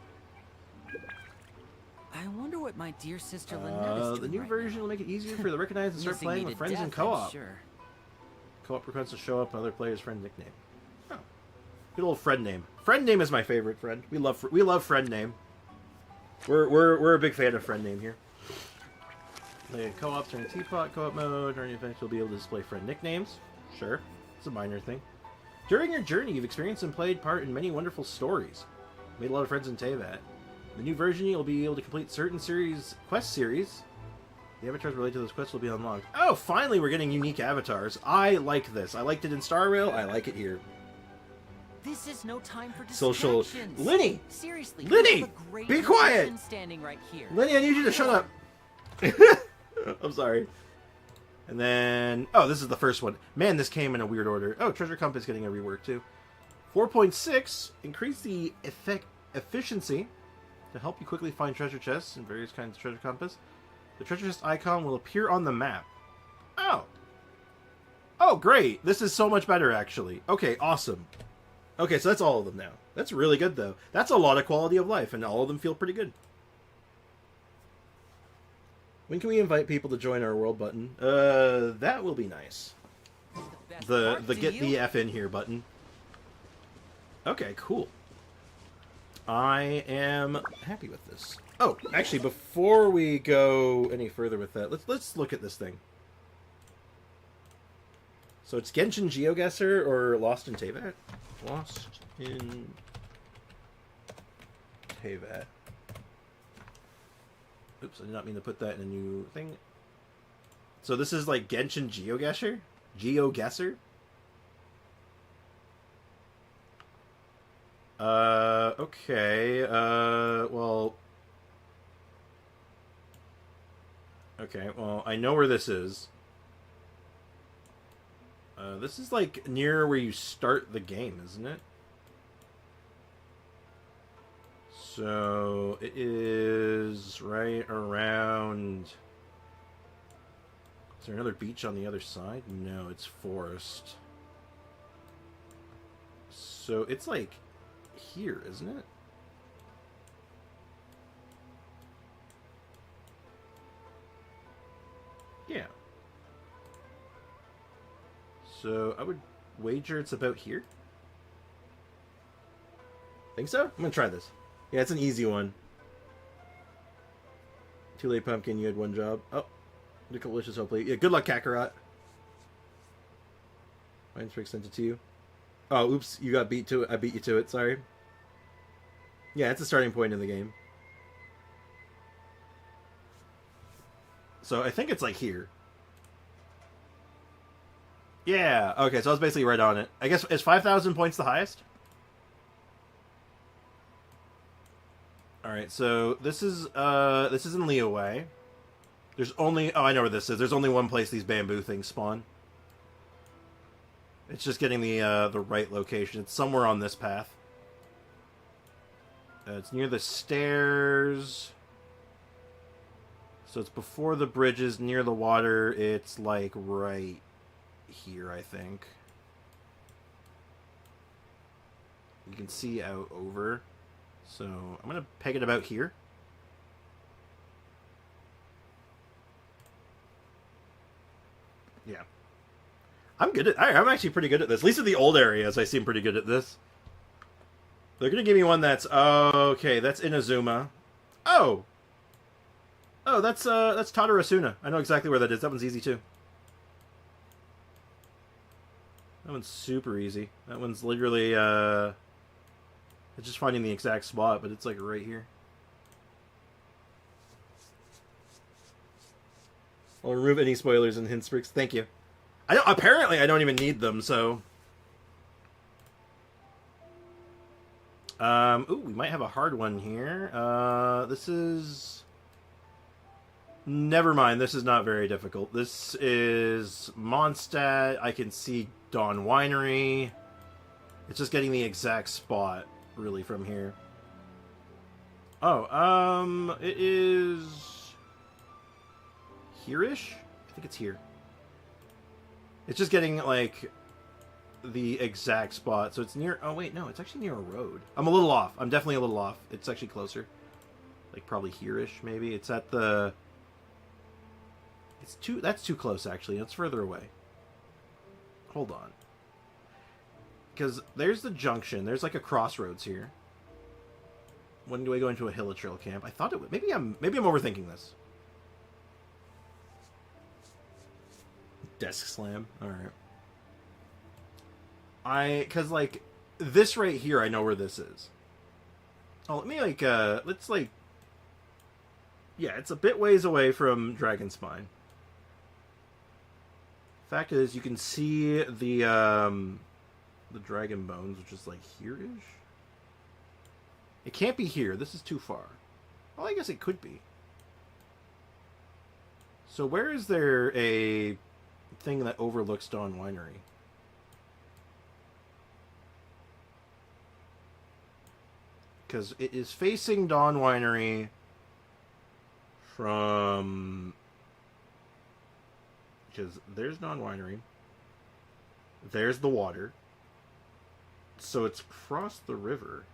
I wonder what my dear sister Lynette is doing The new right version now. will make it easier for the recognize and start Missing playing me with to friends in death, I'm co-op. Sure. Co-op requests to show up another player's friend nickname. Oh, good old friend name. Friend name is my favorite. Friend. We love friend name. We're a big fan of friend name here. Play co-op during teapot co-op mode. During the event, you'll be able to display friend nicknames. Sure, it's a minor thing. During your journey, you've experienced and played part in many wonderful stories. Made a lot of friends in Teyvat. The new version, you'll be able to complete certain quest series. The avatars related to those quests will be unlocked. Oh, finally we're getting unique avatars. I like this. I liked it in Star Rail. I like it here. This is no time for Social. distractions. Linny! Seriously, Linny! you have a great Be quiet! position standing right here. Lenny, I need you to shut up. I'm sorry. And then... Oh, this is the first one. Man, this came in a weird order. Oh, Treasure Compass getting a rework, too. 4.6. Increase the efficiency to help you quickly find treasure chests and various kinds of Treasure Compass. The treasure chest icon will appear on the map. Oh. Oh, great. This is so much better, actually. Okay, awesome. Okay, so that's all of them now. That's really good, though. That's a lot of quality of life, and all of them feel pretty good. When can we invite people to join our world button? That will be nice. The get the F in here button. Okay, cool. I am happy with this. Oh, actually, before we go any further with that, let's look at this thing. So it's Genshin GeoGuessr or Lost in Teyvat? Lost in Teyvat. Oops, I did not mean to put that in a new thing. So this is like Genshin GeoGuessr? GeoGuessr? Okay, well... Okay, well, I know where this is. This is like near where you start the game, isn't it? So, it is right around... Is there another beach on the other side? No, it's forest. So, it's like here, isn't it? Yeah. So, I would wager it's about here. Think so? I'm gonna try this. Yeah, it's an easy one. Too late, Pumpkin. You had one job. Oh. Delicious, hopefully. Yeah, good luck, Kakarot. Mine's for extended to you. Oh, oops. You got beat to it. I beat you to it. Sorry. Yeah, it's a starting point in the game. So, I think it's like here. Yeah. Okay, so I was basically right on it. I guess, is 5,000 points the highest? Alright, so this is in Liyue. There's only... Oh, I know where this is. There's only one place these bamboo things spawn. It's just getting the right location. It's somewhere on this path. It's near the stairs. So it's before the bridges, near the water. It's like right here, I think. You can see out over. So I'm going to peg it about here. Yeah. I'm actually pretty good at this. At least in the old areas, I seem pretty good at this. They're going to give me one that's... Okay, that's Inazuma. Oh! Oh, that's Tadarasuna. I know exactly where that is. That one's easy, too. That one's super easy. That one's literally, it's just finding the exact spot, but it's, like, right here. I'll remove any spoilers and hints, Bricks. Thank you. Apparently, I don't even need them, so... Ooh, we might have a hard one here. This is... Never mind, this is not very difficult. This is Mondstadt. I can see Dawn Winery. It's just getting the exact spot, really, from here. Oh, it is here-ish? I think it's here. It's just getting, like, the exact spot. So it's near... Oh, wait, no, it's actually near a road. I'm a little off. I'm definitely a little off. It's actually closer. Like, probably here-ish, maybe. It's at the... That's too close, actually. It's further away. Hold on. Because there's the junction. There's, like, a crossroads here. When do I go into a Hilichurl camp? I thought it would... Maybe I'm overthinking this. Desk slam. Alright. Because, like, this right here, I know where this is. Oh, let me, like, let's, like... Yeah, it's a bit ways away from Dragon Spine. Fact is, you can see the Dragon Bones, which is, like, here-ish? It can't be here. This is too far. Well, I guess it could be. So where is there a thing that overlooks Dawn Winery? Because it is facing Dawn Winery from... Because there's Dawn Winery. There's the water. So it's across the river.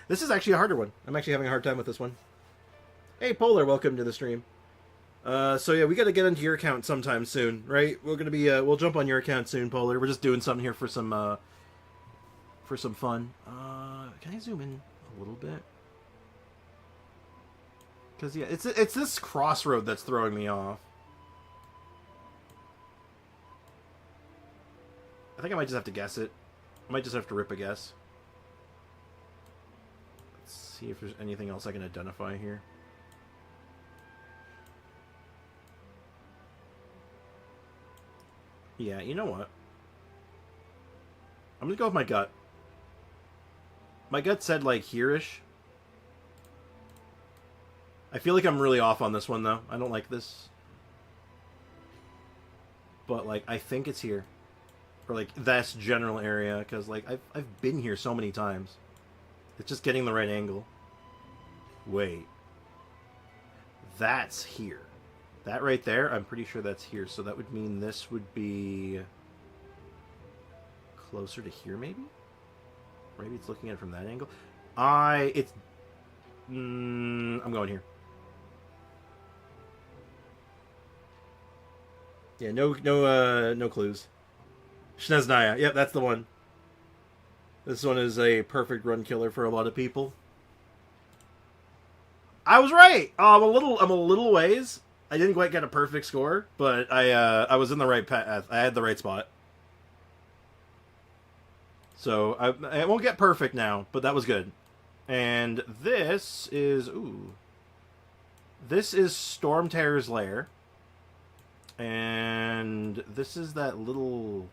This is actually a harder one. I'm actually having a hard time with this one. Hey, Polar, welcome to the stream. So yeah, we got to get into your account sometime soon, right? We're gonna be, we'll jump on your account soon, Polar. We're just doing something here for some fun. Can I zoom in a little bit? Because yeah, it's this crossroad that's throwing me off. I think I might just have to guess it. I might just have to rip a guess. Let's see if there's anything else I can identify here. Yeah, you know what? I'm gonna go with my gut. My gut said, like, here-ish. I feel like I'm really off on this one, though. I don't like this. But, like, I think it's here. Or, like, that's general area. Because, like, I've been here so many times. It's just getting the right angle. Wait. That's here. That right there, I'm pretty sure that's here. So that would mean this would be... closer to here, maybe? Maybe it's looking at it from that angle. I'm going here. Yeah, no clues. Shneznaya. Yep, that's the one. This one is a perfect run killer for a lot of people. I was right. I'm a little ways. I didn't quite get a perfect score, but I was in the right path. I had the right spot. So I won't get perfect now, but that was good. And this is this is Stormterror's lair. And this is that little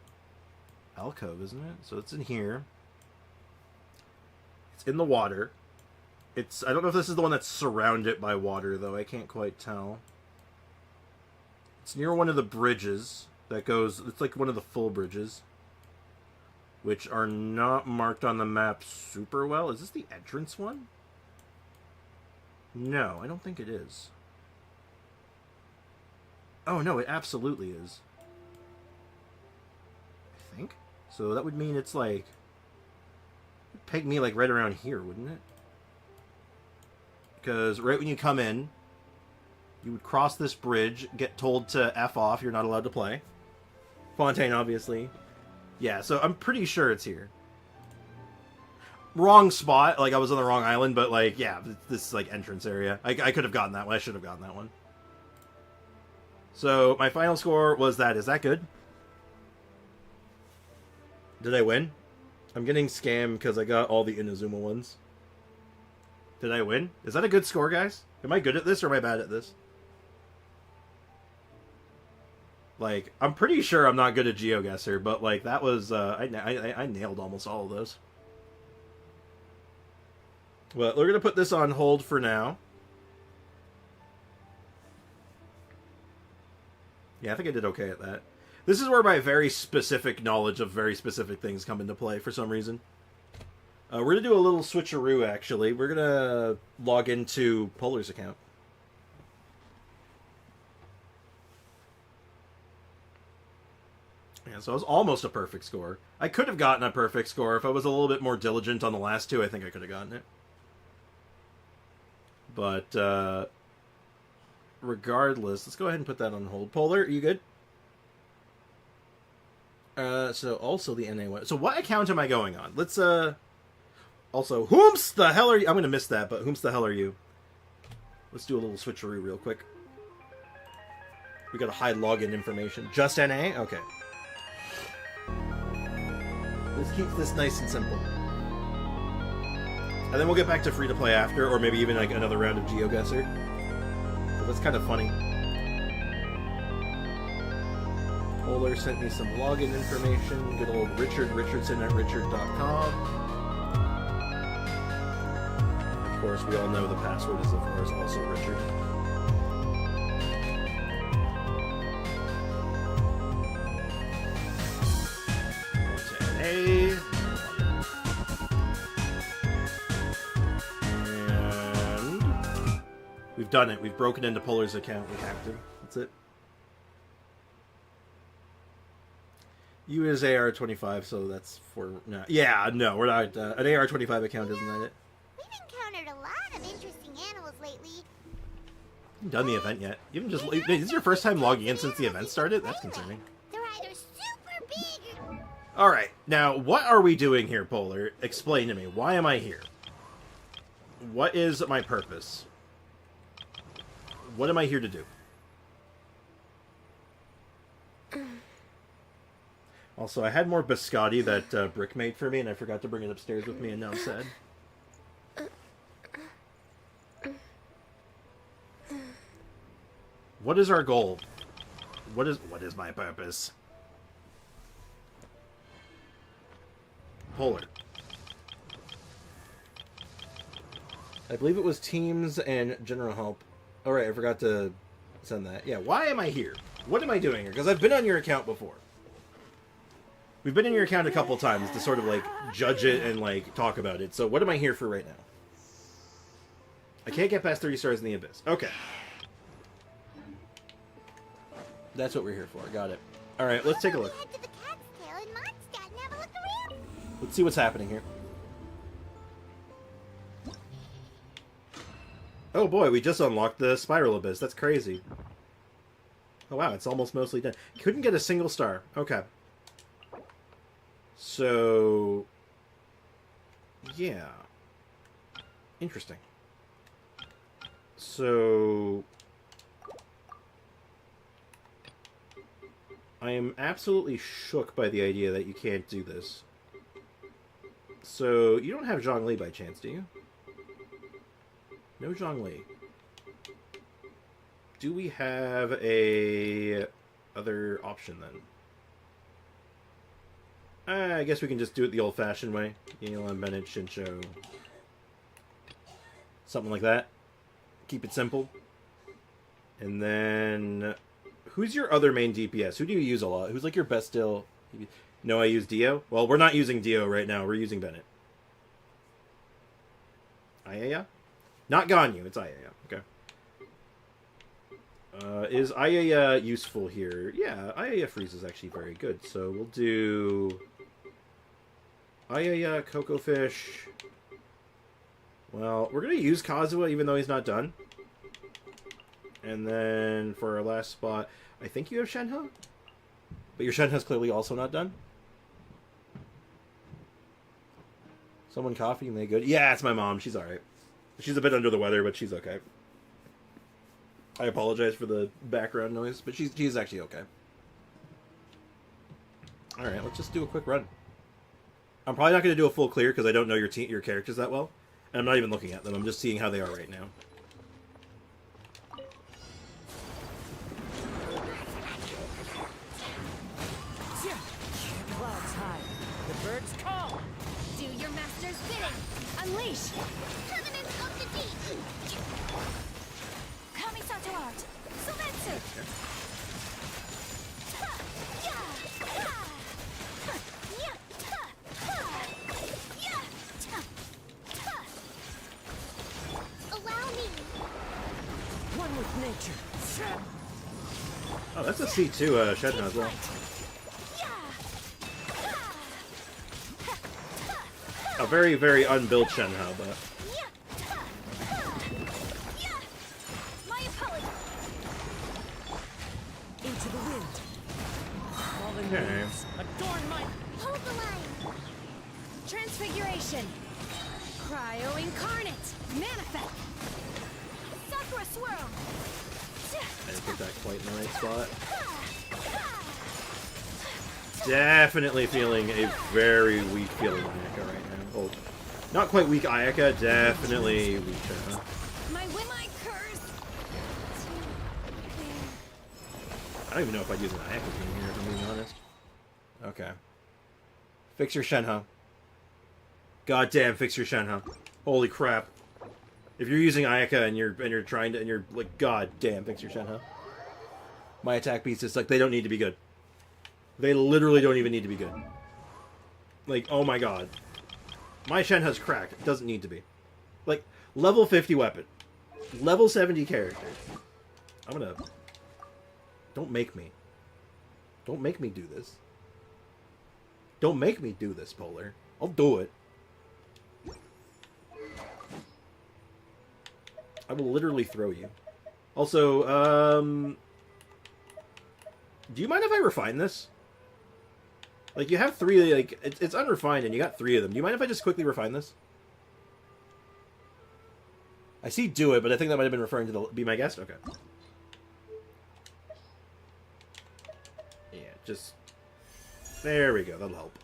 alcove, isn't it? So it's in here. It's in the water. I don't know if this is the one that's surrounded by water, though. I can't quite tell. It's near one of the bridges that goes... It's like one of the full bridges, which are not marked on the map super well. Is this the entrance one? No, I don't think it is. Oh, no, it absolutely is. I think. So that would mean it's like... It'd peg me like right around here, wouldn't it? Because right when you come in, you would cross this bridge, get told to F off, you're not allowed to play. Fontaine, obviously. Yeah, so I'm pretty sure it's here. Wrong spot, like I was on the wrong island, but like, yeah, this is like entrance area. I could have gotten that one, I should have gotten that one. So, my final score was that. Is that good? Did I win? I'm getting scammed because I got all the Inazuma ones. Did I win? Is that a good score, guys? Am I good at this or am I bad at this? Like, I'm pretty sure I'm not good at GeoGuessr, but like, that was, I nailed almost all of those. Well, we're going to put this on hold for now. Yeah, I think I did okay at that. This is where my very specific knowledge of very specific things come into play for some reason. We're going to do a little switcheroo, actually. We're going to log into Polar's account. Yeah, so it was almost a perfect score. I could have gotten a perfect score if I was a little bit more diligent on the last two. I think I could have gotten it. But, regardless, let's go ahead and put that on hold. Polar, are you good? So also the NA one. So what account am I going on? Let's, also, whomst the hell are you? I'm going to miss that, but whomst the hell are you? Let's do a little switcheroo real quick. We got to hide login information. Just NA? Okay. Let's keep this nice and simple. And then we'll get back to free-to-play after, or maybe even like another round of GeoGuessr. But that's kind of funny. Polar sent me some login information. Good old Richard Richardson at richard.com. Of course, we all know the password is, of course, also Richard. And we've done it. We've broken into Polar's account. We hacked him. That's it. You is AR-25, so that's for... No. Yeah, no, we're not... an AR-25 account, isn't that it? We've encountered a lot of interesting animals lately. You haven't done the event yet. You haven't just... Wait, this is your first time logging in since the event started? That's concerning. They're either super big or... Alright, now, what are we doing here, Polar? Explain to me. Why am I here? What is my purpose? What am I here to do? Also, I had more biscotti that Brick made for me, and I forgot to bring it upstairs with me, and now I'm sad. What is our goal? What is my purpose? Polar. I believe it was teams and general help. Alright, I forgot to send that. Yeah, why am I here? What am I doing here? Because I've been on your account before. We've been in your account a couple times to sort of, like, judge it and, like, talk about it. So what am I here for right now? I can't get past 30 stars in the Abyss. Okay. That's what we're here for. Got it. Alright, let's take a look. Head to the Cat's Tail in Mondstadt and have a look around. Let's see what's happening here. Oh boy, we just unlocked the Spiral Abyss. That's crazy. Oh wow, it's almost mostly done. Couldn't get a single star. Okay. So... yeah. Interesting. So... I am absolutely shook by the idea that you can't do this. So, you don't have Zhongli by chance, do you? No Zhongli. Do we have a other option then? I guess we can just do it the old-fashioned way. Elon, Bennett, Shincho. Something like that. Keep it simple. And then... who's your other main DPS? Who do you use a lot? Who's like your best still? No, I use Dio? Well, we're not using Dio right now. We're using Bennett. Ayaya? Not Ganyu. It's Ayaya. Okay. Is Ayaya useful here? Yeah, Ayaya freeze is actually very good. So we'll do... Ayaya, Coco Fish. Well, we're going to use Kazuha even though he's not done. And then for our last spot, I think you have Shenhe? But your Shenhe's clearly also not done? Someone coughing, they good? Yeah, it's my mom. She's alright. She's a bit under the weather, but she's okay. I apologize for the background noise, but she's actually okay. Alright, let's just do a quick run. I'm probably not going to do a full clear because I don't know your characters that well. And I'm not even looking at them. I'm just seeing how they are right now. Clouds high. The birds call. Do your master's bidding. Unleash. Covenants of the Deep. Kamisato art. Sumetsu. of nature. Oh, that's a C2 Shenhe as well. A very, very unbuilt Shenhe, but... My apologies. Into the wind. Fallen Okay. leaves adorn my... Hold the line. Transfiguration. Cryo incarnate. Manifest. Sakura swirl. I didn't put that quite in the right spot. Definitely feeling a very weak feeling Ayaka right now. Oh, not quite weak Ayaka, definitely weak Shenhe. My whim-eye curse. I don't even know if I'd use an Ayaka team here, if I'm being honest. Okay. Fix your Shenhe. God damn, fix your Shenhe. Holy crap. If you're using Ayaka and you're trying to, and you're like, god damn, fix your Shenhe. My attack beats, it's like, they don't need to be good. They literally don't even need to be good. Like, oh my god. My Shenhe's cracked. It doesn't need to be. Like, level 50 weapon. Level 70 character. I'm gonna... Don't make me. Don't make me do this. Don't make me do this, Polar. I'll do it. I will literally throw you. Also, do you mind if I refine this? Like, you have 3, like, it's unrefined and you got 3 of them. Do you mind if I just quickly refine this? I see do it, but I think that might have been referring to the... Be my guest? Okay. Yeah, just... There we go, that'll help.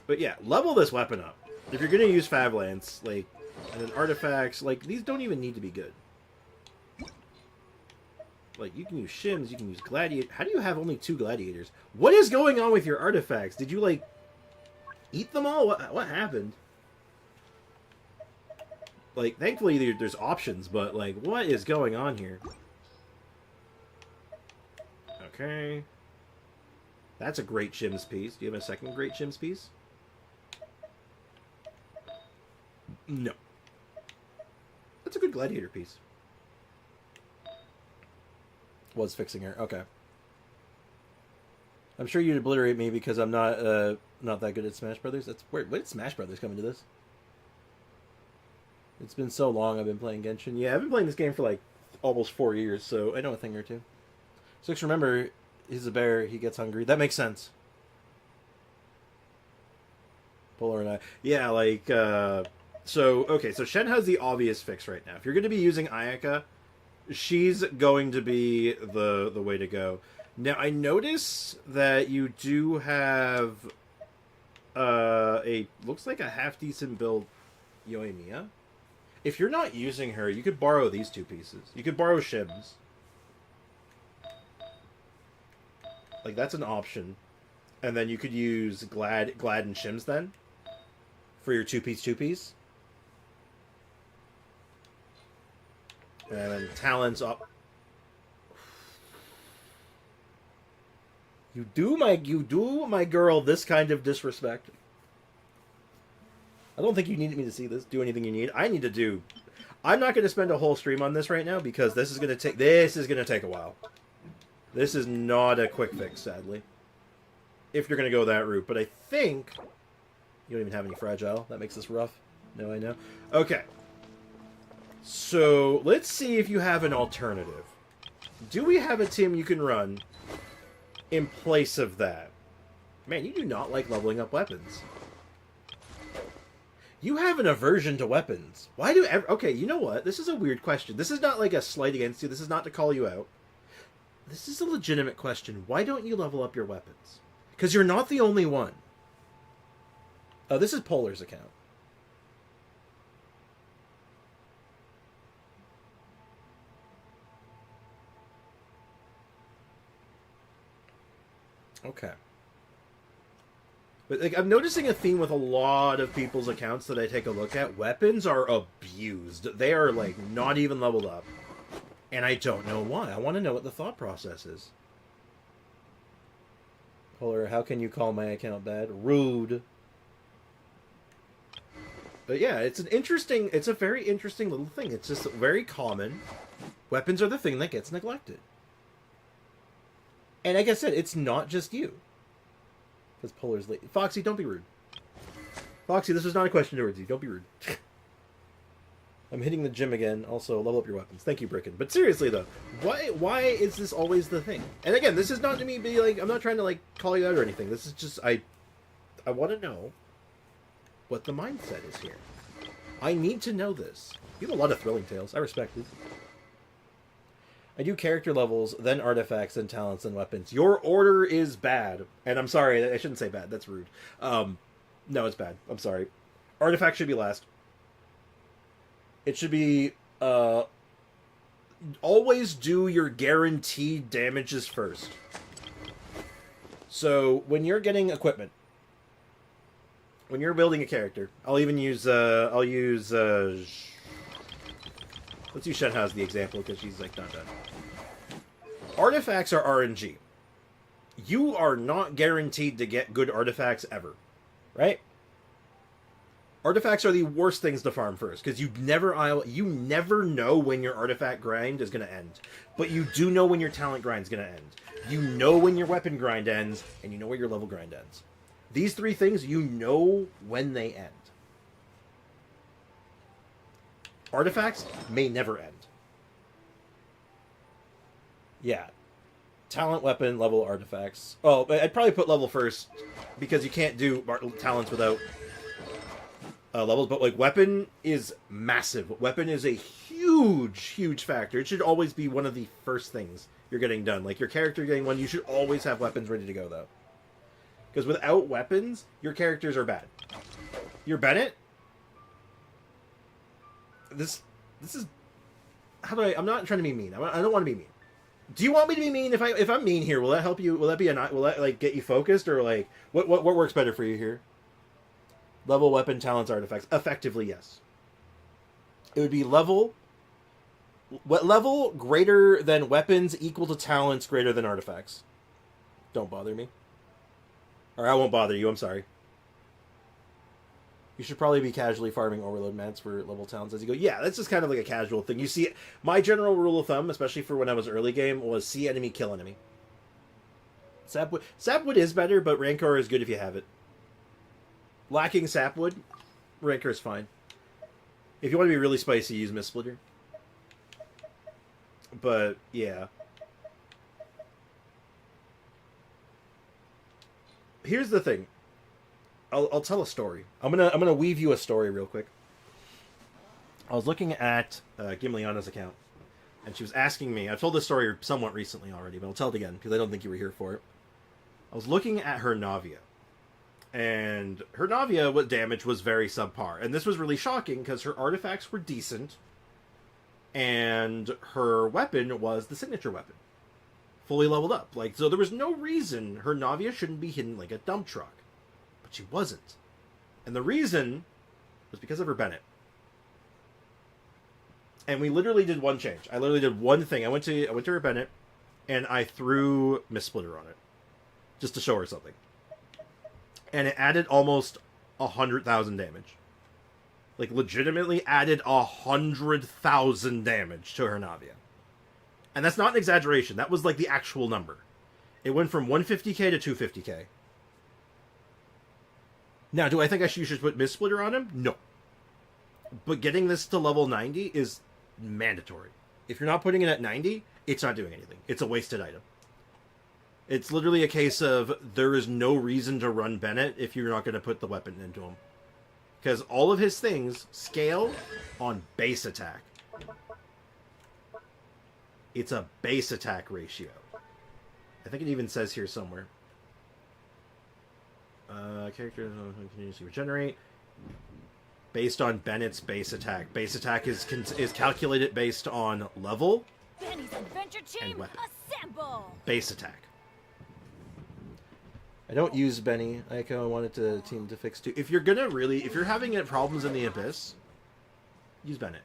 But yeah, level this weapon up. If you're gonna use Favlance, like, and then artifacts, like, these don't even need to be good. Like, you can use shims, you can use gladiator. How do you have only 2 gladiators? What is going on with your artifacts? Did you, like, eat them all? What happened? Like, thankfully there's options, but, like, what is going on here? Okay. That's a great shims piece. Do you have a second great shims piece? No. That's a good gladiator piece. Was fixing her. Okay. I'm sure you'd obliterate me because I'm not that good at Smash Brothers. That's weird. When did Smash Brothers come into this? It's been so long I've been playing Genshin. Yeah, I've been playing this game for like almost 4 years, so I know a thing or two. Six, remember, he's a bear. He gets hungry. That makes sense. Polar and I. Yeah, like, so, okay, so Shen has the obvious fix right now. If you're going to be using Ayaka, she's going to be the way to go. Now, I notice that you do have looks like a half-decent build Yoimiya. If you're not using her, you could borrow these 2 pieces. You could borrow shims. Like, that's an option. And then you could use Glad and shims then for your 2-piece. And then talents up. You do my girl this kind of disrespect. I don't think you need me to see this. Do anything you need. I need to do. I'm not going to spend a whole stream on this right now because this is going to take a while. This is not a quick fix, sadly. If you're going to go that route, but I think you don't even have any fragile. That makes this rough. No, I know. Okay. So, let's see if you have an alternative. Do we have a team you can run in place of that? Man, you do not like leveling up weapons. You have an aversion to weapons. Why do... Okay, you know what? This is a weird question. This is not like a slight against you. This is not to call you out. This is a legitimate question. Why don't you level up your weapons? Because you're not the only one. Oh, this is Polar's account. Okay. But like, I'm noticing a theme with a lot of people's accounts that I take a look at. Weapons are abused. They are, like, not even leveled up. And I don't know why. I want to know what the thought process is. Polar, how can you call my account bad? Rude. But yeah, it's a very interesting little thing. It's just very common. Weapons are the thing that gets neglected. And like I said, it's not just you. Because Polar's late. Foxy, don't be rude. Foxy, this is not a question towards you. Don't be rude. I'm hitting the gym again. Also, level up your weapons. Thank you, Bricken. But seriously, though, why is this always the thing? And again, this is not to me be like, I'm not trying to like call you out or anything. This is just I want to know what the mindset is here. I need to know this. You have a lot of thrilling tales. I respect it. I do character levels, then artifacts, then talents, then weapons. Your order is bad. And I'm sorry, I shouldn't say bad. That's rude. No, it's bad. I'm sorry. Artifacts should be last. It should be, always do your guaranteed damages first. So, when you're getting equipment, when you're building a character, let's use Shenhe as the example, because she's, like, not done. Artifacts are RNG. You are not guaranteed to get good artifacts ever. Right? Artifacts are the worst things to farm first, because you never know when your artifact grind is going to end. But you do know when your talent grind is going to end. You know when your weapon grind ends, and you know where your level grind ends. These three things, you know when they end. Artifacts may never end. Yeah. Talent, weapon, level, artifacts. Oh, I'd probably put level first, because you can't do talents without levels, but like weapon is massive. Weapon is a huge factor. It should always be one of the first things you're getting done. Like your character getting one, you should always have weapons ready to go though. Because without weapons, your characters are bad. Your Bennett? This is... How do I'm not trying to be mean. I don't want to be mean. Do you want me to be mean? If I'm mean here, will that help you? Will that like get you focused, or like what works better for you here? Level, weapon, talents, artifacts. Effectively, yes. It would be level greater than weapons equal to talents greater than artifacts. Don't bother me. Or I won't bother you, I'm sorry. You should probably be casually farming overload mats for level talents as you go. Yeah, that's just kind of like a casual thing. You see, my general rule of thumb, especially for when I was early game, was see enemy, kill enemy. Sapwood is better, but Rancor is good if you have it. Lacking Sapwood, Rancor is fine. If you want to be really spicy, use Mist Splitter. But, yeah. Here's the thing. I'll tell a story. I'm gonna weave you a story real quick. I was looking at Gimliana's account, and she was asking me. I've told this story somewhat recently already, but I'll tell it again because I don't think you were here for it. I was looking at her Navia, and her Navia, what damage was very subpar, and this was really shocking because her artifacts were decent, and her weapon was the signature weapon, fully leveled up. Like, so there was no reason her Navia shouldn't be hidden like a dump truck. But she wasn't. And the reason was because of her Bennett. And we literally did one change. I literally did one thing. I went to her Bennett, and I threw Mist Splitter on it. Just to show her something. And it added almost 100,000 damage. Like, legitimately added 100,000 damage to her Navia. And that's not an exaggeration. That was, like, the actual number. It went from 150k to 250k. Now, do I think you should put Mist Splitter on him? No. But getting this to level 90 is mandatory. If you're not putting it at 90, it's not doing anything. It's a wasted item. It's literally a case of there is no reason to run Bennett if you're not going to put the weapon into him. Because all of his things scale on base attack. It's a base attack ratio. I think it even says here somewhere. Characters continuously regenerate based on Bennett's base attack. Base attack is calculated based on level Benny's adventure team, and weapon. assemble! Base attack. I don't use Benny. Ayaka wanted to team to fix too. If you're having problems in the Abyss, use Bennett.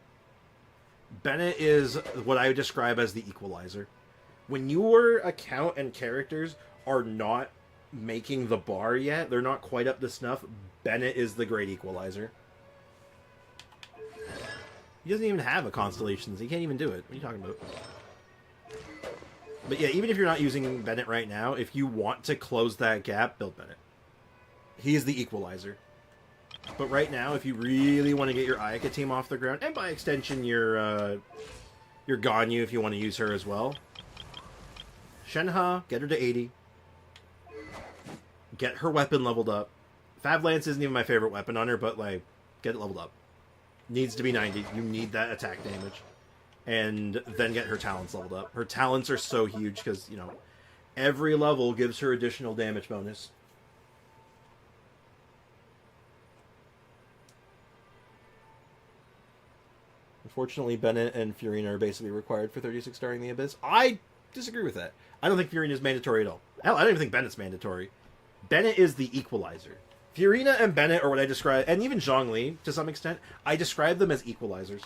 Bennett is what I would describe as the equalizer. When your account and characters are not making the bar yet, they're not quite up to snuff, Bennett is the great equalizer. He doesn't even have a Constellations. He can't even do it. What are you talking about? But yeah, even if you're not using Bennett right now, if you want to close that gap, build Bennett. He is the equalizer. But right now, if you really want to get your Ayaka team off the ground, and by extension your Ganyu if you want to use her as well, Shenhe, get her to 80. Get her weapon leveled up. Fab Lance isn't even my favorite weapon on her, but like, get it leveled up. Needs to be 90. You need that attack damage. And then get her talents leveled up. Her talents are so huge because, you know, every level gives her additional damage bonus. Unfortunately, Bennett and Furina are basically required for 36 starring the Abyss. I disagree with that. I don't think Furina is mandatory at all. Hell, I don't even think Bennett's mandatory. Bennett is the equalizer. Furina and Bennett, or what I describe, and even Zhongli, to some extent, I describe them as equalizers.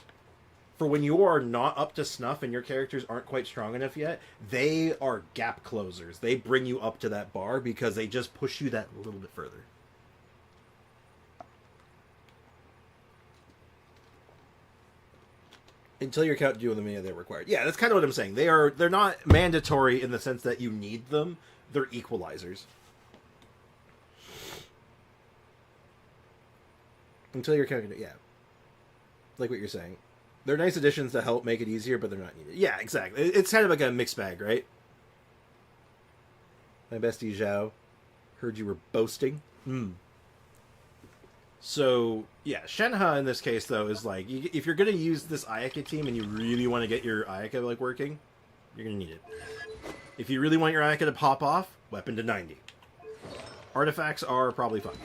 For when you are not up to snuff and your characters aren't quite strong enough yet, they are gap closers. They bring you up to that bar because they just push you that little bit further. Until you're count doing them, yeah, they're required. Yeah, that's kind of what I'm saying. They're not mandatory in the sense that you need them. They're equalizers. Until you're counting it, yeah. Like what you're saying. They're nice additions to help make it easier, but they're not needed. Yeah, exactly. It's kind of like a mixed bag, right? My bestie Zhao. Heard you were boasting. So, yeah, Shenhe in this case, though, is like, if you're going to use this Ayaka team and you really want to get your Ayaka, like, working, you're going to need it. If you really want your Ayaka to pop off, weapon to 90. Artifacts are probably fine.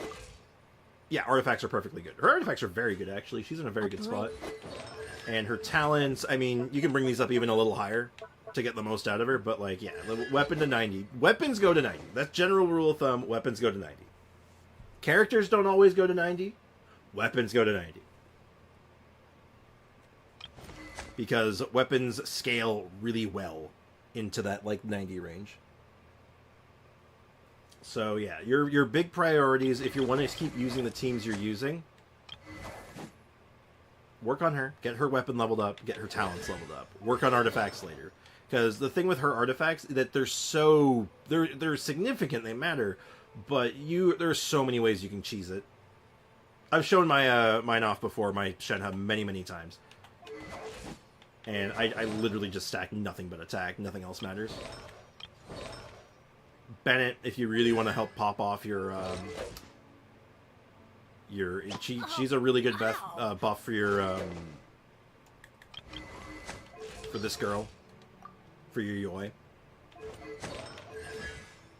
Yeah, artifacts are perfectly good. Her artifacts are very good, actually. She's in a very good spot. And her talents, I mean, you can bring these up even a little higher to get the most out of her, but, like, yeah, weapon to 90. Weapons go to 90. That's general rule of thumb. Weapons go to 90. Characters don't always go to 90. Weapons go to 90. Because weapons scale really well into that, like, 90 range. So, yeah, your big priorities, if you want to keep using the teams you're using, work on her, get her weapon leveled up, get her talents leveled up. Work on artifacts later. Because the thing with her artifacts is that they're significant, they matter, but there's so many ways you can cheese it. I've shown my mine off before, my Shenhe, many times. And I literally just stack nothing but attack, nothing else matters. Bennett, if you really want to help pop off she's a really good buff for your for this girl, for your Yoi.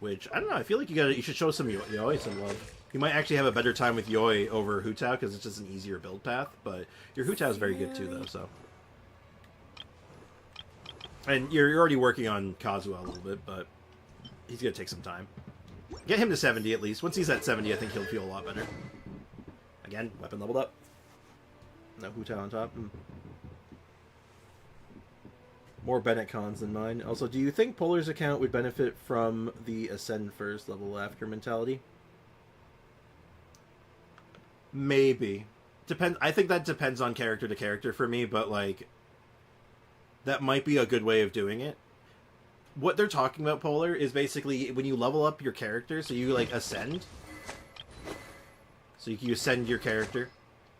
Which I don't know. I feel like you should show some Yoi some love. You might actually have a better time with Yoi over Hu Tao because it's just an easier build path. But your Hu Tao is very good too, though. So, and you're already working on Kazuha a little bit, but he's gonna take some time. Get him to 70 at least. Once he's at 70, I think he'll feel a lot better. Again, weapon leveled up. No Hu Tao on top. More Bennett cons than mine. Also, do you think Polar's account would benefit from the ascend first, level after mentality? Maybe. I think that depends on character to character for me, but, like, that might be a good way of doing it. What they're talking about, Polar, is basically when you level up your character, so you, like, ascend. So you ascend your character,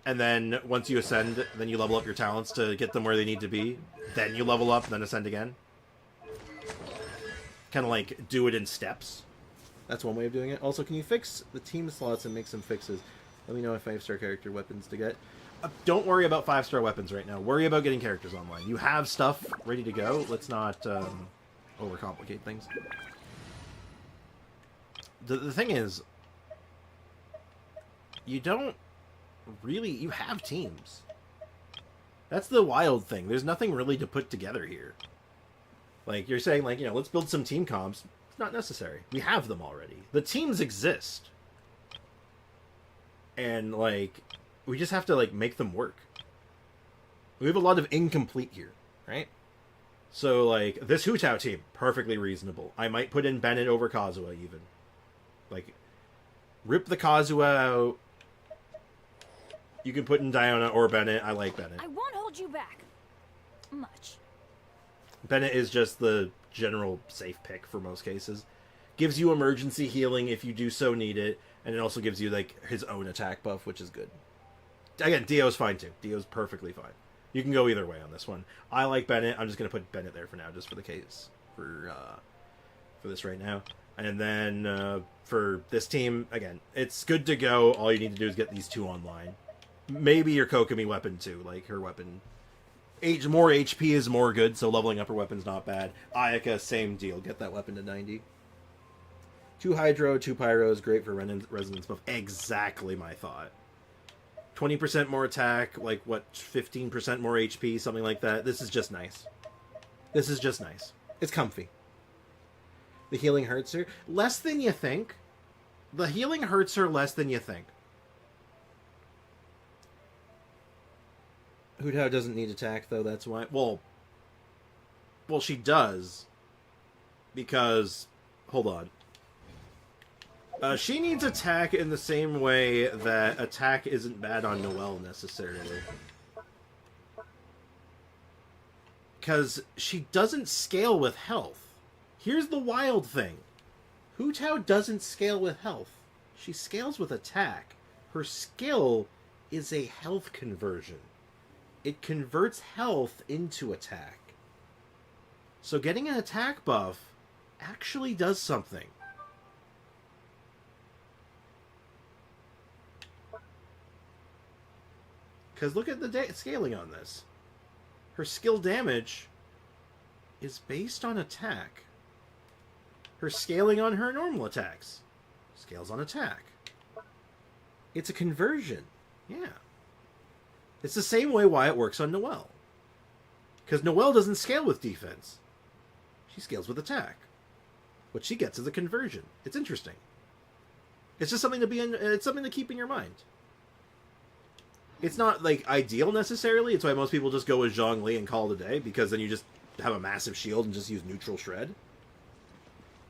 and then once you ascend, then you level up your talents to get them where they need to be. Then you level up, then ascend again. Kind of like do it in steps. That's one way of doing it. Also, can you fix the team slots and make some fixes? Let me know if 5-star character weapons to get. Don't worry about 5-star weapons right now. Worry about getting characters online. You have stuff ready to go. Let's not overcomplicate things. The thing is, you have teams. That's the wild thing. There's nothing really to put together here. Like, you're saying, like, let's build some team comps. It's not necessary. We have them already. The teams exist. And, like, we just have to, like, make them work. We have a lot of incomplete here, right? So, like, this Hu Tao team, perfectly reasonable. I might put in Bennett over Kazuha, even. Like, rip the Kazuha out. You can put in Diona or Bennett. I like Bennett. I won't hold hold you back. Much. Bennett is just the general safe pick for most cases. Gives you emergency healing if you do so need it, and it also gives you like his own attack buff, which is good. Again, Dio's fine too. Dio's perfectly fine. You can go either way on this one. I like Bennett. I'm just gonna put Bennett there for now, just for the case for this right now. And then for this team, again, it's good to go. All you need to do is get these two online. Maybe your Kokomi weapon too, like her weapon. More HP is more good, so leveling up her weapon's not bad. Ayaka, same deal. Get that weapon to 90. 2 Hydro, 2 Pyros, great for resonance buff. Exactly my thought. 20% more attack, like, what, 15% more HP, something like that. This is just nice. This is just nice. It's comfy. The healing hurts her. Less than you think. The healing hurts her less than you think. Hu Tao doesn't need attack, though, that's why. Well, she does. Because, hold on. She needs attack in the same way that attack isn't bad on Noelle, necessarily. Because she doesn't scale with health. Here's the wild thing. Hu Tao doesn't scale with health. She scales with attack. Her skill is a health conversion. It converts health into attack. So getting an attack buff actually does something. Because look at the scaling on this. Her skill damage is based on attack. Her scaling on her normal attacks scales on attack. It's a conversion. Yeah. It's the same way why it works on Noelle. Because Noelle doesn't scale with defense. She scales with attack. What she gets is a conversion. It's interesting. It's just something to be in. It's something to keep in your mind. It's not, like, ideal, necessarily. It's why most people just go with Zhongli and call it a day, because then you just have a massive shield and just use neutral shred.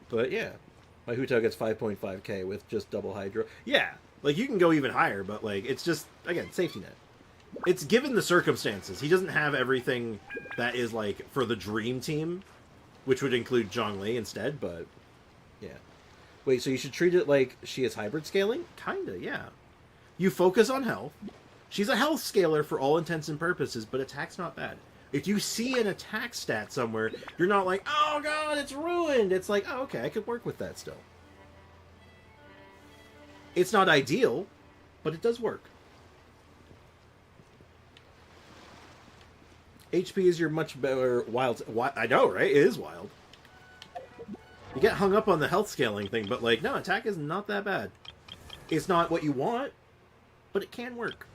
But, yeah. My Hu Tao gets 5.5k with just double Hydro. Yeah, like, you can go even higher, but, like, it's just, again, safety net. It's given the circumstances. He doesn't have everything that is, like, for the dream team, which would include Zhongli instead, but, yeah. Wait, so you should treat it like she is hybrid scaling? Kinda, yeah. You focus on health. She's a health scaler for all intents and purposes, but attack's not bad. If you see an attack stat somewhere, you're not like, oh god, it's ruined! It's like, oh, okay, I could work with that still. It's not ideal, but it does work. HP is your much better wild... I know, right? It is wild. You get hung up on the health scaling thing, but, like, no, attack is not that bad. It's not what you want, but it can work.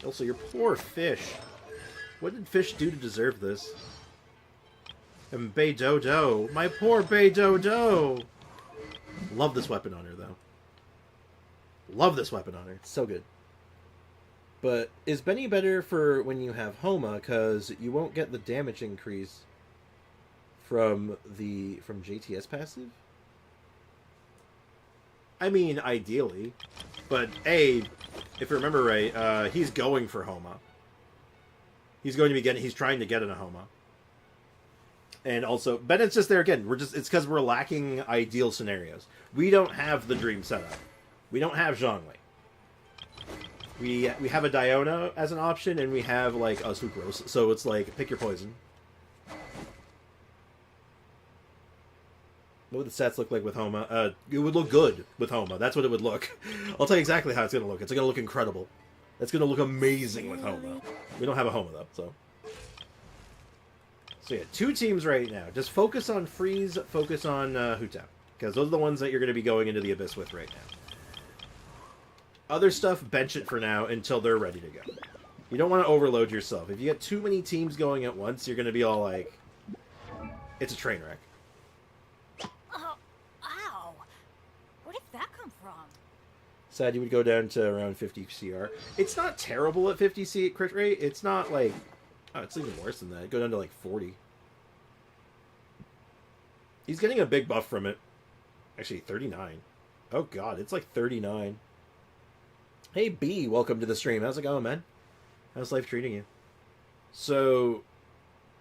Also, your poor fish. What did fish do to deserve this? And Bei Dodo. My poor Bei Dodo! Love this weapon on her, though. Love this weapon on her. It's so good. But is Benny better for when you have Homa, because you won't get the damage increase from JTS passive? I mean, ideally. But, if you remember right, he's going for Homa. He's going to be he's trying to get in a Homa. And also, Bennett's just there again. It's because we're lacking ideal scenarios. We don't have the dream setup. We don't have Zhongli. We have a Diona as an option, and we have, like, a Sucrose. So it's like, pick your poison. What would the stats look like with Homa? It would look good with Homa. That's what it would look. I'll tell you exactly how it's going to look. It's going to look incredible. It's going to look amazing with Homa. We don't have a Homa, though, so... So yeah, 2 teams right now. Just focus on Freeze, focus on Hu Tao. Because those are the ones that you're going to be going into the Abyss with right now. Other stuff, bench it for now until they're ready to go. You don't want to overload yourself. If you get too many teams going at once, you're going to be all like... It's a train wreck. Ow! Where did that come from? Sad you would go down to around 50 CR. It's not terrible at 50 C crit rate. It's not like... Oh, it's even worse than that. It'd go down to like 40. He's getting a big buff from it. Actually, 39. Oh god, it's like 39. Hey B, welcome to the stream. How's it going, man? How's life treating you? So,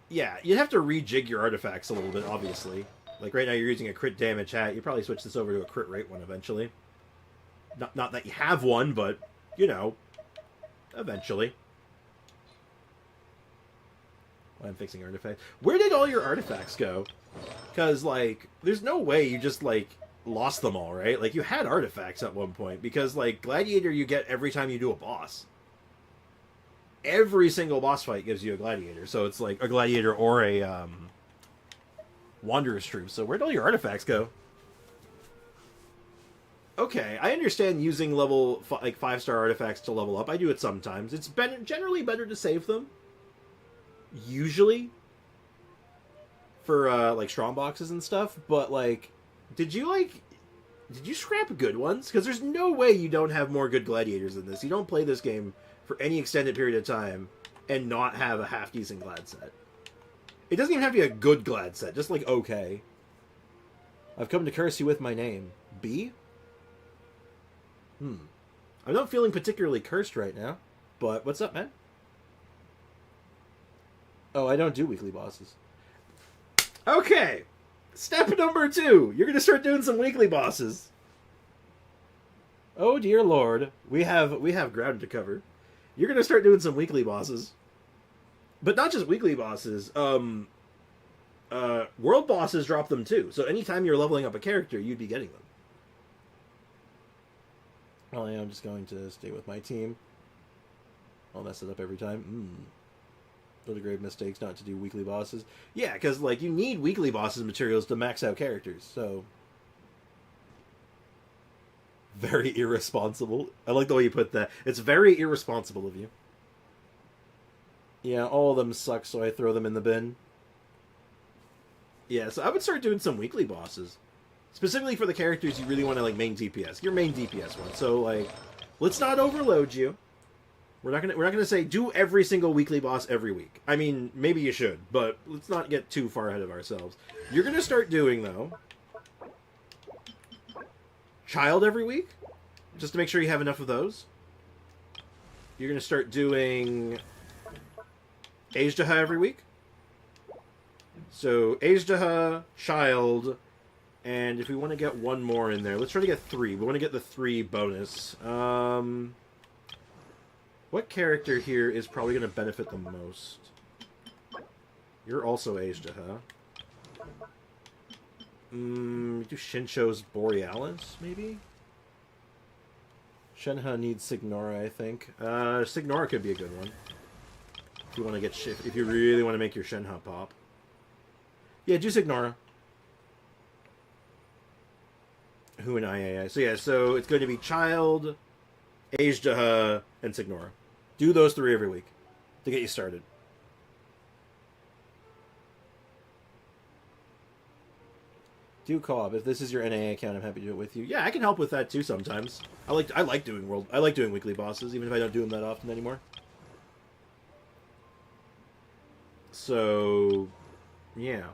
yeah, you'd have to rejig your artifacts a little bit, obviously. Like, right now you're using a crit damage hat. You probably switch this over to a crit rate one eventually. Not that you have one, but, you know, eventually. I'm fixing artifacts. Where did all your artifacts go? Because, like, there's no way you just, like, lost them all, right? Like, you had artifacts at one point. Because, like, Gladiator you get every time you do a boss. Every single boss fight gives you a Gladiator. So it's, like, a Gladiator or a, Wanderer's Troop. So where'd all your artifacts go? Okay, I understand using level, like, 5-star artifacts to level up. I do it sometimes. It's generally better to save them. Usually. For, like, strong boxes and stuff. But, like, did you scrap good ones? Because there's no way you don't have more good Gladiators than this. You don't play this game for any extended period of time and not have a half-decent Glad set. It doesn't even have to be a good Glad set. Just, like, okay. I've come to curse you with my name. B? I'm not feeling particularly cursed right now. But, what's up, man? Oh, I don't do weekly bosses. Okay! Step number 2! You're gonna start doing some weekly bosses. Oh, dear lord. We have ground to cover. You're gonna start doing some weekly bosses. But not just weekly bosses. World bosses drop them too. So anytime you're leveling up a character, you'd be getting them. Well, yeah, I'm just going to stay with my team. I'll mess it up every time. What a grave mistakes not to do weekly bosses. Yeah, because, like, you need weekly bosses materials to max out characters, so... Very irresponsible. I like the way you put that. It's very irresponsible of you. Yeah, all of them suck, so I throw them in the bin. Yeah, so I would start doing some weekly bosses. Specifically for the characters you really want to, like, main DPS. Your main DPS one. So, like, let's not overload you. We're not gonna say do every single weekly boss every week. I mean, maybe you should, but let's not get too far ahead of ourselves. You're gonna start doing, though, Child every week, just to make sure you have enough of those. You're gonna start doing Ajdaha every week. So Ajdaha, Child, and if we want to get one more in there, let's try to get 3. We want to get the 3 bonus. What character here is probably going to benefit the most? You're also Ajdaha. Do Shinsho's Borealis, maybe? Shenhe needs Signora, I think. Signora could be a good one. If you want to get if you really want to make your Shenhe pop. Yeah, do Signora. Who and ayaya. So yeah, so it's going to be Child, Ajdaha, and Signora. Do those 3 every week to get you started. Do co-op. If this is your NA account, I'm happy to do it with you. Yeah, I can help with that too sometimes. I like doing weekly bosses, even if I don't do them that often anymore. So, yeah.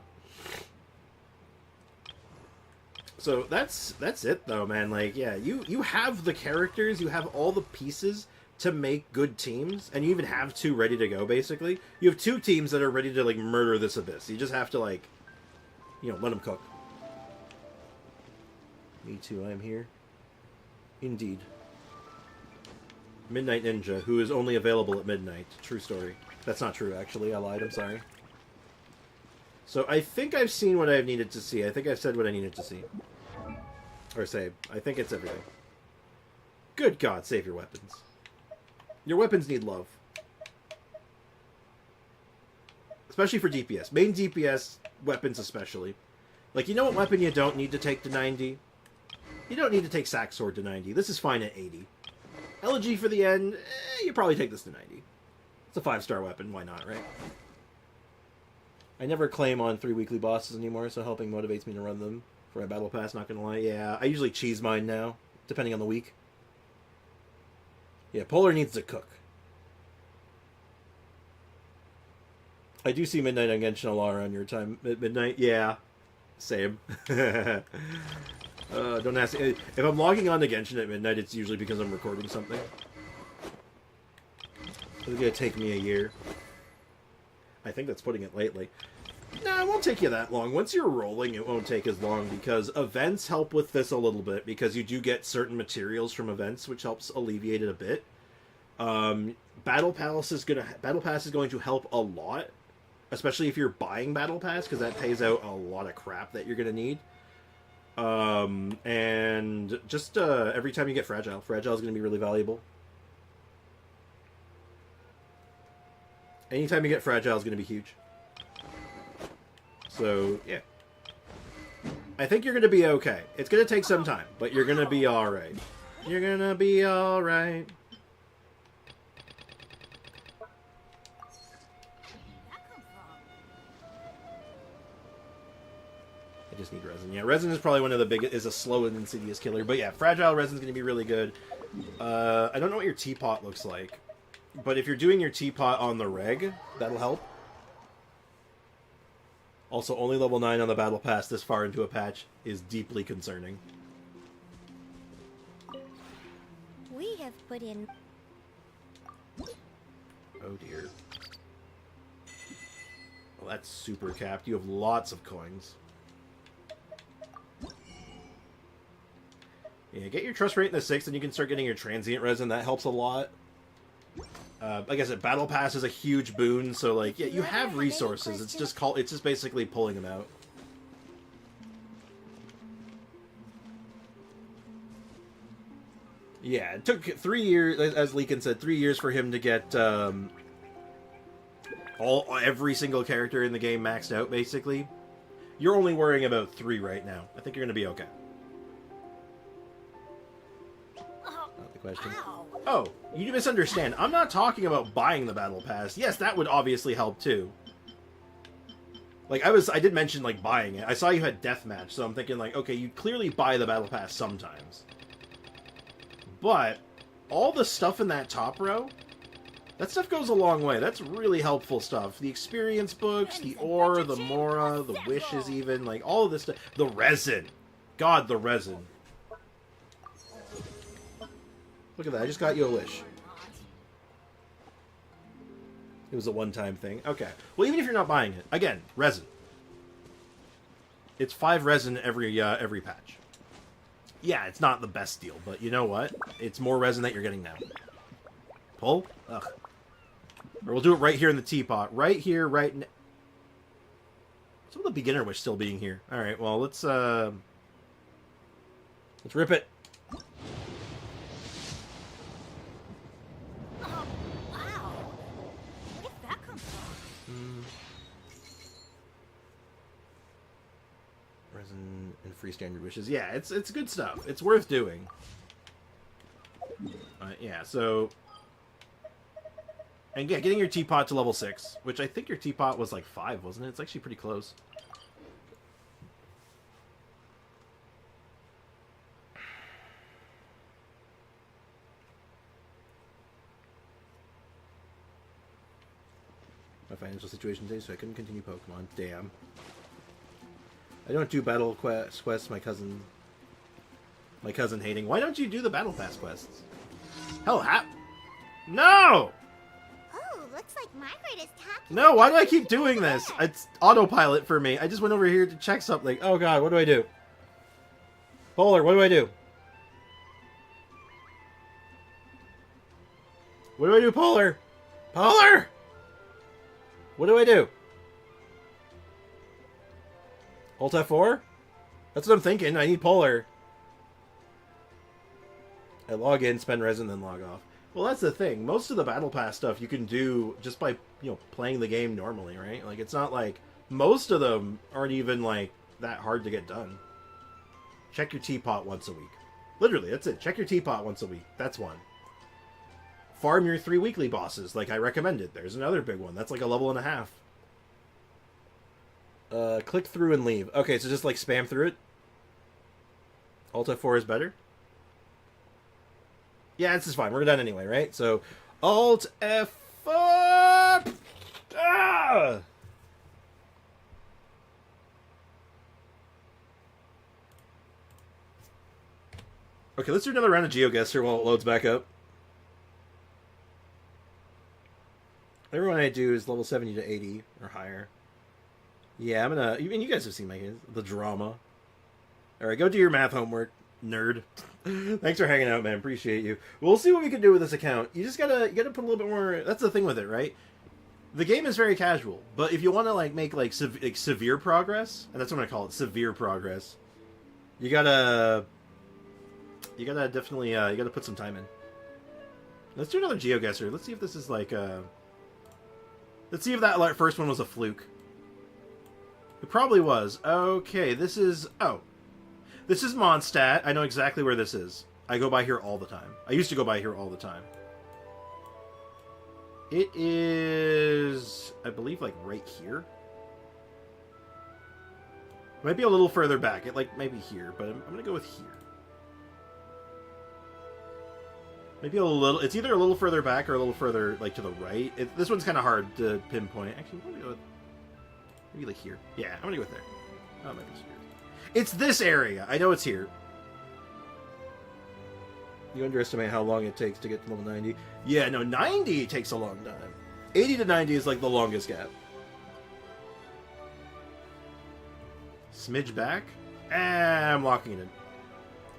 So that's it though, man. Like, yeah, you have the characters, you have all the pieces to make good teams, and you even have 2 ready to go, basically. You have 2 teams that are ready to, like, murder this abyss. You just have to, like, you know, let them cook. Me too, I'm here. Indeed. Midnight Ninja, who is only available at midnight. True story. That's not true, actually. I lied, I'm sorry. So, I think I've seen what I've needed to see. I think I've said what I needed to see. Or say. I think it's everything. Good God, save your weapons. Your weapons need love. Especially for DPS. Main DPS weapons especially. Like, you know what weapon you don't need to take to 90? You don't need to take Sack Sword to 90. This is fine at 80. Elegy for the end, you probably take this to 90. It's a 5-star weapon, why not, right? I never claim on 3 weekly bosses anymore, so helping motivates me to run them for my battle pass, not gonna lie. Yeah, I usually cheese mine now, depending on the week. Yeah, Polar needs to cook. I do see Midnight on Genshin Alara on your time at midnight. Yeah, same. Don't ask. If I'm logging on to Genshin at midnight, it's usually because I'm recording something. It's gonna take me a year. I think that's putting it lightly. No, it won't take you that long. Once you're rolling, it won't take as long because events help with this a little bit because you do get certain materials from events, which helps alleviate it a bit. Battle Pass is going to help a lot, especially if you're buying Battle Pass because that pays out a lot of crap that you're gonna need. And just every time you get Fragile is going to be really valuable. Anytime you get Fragile is going to be huge. So, yeah. I think you're going to be okay. It's going to take some time, but you're going to be alright. You're going to be alright. I just need resin. Yeah, resin is probably one of the biggest, is a slow and insidious killer. But yeah, fragile resin is going to be really good. I don't know what your teapot looks like, but if you're doing your teapot on the reg, that'll help. Also, only level 9 on the battle pass this far into a patch is deeply concerning. We have put in... Oh dear. Well, that's super capped. You have lots of coins. Yeah, get your trust rate in the 6th, and you can start getting your transient resin. That helps a lot. Like I said, battle pass is a huge boon. So, like, yeah, you have resources. It's just basically pulling them out. Yeah, it took 3 years, as Leakin said, 3 years for him to get every single character in the game maxed out. Basically, you're only worrying about 3 right now. I think you're gonna be okay. Not the question. Oh, you misunderstand. I'm not talking about buying the battle pass. Yes, that would obviously help too. Like, I did mention, like, buying it. I saw you had deathmatch, so I'm thinking, like, okay, you clearly buy the battle pass sometimes. But all the stuff in that top row, that stuff goes a long way. That's really helpful stuff. The experience books, the ore, the Mora, the wishes even, like, all of this stuff. The resin. God, the resin. Look at that, I just got you a wish. It was a one-time thing. Okay. Well, even if you're not buying it, again, resin. It's 5 resin every patch. Yeah, it's not the best deal, but you know what? It's more resin that you're getting now. Pull? Ugh. Or we'll do it right here in the teapot. Right here, right now. Some of the beginner wish still being here. Alright, well, let's rip it. And free standard wishes. Yeah, it's good stuff. It's worth doing. Yeah, so... And yeah, getting your teapot to level 6, which I think your teapot was like 5, wasn't it? It's actually pretty close. My financial situation today, so I couldn't continue Pokemon. Damn. I don't do battle quests, my cousin hating. Why don't you do the battle pass quests? Hell, no! Oh, looks like Margaret is talking. No, why do I keep doing this? It's autopilot for me. I just went over here to check something. Oh god, what do I do? Polar, what do I do? What do I do, Polar? Polar! What do I do? Alt F4? That's what I'm thinking. I need Polar. I log in, spend resin, then log off. Well, that's the thing. Most of the Battle Pass stuff you can do just by, playing the game normally, right? Like, it's not like... Most of them aren't even, like, that hard to get done. Check your teapot once a week. Literally, that's it. Check your teapot once a week. That's one. Farm your 3 weekly bosses, like I recommended. There's another big one. That's like a level and a half. Click through and leave. Okay, so just like spam through it. Alt F4 is better. Yeah, this is fine. We're done anyway, right? So, Alt F4. Ah! Okay, let's do another round of GeoGuessr while it loads back up. Everyone I do is level 70 to 80 or higher. Yeah, I'm gonna... Even you guys have seen my games. The drama. Alright, go do your math homework, nerd. Thanks for hanging out, man. Appreciate you. We'll see what we can do with this account. You gotta put a little bit more... That's the thing with it, right? The game is very casual, but if you want to like make like severe progress, and that's what I'm gonna call it, severe progress, you gotta definitely you gotta put some time in. Let's do another GeoGuessr. Let's see if this is like let's see if that first one was a fluke. It probably was. Okay, this is this is Mondstadt. I know exactly where this is. I go by here all the time. I used to go by here all the time. It is, I believe, like right here. It might be a little further back. It like might be here, but I'm gonna go with here. Maybe a little. It's either a little further back or a little further like to the right. This one's kind of hard to pinpoint. Actually, I'm gonna go with maybe like here. Yeah, I'm gonna go with there. Oh, maybe it's here. It's this area. I know it's here. You underestimate how long it takes to get to level 90. Yeah, no, 90 takes a long time. 80 to 90 is like the longest gap. Smidge back? I'm locking it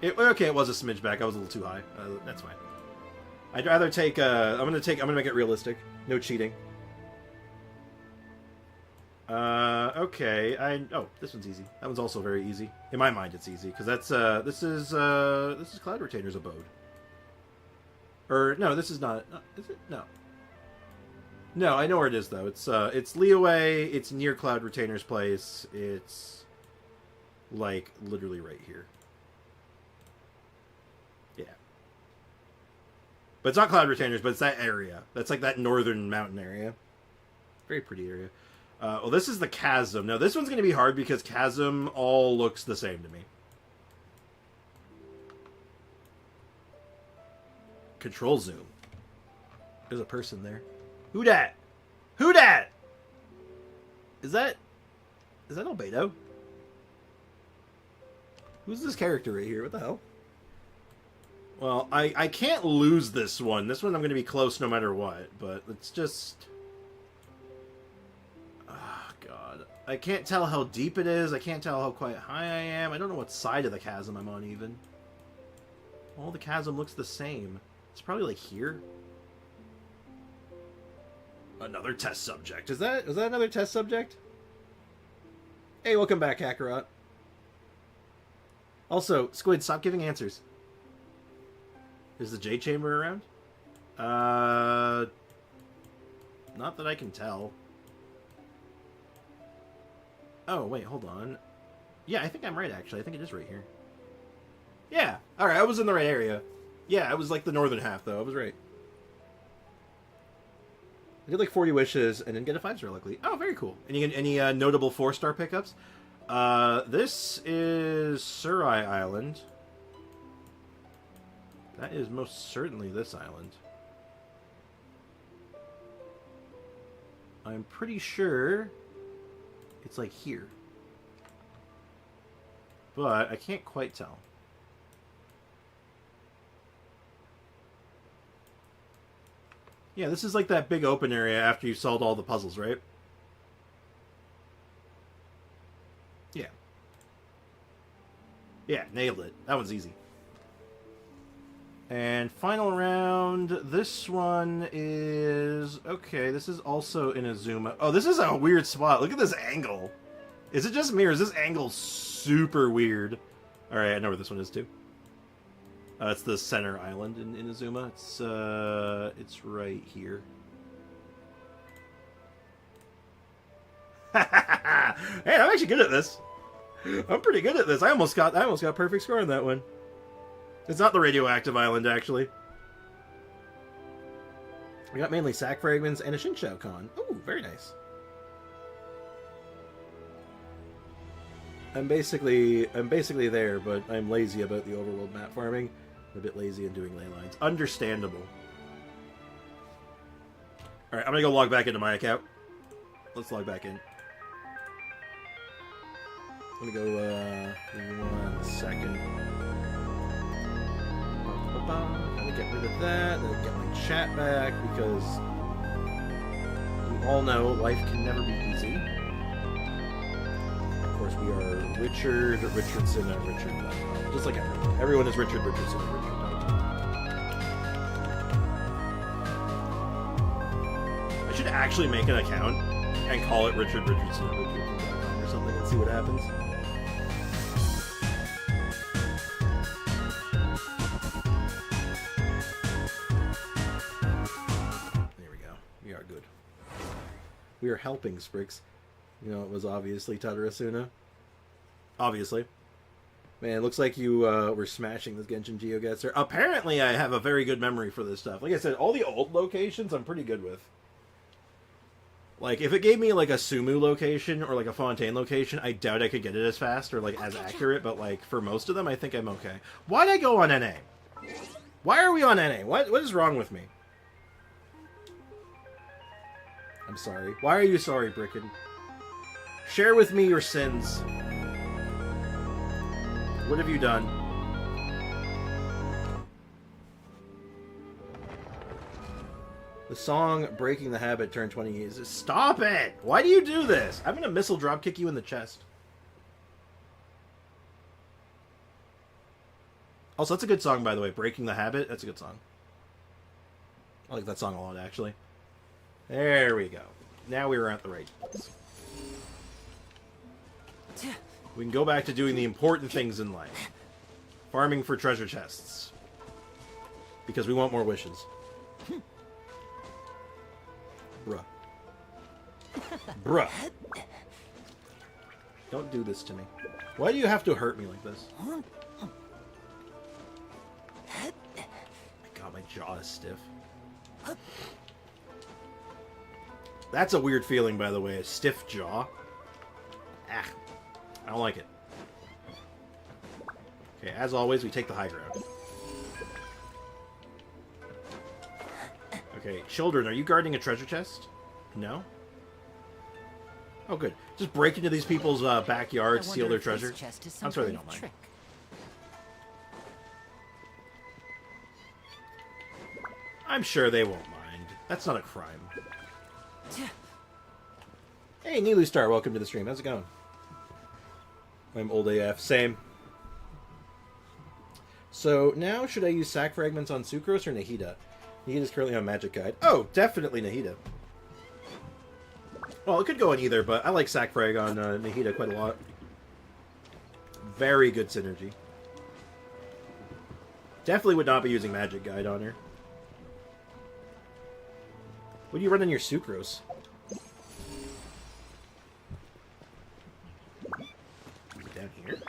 in. Okay, it was a smidge back. I was a little too high. That's fine. I'd rather take, I'm gonna make it realistic. No cheating. Okay, oh, this one's easy. That one's also very easy. In my mind, it's easy, because that's, this is Cloud Retainer's abode. Or, no, this is not, is it? No. No, I know where it is, though. It's Leeway, it's near Cloud Retainer's place, it's, like, literally right here. Yeah. But it's not Cloud Retainer's, but it's that area. That's, like, that northern mountain area. Very pretty area. Well, this is the Chasm. Now, this one's going to be hard because Chasm all looks the same to me. Control zoom. There's a person there. Who dat? Who dat? Is that Albedo? Who's this character right here? What the hell? Well, I can't lose this one. This one I'm going to be close no matter what, but it's just... Oh, God. I can't tell how deep it is. I can't tell how quite high I am. I don't know what side of the chasm I'm on, even. All the chasm looks the same. It's probably like here. Another test subject. Is that another test subject? Hey, welcome back, Kakarot. Also, Squid, stop giving answers. Is the J Chamber around? Not that I can tell. Oh, wait, hold on. Yeah, I think I'm right, actually. I think it is right here. Yeah. Alright, I was in the right area. Yeah, it was like the northern half, though. I was right. I did like 40 wishes and didn't get a 5-star, luckily. Oh, very cool. Any notable 4-star pickups? This is Surai Island. That is most certainly this island. I'm pretty sure it's like here. But I can't quite tell. Yeah, this is like that big open area after you've solved all the puzzles, right? Yeah. Yeah, nailed it. That one's easy. And final round, this one is... Okay, this is also in a zoom... Oh, this is a weird spot. Look at this angle. Is it just me, or is this angle super weird? Alright, I know where this one is, too. It's the center island in Inazuma. It's right here. Hey, I'm actually good at this. I'm pretty good at this. I almost got perfect score on that one. It's not the radioactive island, actually. I got mainly sack fragments and a Shinshao Con. Ooh, very nice. I'm basically there, but I'm lazy about the overworld map farming. I'm a bit lazy in doing ley lines. Understandable. Alright, I'm gonna go log back into my account. Let's log back in. I'm gonna go, 1 second. Gotta get rid of that, then get my chat back, because all know life can never be easy. Of course, we are Richard Richardson at Richard.com. Just like everyone. Everyone is Richard Richardson at Richard.com. I should actually make an account and call it Richard Richardson at Richard.com or something and see what happens. We are helping, Sprix. You know, it was obviously Tadarasuna. Obviously. Man, it looks like you were smashing this Genshin GeoGuessr. Apparently, I have a very good memory for this stuff. Like I said, all the old locations I'm pretty good with. Like, if it gave me, like, a Sumu location or, like, a Fontaine location, I doubt I could get it as fast or, like, as accurate. But, like, for most of them, I think I'm okay. Why'd I go on NA? Why are we on NA? What is wrong with me? I'm sorry. Why are you sorry, Bricken? Share with me your sins. What have you done? The song Breaking the Habit turned 20 years. Stop it! Why do you do this? I'm gonna missile drop kick you in the chest. Also, that's a good song, by the way. Breaking the Habit. That's a good song. I like that song a lot, actually. There we go. Now we were at the right place. We can go back to doing the important things in life. Farming for treasure chests. Because we want more wishes. Bruh. Bruh. Don't do this to me. Why do you have to hurt me like this? My god, my jaw is stiff. That's a weird feeling, by the way. A stiff jaw. Ah. I don't like it. Okay, as always, we take the high ground. Okay, children, are you guarding a treasure chest? No? Oh, good. Just break into these people's backyards, steal their treasure. I'm sorry they don't mind. I'm sure they won't mind. That's not a crime. Hey, Nilu Star, welcome to the stream. How's it going? I'm old AF. Same. So, now, should I use sack fragments on Sucrose or Nahida? Nahida's currently on Magic Guide. Oh, definitely Nahida. Well, it could go on either, but I like sack frag on Nahida quite a lot. Very good synergy. Definitely would not be using Magic Guide on her. What do you run in your Sucrose? Down here.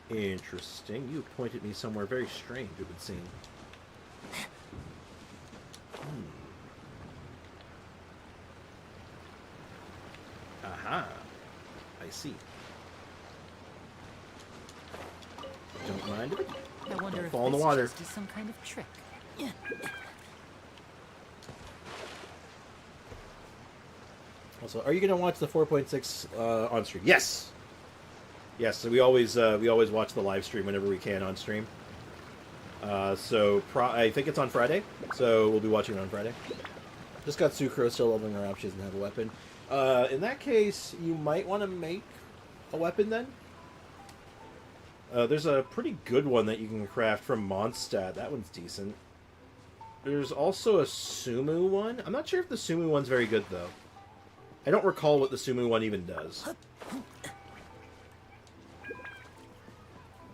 Interesting. You pointed me somewhere very strange, it would seem. Aha. I see. Don't mind it. I wonder if fall in the this water. chest is some kind of trick. Also, are you going to watch the 4.6 on stream? Yes. Yes. So we always watch the live stream whenever we can on stream. So I think it's on Friday. So we'll be watching it on Friday. Just got Sucrose still leveling her up. She doesn't have a weapon. In that case, you might want to make a weapon then. There's a pretty good one that you can craft from Mondstadt. That one's decent. There's also a Sumu one. I'm not sure if the Sumu one's very good, though. I don't recall what the Sumu one even does.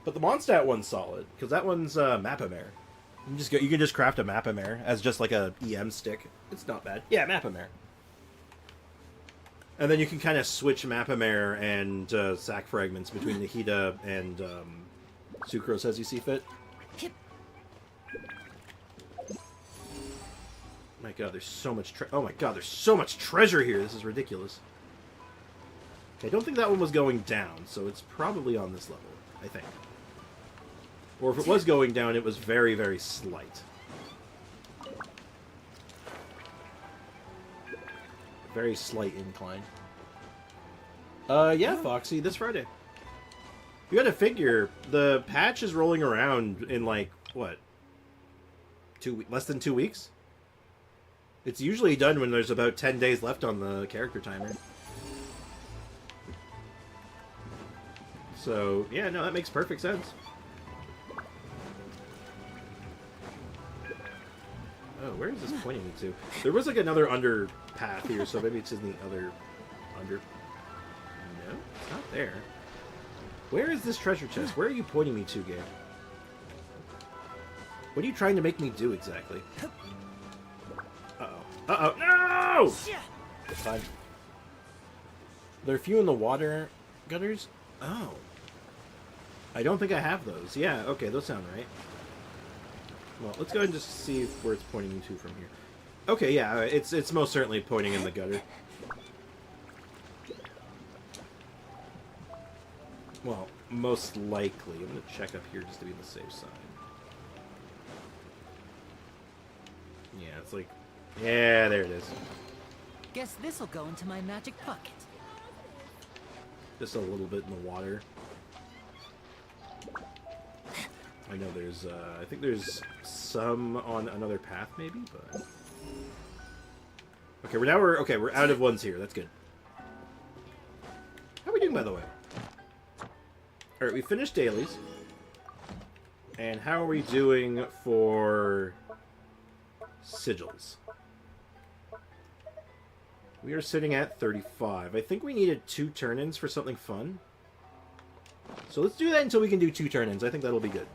But the Mondstadt one's solid, because that one's Mapamare. You can just craft a Mapamare as just like a EM stick. It's not bad. Yeah, Mapamare. And then you can kind of switch Mapamare and sack fragments between Nahida and Sucrose as you see fit. My god, there's so much oh my god, there's so much treasure here. This is ridiculous. Okay, I don't think that one was going down, so it's probably on this level, I think. Or if it was going down, it was very, very slight. Very slight incline. Yeah, Foxy, this Friday. You gotta figure, the patch is rolling around in, like, what? Less than 2 weeks? It's usually done when there's about 10 days left on the character timer. So, yeah, no, that makes perfect sense. Oh, where is this pointing me to? There was like another under path here, so maybe it's in the other under... No, it's not there. Where is this treasure chest? Where are you pointing me to, game? What are you trying to make me do exactly? Uh-oh. Uh-oh. No! Fine. There are few in the water gutters? Oh. I don't think I have those. Yeah, okay, those sound right. Well, let's go ahead and just see where it's pointing to from here. Okay, yeah, it's most certainly pointing in the gutter. Well, most likely. I'm going to check up here just to be on the safe side. Yeah, it's like... Yeah, there it is. Guess this'll go into my magic bucket. Just a little bit in the water. I know there's, I think there's some on another path, maybe, but... Okay, we're out of ones here. That's good. How are we doing, by the way? Alright, we finished dailies. And how are we doing for sigils? We are sitting at 35. I think we needed 2 turn-ins for something fun. So let's do that until we can do 2 turn-ins. I think that'll be good.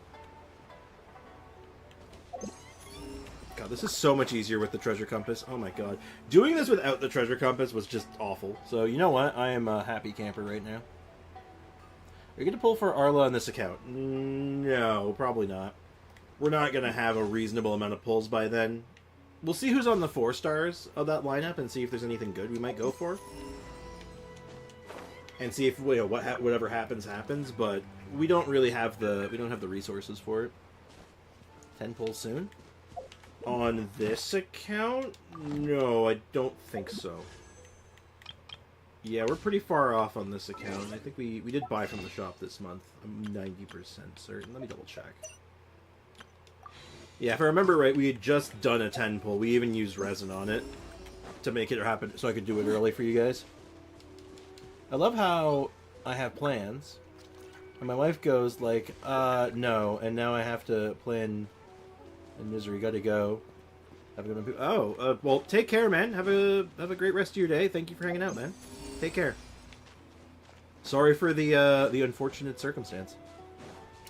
God, this is so much easier with the treasure compass. Oh my god. Doing this without the treasure compass was just awful. So, you know what? I am a happy camper right now. Are you going to pull for Arla on this account? No, probably not. We're not going to have a reasonable amount of pulls by then. We'll see who's on the 4 stars of that lineup and see if there's anything good we might go for. And see if, you know, whatever happens, happens, but we don't really have the resources for it. 10 pulls soon? On this account? No, I don't think so. Yeah, we're pretty far off on this account. I think we did buy from the shop this month. I'm 90% certain. Let me double check. Yeah, if I remember right, we had just done a 10 pull. We even used resin on it to make it happen so I could do it early for you guys. I love how I have plans, and my wife goes like, no, and now I have to plan in misery. Gotta go. Have a good one. Oh, well, take care, man. Have a great rest of your day. Thank you for hanging out, man. Take care. Sorry for the unfortunate circumstance.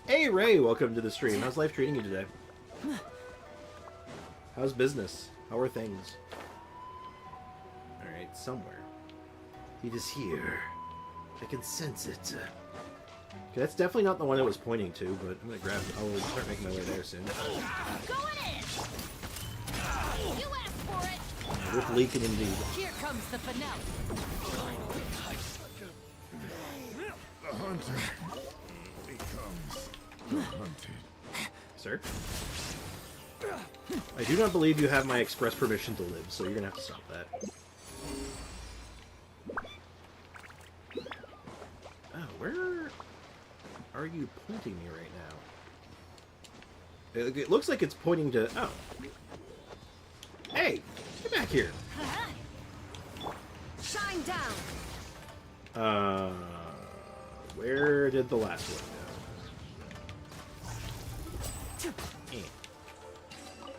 Hey, Ray, welcome to the stream. How's life treating you today? How's business? How are things? Alright, somewhere. It is here. I can sense it. Okay, that's definitely not the one it was pointing to, but I'm gonna grab it. I'll start making my way there soon. Going in! You asked for it! With leaking indeed. Here comes the finale. The hunter becomes the hunted. Sir? I do not believe you have my express permission to live, so you're gonna have to stop that. Oh, where are you pointing me right now? It looks like it's pointing to... Oh. Hey! Get back here! Shine down! Where did the last one go?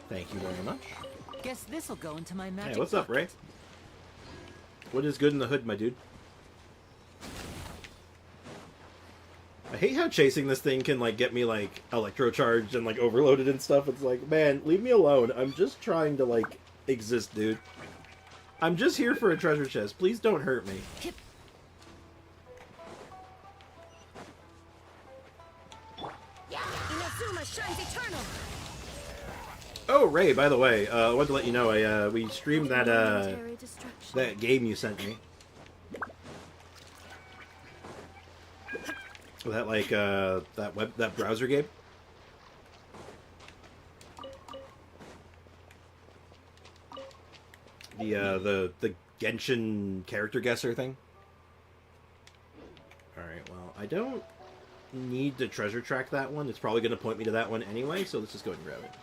Thank you very much. Guess this'll go into my magic Hey, what's up, Ray? What is good in the hood, my dude? I hate how chasing this thing can, like, get me, like, electrocharged and, like, overloaded and stuff. It's like, man, leave me alone. I'm just trying to, like, exist, dude. I'm just here for a treasure chest. Please don't hurt me. Inazuma shines eternal! Oh, Ray, by the way, I wanted to let you know, we streamed that, Momentary destruction. that game you sent me. That, like, that browser game. The Genshin character guesser thing. Alright, well, I don't need to treasure track that one. It's probably going to point me to that one anyway, so let's just go ahead and grab it.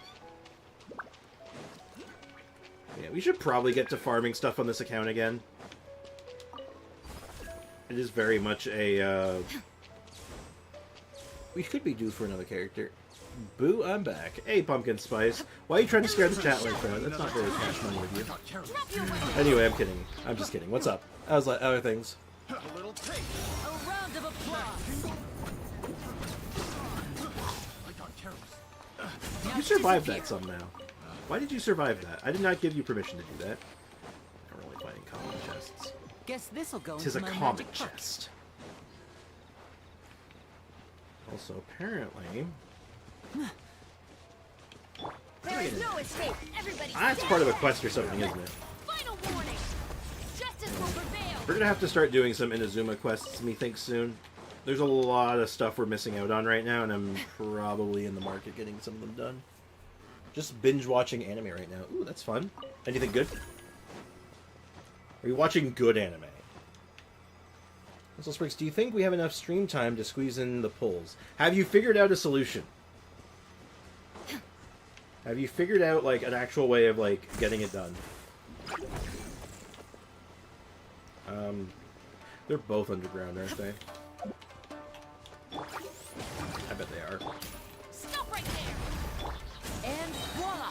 Yeah, we should probably get to farming stuff on this account again. It is very much a, we could be due for another character. Boo, I'm back. Hey, Pumpkin Spice. Why are you trying to scare the chat like that? That's not very cash money with you. Anyway, I'm kidding. I'm just kidding. What's up? I was like, other things. A little taste. A round of applause. You survived that somehow. Why did you survive that? I did not give you permission to do that. I'm really finding common chests. Guess this'll go Tis a into my common magic book. chest. Also, apparently... There is no escape. Everybody. That's part of a quest or something, isn't it? Final warning. Justice will prevail. We're gonna have to start doing some Inazuma quests, methinks, soon. There's a lot of stuff we're missing out on right now, and I'm probably in the market getting some of them done. Just binge-watching anime right now. Ooh, that's fun. Anything good? Are you watching good anime? Russell Spriggs, do you think we have enough stream time to squeeze in the pulls? Have you figured out a solution? Have you figured out, like, an actual way of, like, getting it done? They're both underground, aren't they? I bet they are. Stop right there. And voila.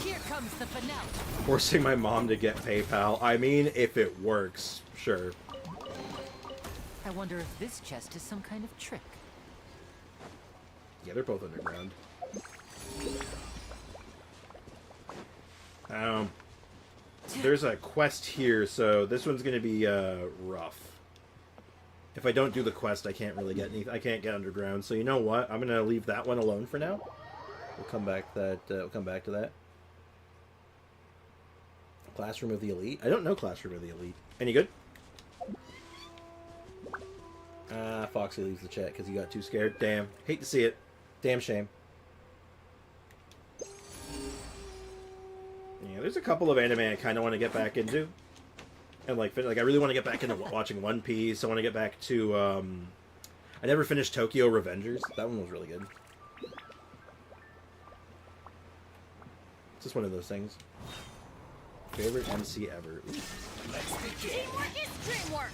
Here comes the finale. Forcing my mom to get PayPal. I mean, if it works, sure. I wonder if this chest is some kind of trick. Yeah, they're both underground. There's a quest here, so this one's gonna be rough. If I don't do the quest, I can't really get anything. I can't get underground. So you know what? I'm gonna leave that one alone for now. We'll come back that. We'll come back to that. Classroom of the Elite. I don't know Classroom of the Elite. Any good? Foxy leaves the chat because he got too scared. Damn. Hate to see it. Damn shame. Yeah, there's a couple of anime I kind of want to get back into. And like I really want to get back into watching One Piece. I want to get back to, I never finished Tokyo Revengers. That one was really good. It's just one of those things. Favorite MC ever. Teamwork is dreamwork.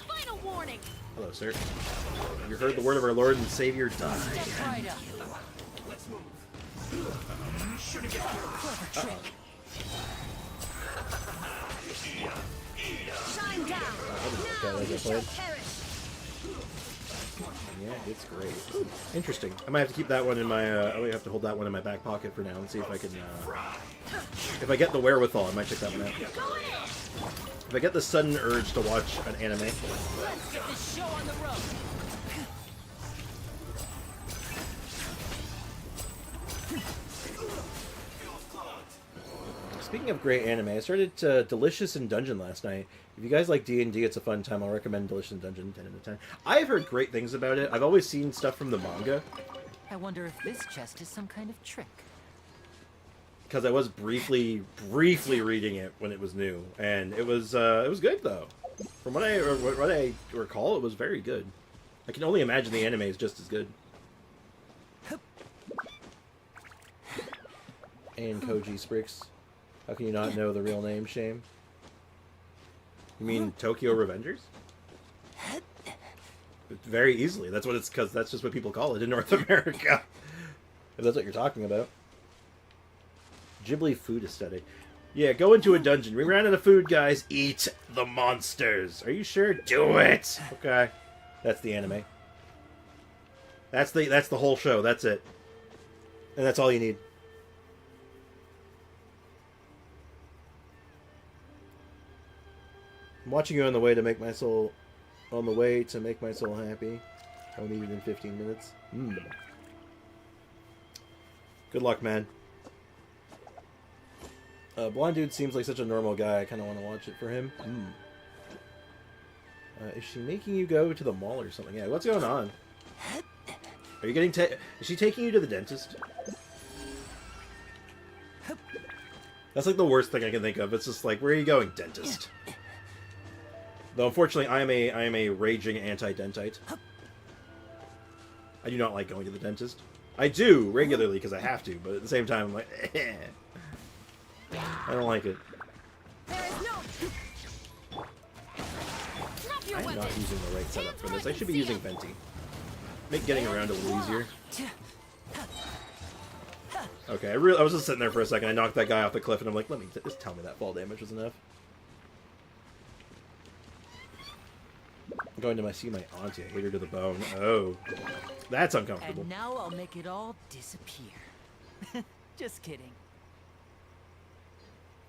Final warning. Hello, sir. Have you heard the word of our Lord and Savior die? Step right up. Clever trick. Shine down. Okay, Now like you I shall played. perish. Yeah, it's great. Interesting. I might have to keep that one in my. I might have to hold that one in my back pocket for now and see if I can. If I get the wherewithal, I might check that one out. Go in. If I get the sudden urge to watch an anime, Let's get this show on the road. speaking of great anime, I started Delicious in Dungeon last night. If you guys like D&D, it's a fun time. I'll recommend Delicious in Dungeon 10 out of 10. I've heard great things about it. I've always seen stuff from the manga. I wonder if this chest is some kind of trick. Because I was briefly reading it when it was new, and it was good though. From what I recall, it was very good. I can only imagine the anime is just as good. And Koji Sprix, how can you not know the real name? Shame. You mean Tokyo Revengers? Very easily. That's what it's because that's just what people call it in North America. If that's what you're talking about. Ghibli food aesthetic. Yeah, go into a dungeon. We ran out of food, guys. Eat the monsters. Are you sure? Do it. Okay, that's the anime. That's the whole show. That's it, and that's all you need. I'm watching you on the way to make my soul happy. I'll need it in 15 minutes. Good luck, man. Blonde dude seems like such a normal guy. I kind of want to watch it for him. Is she making you go to the mall or something? Yeah, what's going on? Are you getting is she taking you to the dentist? That's like the worst thing I can think of. It's just like, where are you going, dentist? Though unfortunately, I am a raging anti-dentite. I do not like going to the dentist. I do regularly because I have to, but at the same time, I'm like, I don't like it. There is no. Drop your I'm not weapon. using the right setup for this. I should be using Venti. Make getting around a little easier. Okay, I was just sitting there for a second. I knocked that guy off the cliff, and I'm like, let me just tell me that fall damage was enough. I'm going to see my auntie. I hate her to the bone. Oh, that's uncomfortable. And now I'll make it all disappear. Just kidding.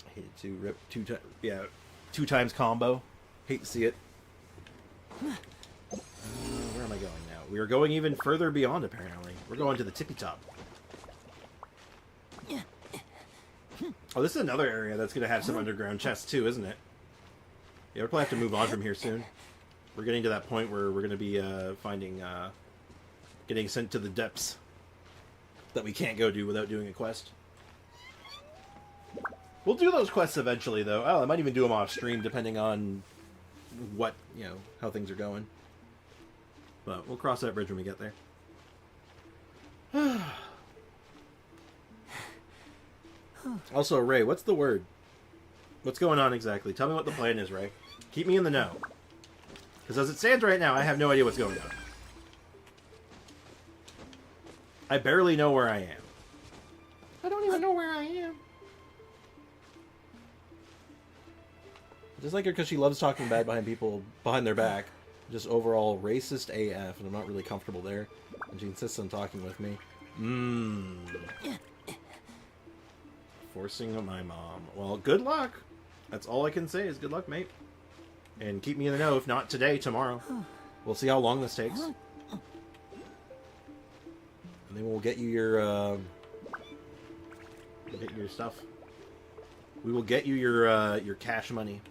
I hate it too. Rip 2 times combo. Hate to see it. Where am I going now? We are going even further beyond, apparently. We're going to the tippy top. Oh, this is another area that's going to have some underground chests, too, isn't it? Yeah, we'll probably have to move on from here soon. We're getting to that point where we're going to be getting sent to the depths that we can't go do without doing a quest. We'll do those quests eventually, though. Oh, I might even do them off stream, depending on what, how things are going. But we'll cross that bridge when we get there. Also, Ray, what's the word? What's going on exactly? Tell me what the plan is, Ray. Keep me in the know. Because as it stands right now, I have no idea what's going on. I barely know where I am. I don't even know where I am. Just like her because she loves talking bad behind people, behind their back. Just overall racist AF, and I'm not really comfortable there. And she insists on talking with me. Forcing my mom. Well, good luck. That's all I can say is good luck, mate. And keep me in the know, if not today, tomorrow. We'll see how long this takes. And then we'll get you your, stuff. We will get you your cash money.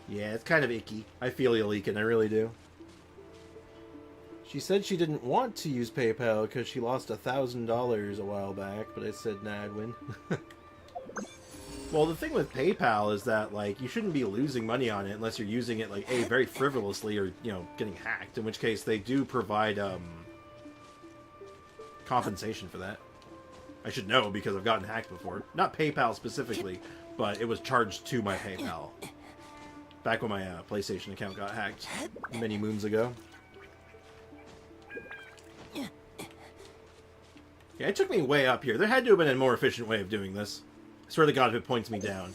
Yeah, it's kind of icky. I feel you leaking, I really do. She said she didn't want to use PayPal because she lost $1,000 a while back, but I said, nah, I'd win. Well, the thing with PayPal is that, like, you shouldn't be losing money on it unless you're using it, like, very frivolously or, getting hacked, in which case they do provide, compensation for that. I should know because I've gotten hacked before. Not PayPal specifically, but it was charged to my PayPal. Back when my PlayStation account got hacked many moons ago. Yeah, it took me way up here. There had to have been a more efficient way of doing this. I swear to God if it points me down.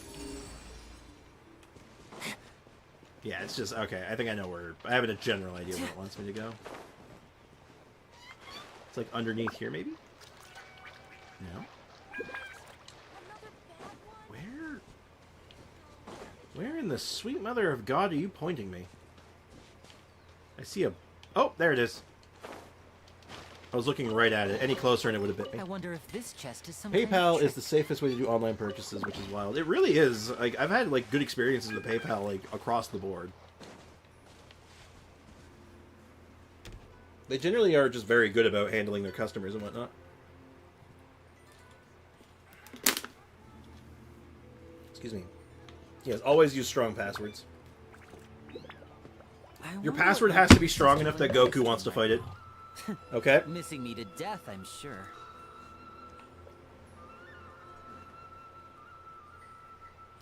Yeah, it's just... Okay, I think I know where... I have a general idea where it wants me to go. It's like underneath here, maybe? No? Where in the sweet mother of God are you pointing me? I see a... Oh, there it is. I was looking right at it. Any closer and it would have bit me. I wonder if this chest is some PayPal is the safest way to do online purchases, which is wild. It really is. Like, I've had like good experiences with PayPal, like across the board. They generally are just very good about handling their customers and whatnot. Excuse me. Yes, always use strong passwords. Your password has to be strong enough that Goku wants to fight it. Okay? Missing me to death, I'm sure.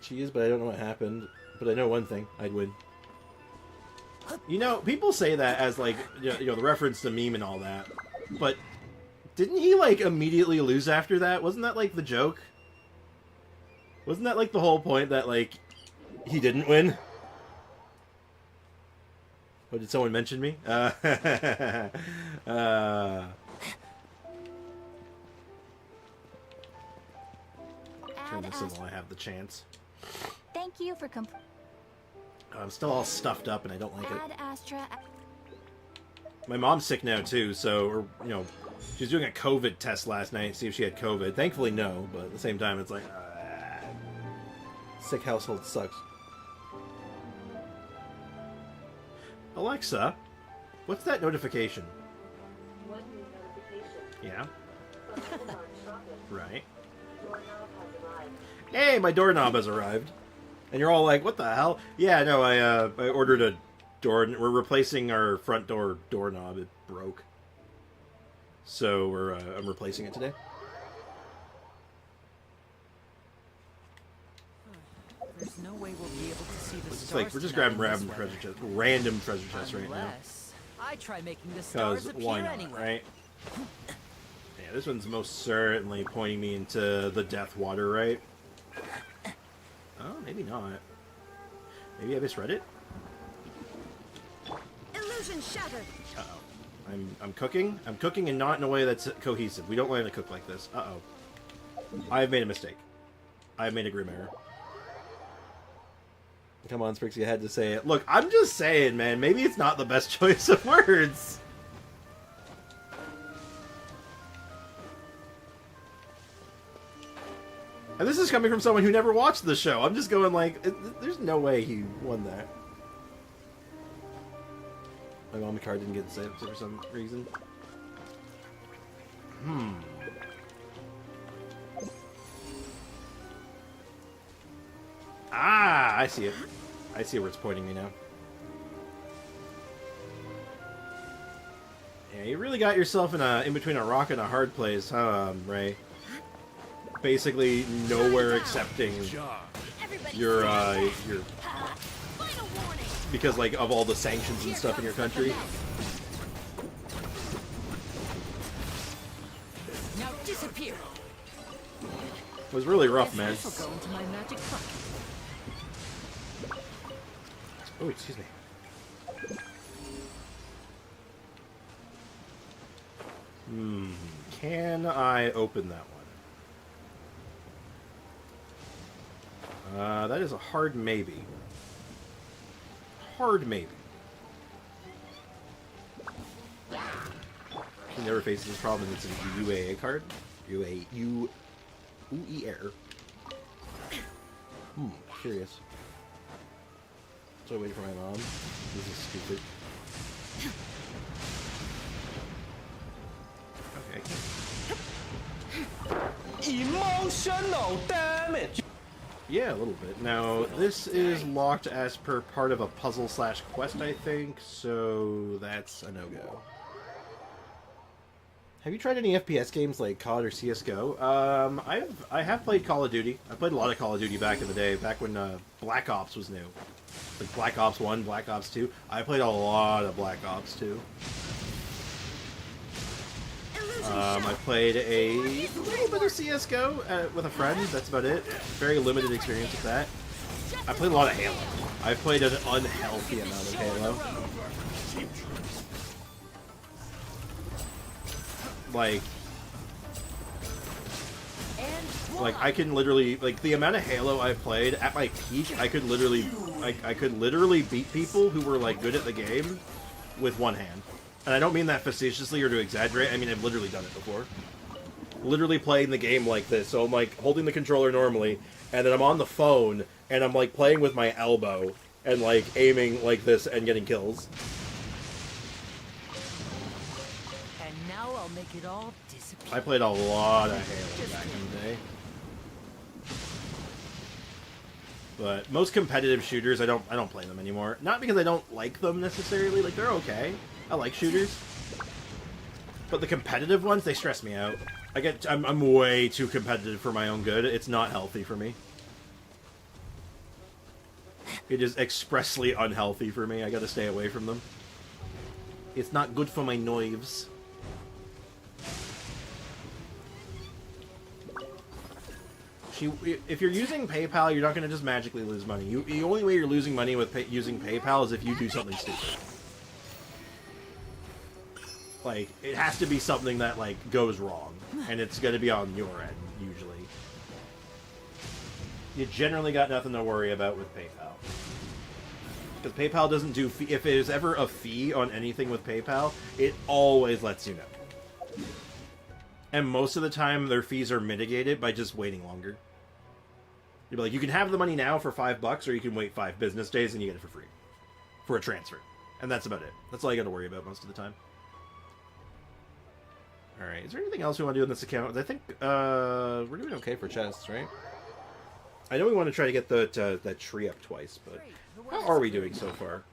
She is, but I don't know what happened. But I know one thing. I'd win. People say that as, like, the reference to meme and all that. But didn't he, like, immediately lose after that? Wasn't that, like, the joke? Wasn't that, like, the whole point that, like, he didn't win? Oh, did someone mention me? Turn this in while I have the chance. Thank you for I'm still all stuffed up and I don't like it. Ad Astra. My mom's sick now too, so she was doing a COVID test last night to see if she had COVID. Thankfully, no, but at the same time, it's like sick household sucks. Alexa, what's that notification? What new notification? Yeah. Customer chocolate. Right. Doorknob has arrived. Hey, my doorknob has arrived. And you're all like, what the hell? Yeah, no, I ordered a door. We're replacing our front door doorknob. It broke. So I'm replacing it today. There's no way we'll be able to see the It's stars. like we're just tonight grabbing in this random weather. treasure chests right now. Unless I try making the stars Because appear why not, anyway. right? Yeah, this one's most certainly pointing me into the death water, right? Oh, maybe not. Maybe I misread it? Illusion shattered. Uh-oh. I'm cooking. I'm cooking and not in a way that's cohesive. We don't learn to cook like this. Uh-oh. I've made a mistake. I've made a grim error. Come on, Sprixie, I had to say it. Look, I'm just saying, man. Maybe it's not the best choice of words. And this is coming from someone who never watched the show. I'm just going like, there's no way he won that. My mom card didn't get saved for some reason. Ah, I see it. I see where it's pointing me now. Yeah, you really got yourself in between a rock and a hard place, huh, Ray? Basically, nowhere accepting your Final warning. because like of all the sanctions and stuff in your country. Now disappear. It was really rough, man. This will go into my magic pocket. Oh, excuse me. Can I open that one? That is a hard maybe. Hard maybe. She never faces this problem, and it's a UAA card. UER. Curious. So I wait for my mom. This is stupid. Okay. Emotional damage. Yeah, a little bit. Now, this is locked as per part of a puzzle slash quest, I think, so that's a no-go. Have you tried any FPS games like COD or CSGO? I have played Call of Duty. I played a lot of Call of Duty back in the day, back when Black Ops was new. Like Black Ops 1, Black Ops 2. I played a lot of Black Ops 2. I played a little bit of CSGO with a friend. That's about it. Very limited experience with that. I played a lot of Halo. I played an unhealthy amount of Halo. Like I can literally, like, the amount of Halo I played at my peak, I could literally beat people who were like good at the game with one hand. And I don't mean that facetiously or to exaggerate. I mean, I've literally done it before. Literally playing the game like this. So I'm like holding the controller normally, and then I'm on the phone, and I'm like playing with my elbow, and like aiming like this and getting kills. And now I'll make it all disappear. I played a lot of Halo back in the day. But most competitive shooters, I don't play them anymore. Not because I don't like them necessarily. Like, they're okay. I like shooters. But the competitive ones, they stress me out. I'm way too competitive for my own good. It's not healthy for me. It is expressly unhealthy for me. I gotta stay away from them. It's not good for my nerves. If you're using PayPal, you're not going to just magically lose money. The only way you're losing money with using PayPal is if you do something stupid. Like, it has to be something that, like, goes wrong. And it's going to be on your end, usually. You generally got nothing to worry about with PayPal. Because PayPal doesn't do... If there's ever a fee on anything with PayPal, it always lets you know. And most of the time, their fees are mitigated by just waiting longer. You'd be like, you can have the money now for $5, or you can wait 5 business days and you get it for free. For a transfer. And that's about it. That's all you gotta worry about most of the time. Alright, is there anything else we want to do in this account? I think, we're doing okay for chests, right? I know we want to try to get that tree up twice, but how are we doing so far?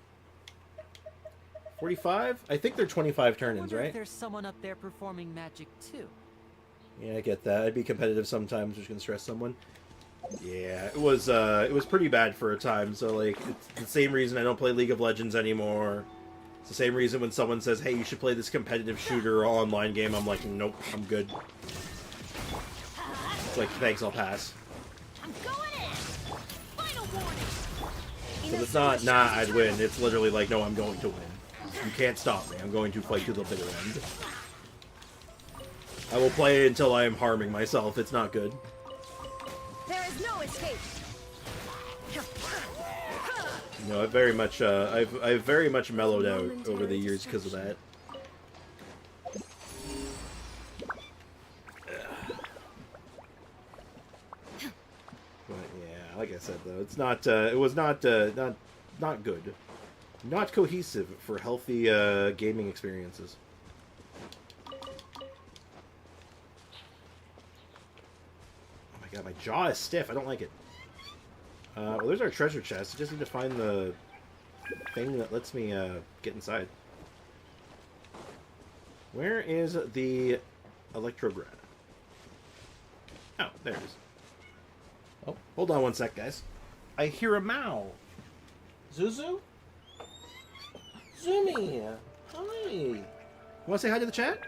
45? I think they're 25 turn-ins, right? If there's someone up there performing magic too. Yeah, I get that. I'd be competitive sometimes, which can stress someone. Yeah, it was pretty bad for a time. So like, it's the same reason I don't play League of Legends anymore. It's the same reason when someone says, "Hey, you should play this competitive shooter or online game," I'm like, "Nope, I'm good." It's like, thanks, I'll pass. I'm going in. Final warning. So it's not, nah, I'd win. It's literally like, no, I'm going to win. You can't stop me. I'm going to fight to the bitter end. I will play until I am harming myself. It's not good. There is no escape. No, I've very much, I've very much mellowed out over the years because of that. But yeah, like I said though, it's not, it was not good, not cohesive for healthy gaming experiences. Oh my god, my jaw is stiff. I don't like it. Well, there's our treasure chest. I just need to find the thing that lets me get inside. Where is the Electrograd? Oh, there it is. Oh, hold on one sec, guys. I hear a meow. Zuzu? Zumi! Hi! You want to say hi to the chat?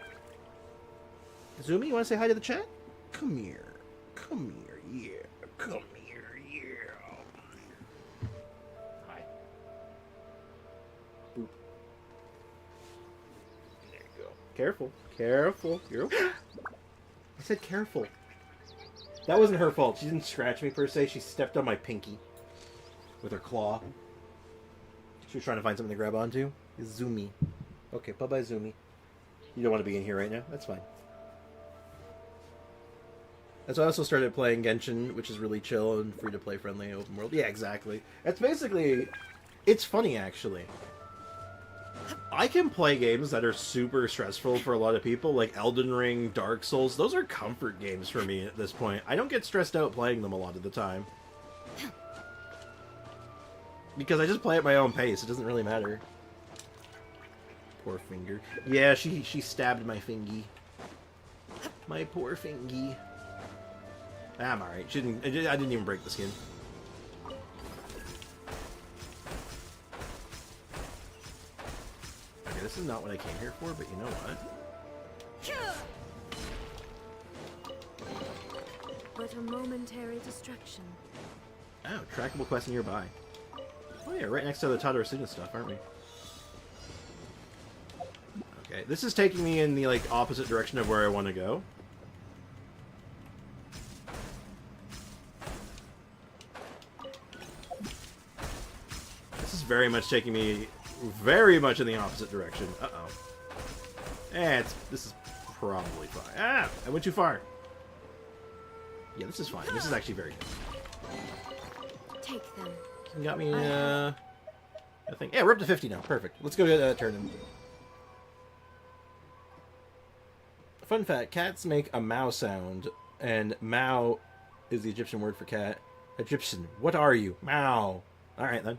Zumi, you want to say hi to the chat? Come here. Come here, yeah. Come here. Careful. Careful. You're... I said careful. That wasn't her fault. She didn't scratch me per se. She stepped on my pinky with her claw. She was trying to find something to grab onto. It's Zumi. Okay, bye-bye, Zumi. You don't want to be in here right now? That's fine. And so I also started playing Genshin, which is really chill and free-to-play friendly open world. Yeah, exactly. It's basically... It's funny, actually. I can play games that are super stressful for a lot of people, like Elden Ring, Dark Souls. Those are comfort games for me at this point. I don't get stressed out playing them a lot of the time. Because I just play at my own pace. It doesn't really matter. Poor finger. Yeah, she stabbed my fingy. My poor fingy. I'm alright. I didn't even break the skin. This is not what I came here for, but you know what? But a momentary distraction. Oh, trackable quest nearby. Oh yeah, right next to the Tadorasuna stuff, aren't we? Okay, this is taking me in the like opposite direction of where I want to go. This is very much taking me very much in the opposite direction. Uh-oh. This is probably fine. Ah! I went too far. Yeah, this is fine. This is actually very good. Take them. You got me, I think... Yeah, we're up to 50 now. Perfect. Let's go to turn. Fun fact, cats make a meow sound, and meow is the Egyptian word for cat. Egyptian. What are you? Meow. Alright, then.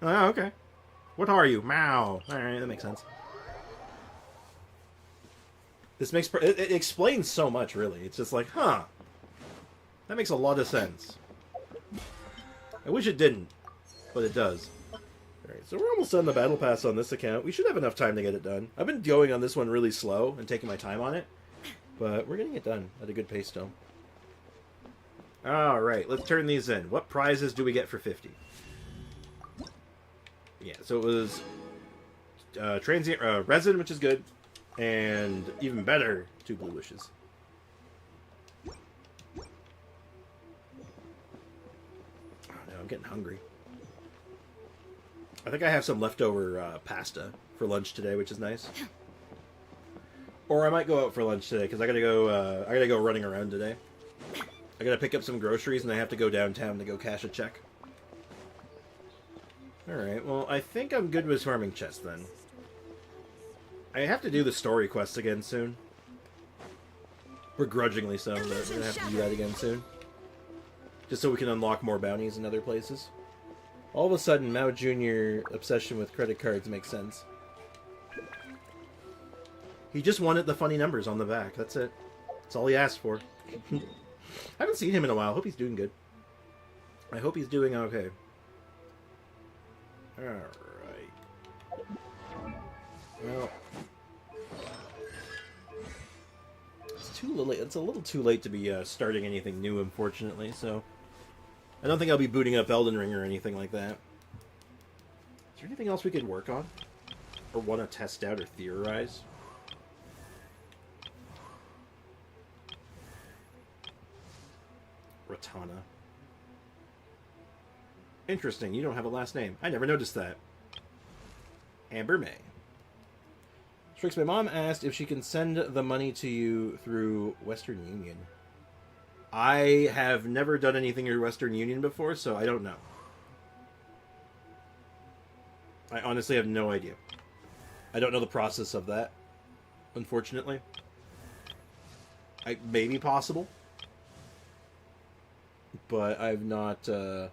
Oh, okay. What are you? Meow. Alright, that makes sense. This makes... It explains so much, really. It's just like, huh. That makes a lot of sense. I wish it didn't, but it does. Alright, so we're almost done the battle pass on this account. We should have enough time to get it done. I've been going on this one really slow and taking my time on it, but we're getting it done at a good pace still. Alright, let's turn these in. What prizes do we get for 50? Yeah, so it was transient resin, which is good, and even better, 2 blue wishes. Oh no, I'm getting hungry. I think I have some leftover pasta for lunch today, which is nice. Or I might go out for lunch today because I gotta go running around today. I gotta pick up some groceries and I have to go downtown to go cash a check. Alright, well, I think I'm good with farming chests, then. I have to do the story quest again soon. Begrudgingly so, but we're gonna have to do that again soon. Just so we can unlock more bounties in other places. All of a sudden, Mao Jr. obsession with credit cards makes sense. He just wanted the funny numbers on the back, that's it. That's all he asked for. I haven't seen him in a while. Hope he's doing good. I hope he's doing okay. Alright. Well, it's a little too late to be starting anything new, unfortunately, so I don't think I'll be booting up Elden Ring or anything like that. Is there anything else we could work on? Or want to test out or theorize? Ratana. Interesting, you don't have a last name. I never noticed that. Amber May. Strix, my mom asked if she can send the money to you through Western Union. I have never done anything through Western Union before, so I don't know. I honestly have no idea. I don't know the process of that, unfortunately. May be possible. But I've not, I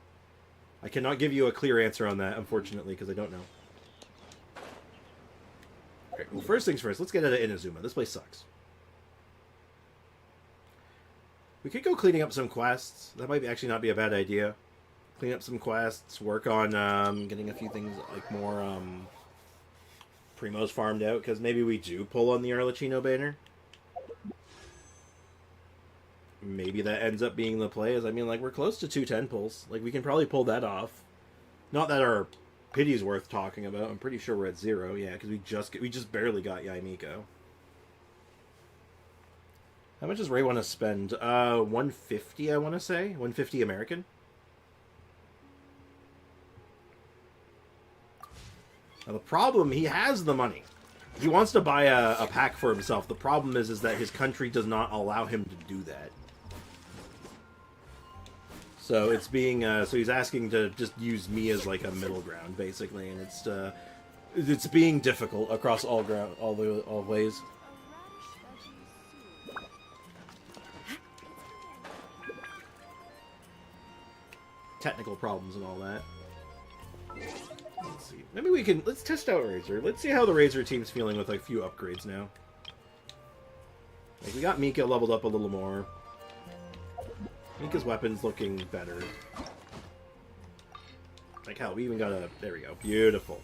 cannot give you a clear answer on that, unfortunately, because I don't know. Okay, well, first things first, let's get out of Inazuma. This place sucks. We could go cleaning up some quests. That might actually not be a bad idea. Clean up some quests, work on getting a few things like more Primos farmed out, because maybe we do pull on the Arlecchino banner. Maybe that ends up being the play. I mean, like, we're close to 210 pulls. Like, we can probably pull that off. Not that our pity's worth talking about. I'm pretty sure we're at 0. Yeah, because we just barely got Yaimiko. How much does Ray want to spend? 150, I want to say. 150 American. Now, the problem, he has the money. He wants to buy a pack for himself. The problem is that his country does not allow him to do that. So it's being, so he's asking to just use me as like a middle ground, basically, and it's being difficult across all ways. Technical problems and all that. Let's see. Maybe let's test out Razor. Let's see how the Razor team's feeling with like a few upgrades now. Like, we got Mika leveled up a little more. Mika's weapon's looking better. Like, hell, we even got there we go. Beautiful.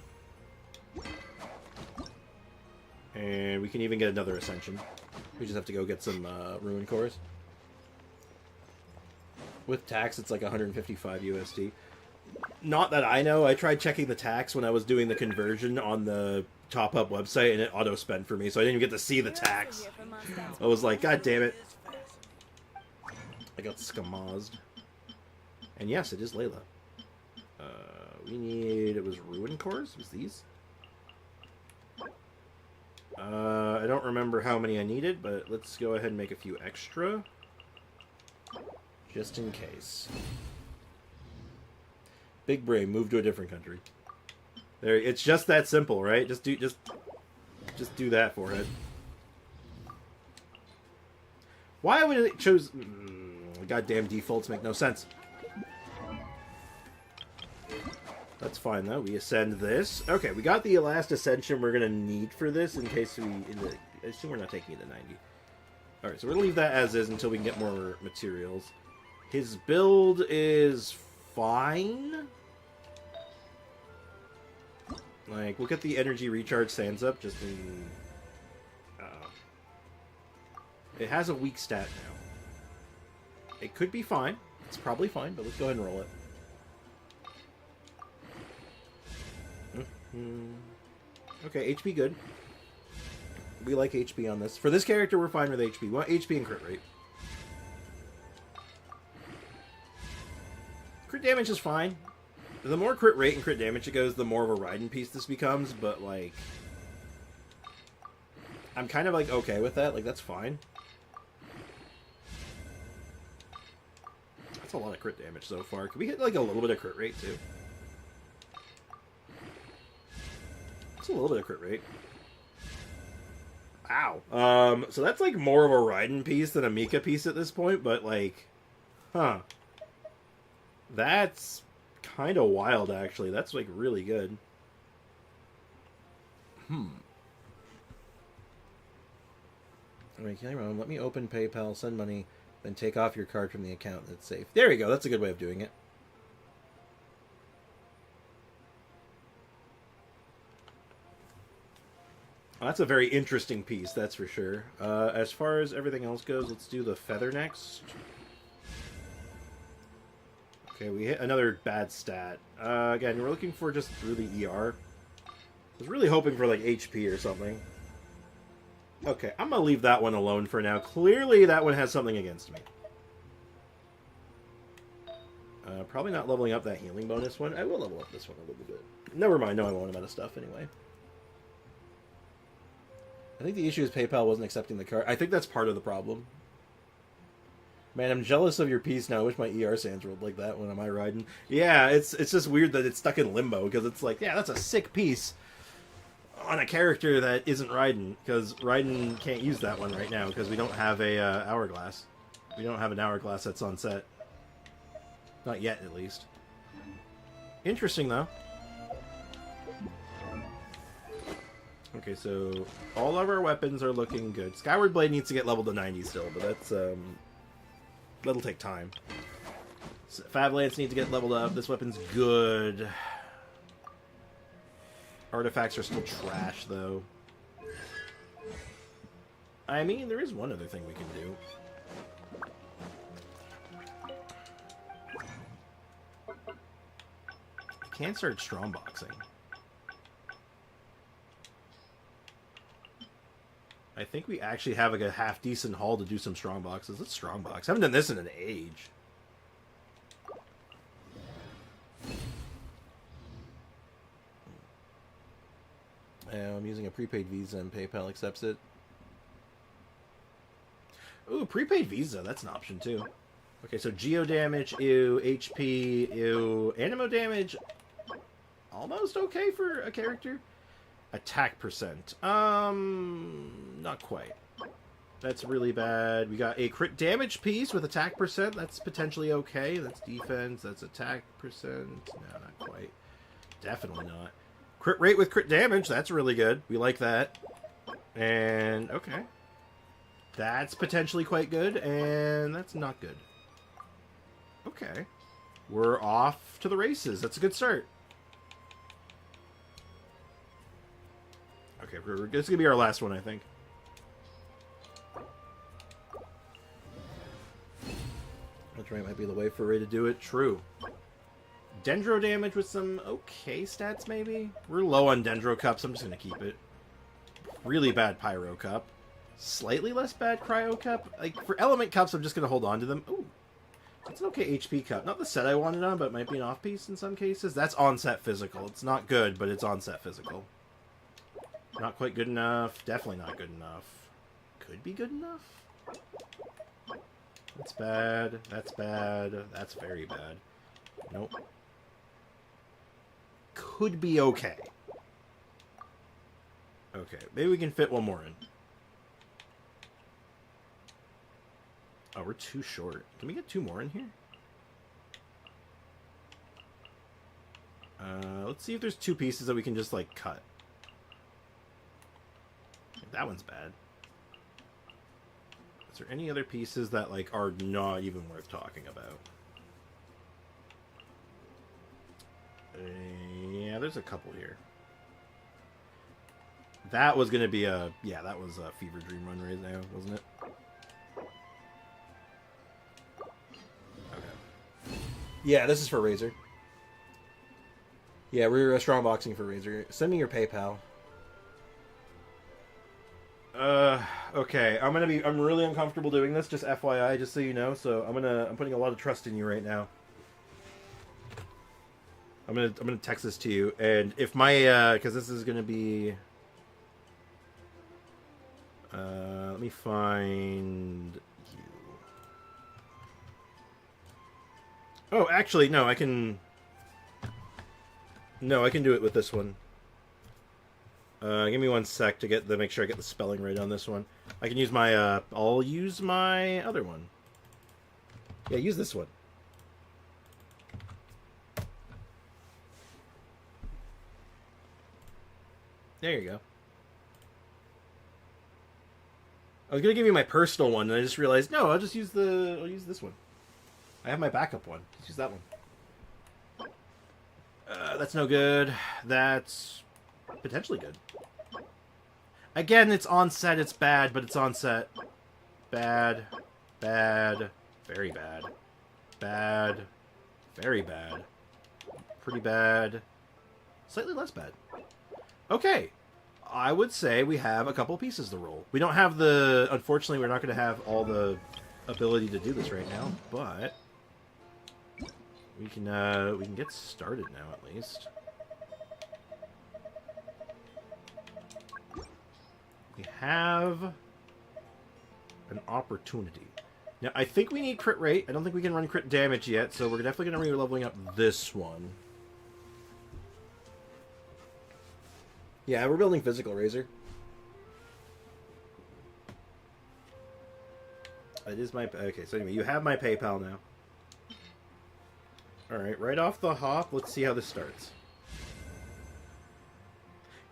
And we can even get another Ascension. We just have to go get some Ruin Cores. With tax, it's like 155 USD. Not that I know. I tried checking the tax when I was doing the conversion on the top-up website, and it auto-spent for me, so I didn't even get to see the tax. I was like, God damn it. I got skamazed. And yes, it is Layla. We need... It was Ruin Cores? It was these? I don't remember how many I needed, but let's go ahead and make a few extra. Just in case. Big brain, move to a different country. There, it's just that simple, right? Just do that, forehead. Why would it choose? Goddamn defaults make no sense. That's fine though. We ascend this. Okay, we got the last ascension we're gonna need for this in case I assume we're not taking it to 90. All right, so we're gonna leave that as is until we can get more materials. His build is fine. Like, we'll get the energy recharge sands up just in... It has a weak stat now. It could be fine. It's probably fine, but let's go ahead and roll it. Okay, HP good. We like HP on this. For this character, we're fine with HP. We want HP and crit rate. Crit damage is fine. The more crit rate and crit damage it goes, the more of a Raiden piece this becomes, but, like... I'm kind of, like, okay with that. Like, that's fine. That's a lot of crit damage so far. Can we hit, like, a little bit of crit rate, too? That's a little bit of crit rate. Wow. So that's, like, more of a Raiden piece than a Mika piece at this point, but, like... Huh. That's kind of wild, actually. That's, like, really good. Alright, let me open PayPal, send money. Then take off your card from the account that's safe. There you go. That's a good way of doing it. Well, that's a very interesting piece, that's for sure. As far as everything else goes, let's do the feather next. Okay, we hit another bad stat. Again, we're looking for just really ER. I was really hoping for, like, HP or something. Okay, I'm gonna leave that one alone for now. Clearly, that one has something against me. Probably not leveling up that healing bonus one. I will level up this one a little bit. Never mind, no, I won't. I'm out of stuff anyway. I think the issue is PayPal wasn't accepting the card. I think that's part of the problem. Man, I'm jealous of your piece now. I wish my ER sands rolled like that when am I riding. Yeah, it's just weird that it's stuck in limbo, because it's like, yeah, that's a sick piece on a character that isn't Raiden, because Raiden can't use that one right now, because we don't have a hourglass. We don't have an hourglass that's on set. Not yet, at least. Interesting, though. Okay, so all of our weapons are looking good. Skyward Blade needs to get leveled to 90 still, but that's, that'll take time. Fab Lance needs to get leveled up. This weapon's good. Artifacts are still trash, though. I mean, there is one other thing we can do. I can start strongboxing. I think we actually have like a half-decent haul to do some strongboxes. Let's strongbox. I haven't done this in an age. I'm using a prepaid Visa and PayPal accepts it. Ooh, prepaid Visa. That's an option, too. Okay, so Geo damage, ew. HP, ew. Animo damage, almost okay for a character. Attack percent. Not quite. That's really bad. We got a crit damage piece with attack percent. That's potentially okay. That's defense. That's attack percent. No, not quite. Definitely not. Crit rate with crit damage. That's really good. We like that. And, okay. That's potentially quite good. And that's not good. Okay. We're off to the races. That's a good start. Okay, this is going to be our last one, I think. Which might be the way for Ray to do it. True. Dendro damage with some okay stats, maybe? We're low on Dendro Cups. I'm just going to keep it. Really bad Pyro Cup. Slightly less bad Cryo Cup. Like, for Element Cups, I'm just going to hold on to them. Ooh. That's an okay HP Cup. Not the set I wanted on, but it might be an off-piece in some cases. That's on-set physical. It's not good, but it's on-set physical. Not quite good enough. Definitely not good enough. Could be good enough? That's bad. That's bad. That's very bad. Nope. Could be okay. Okay, maybe we can fit one more in. Oh, we're too short. Can we get two more in here? Let's see if there's two pieces that we can just, like, cut. That one's bad. Is there any other pieces that, like, are not even worth talking about? Yeah, there's a couple here. That was gonna be a... Yeah, that was a Fever Dream run right now, wasn't it? Okay. Yeah, this is for Razor. Yeah, we're strongboxing for Razor. Send me your PayPal. Okay, I'm really uncomfortable doing this, just FYI, just so you know, so I'm putting a lot of trust in you right now. I'm gonna text this to you, and if my, because this is gonna be, let me find you. Oh, actually, no, I can do it with this one. Give me 1 sec to make sure I get the spelling right on this one. I can use my, I'll use my other one. Yeah, use this one. There you go. was gonna give you my personal one, and I just realized no. I'll use this one. I have my backup one. Let's use that one. That's no good. That's potentially good. Again, it's on set. It's bad, but it's on set. Bad, bad, very bad, bad, very bad, pretty bad, slightly less bad. Okay. I would say we have a couple pieces to roll. We don't have the... Unfortunately, we're not going to have all the ability to do this right now, but we can get started now, at least. We have an opportunity. Now, I think we need crit rate. I don't think we can run crit damage yet, so we're definitely going to be leveling up this one. Yeah, we're building physical, Razor. It is my... Okay, so anyway, you have my PayPal now. Alright, right off the hop, let's see how this starts.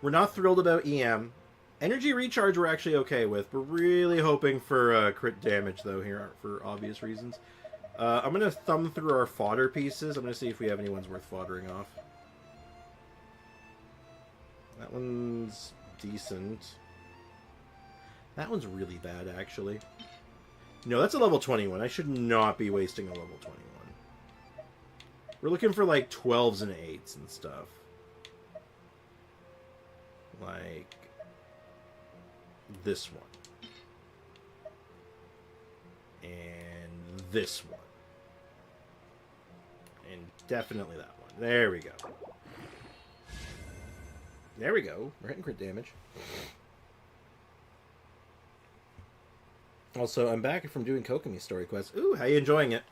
We're not thrilled about EM. Energy recharge we're actually okay with. We're really hoping for crit damage, though, here, for obvious reasons. I'm going to thumb through our fodder pieces. I'm going to see if we have any ones worth foddering off. That one's decent. That one's really bad, actually. No, that's a level 21. I should not be wasting a level 21. We're looking for, like, 12s and 8s and stuff. Like... this one. And this one. And definitely that one. There we go. There we go. We're hitting crit damage. Also, I'm back from doing Kokomi story quest. Ooh, how you enjoying it?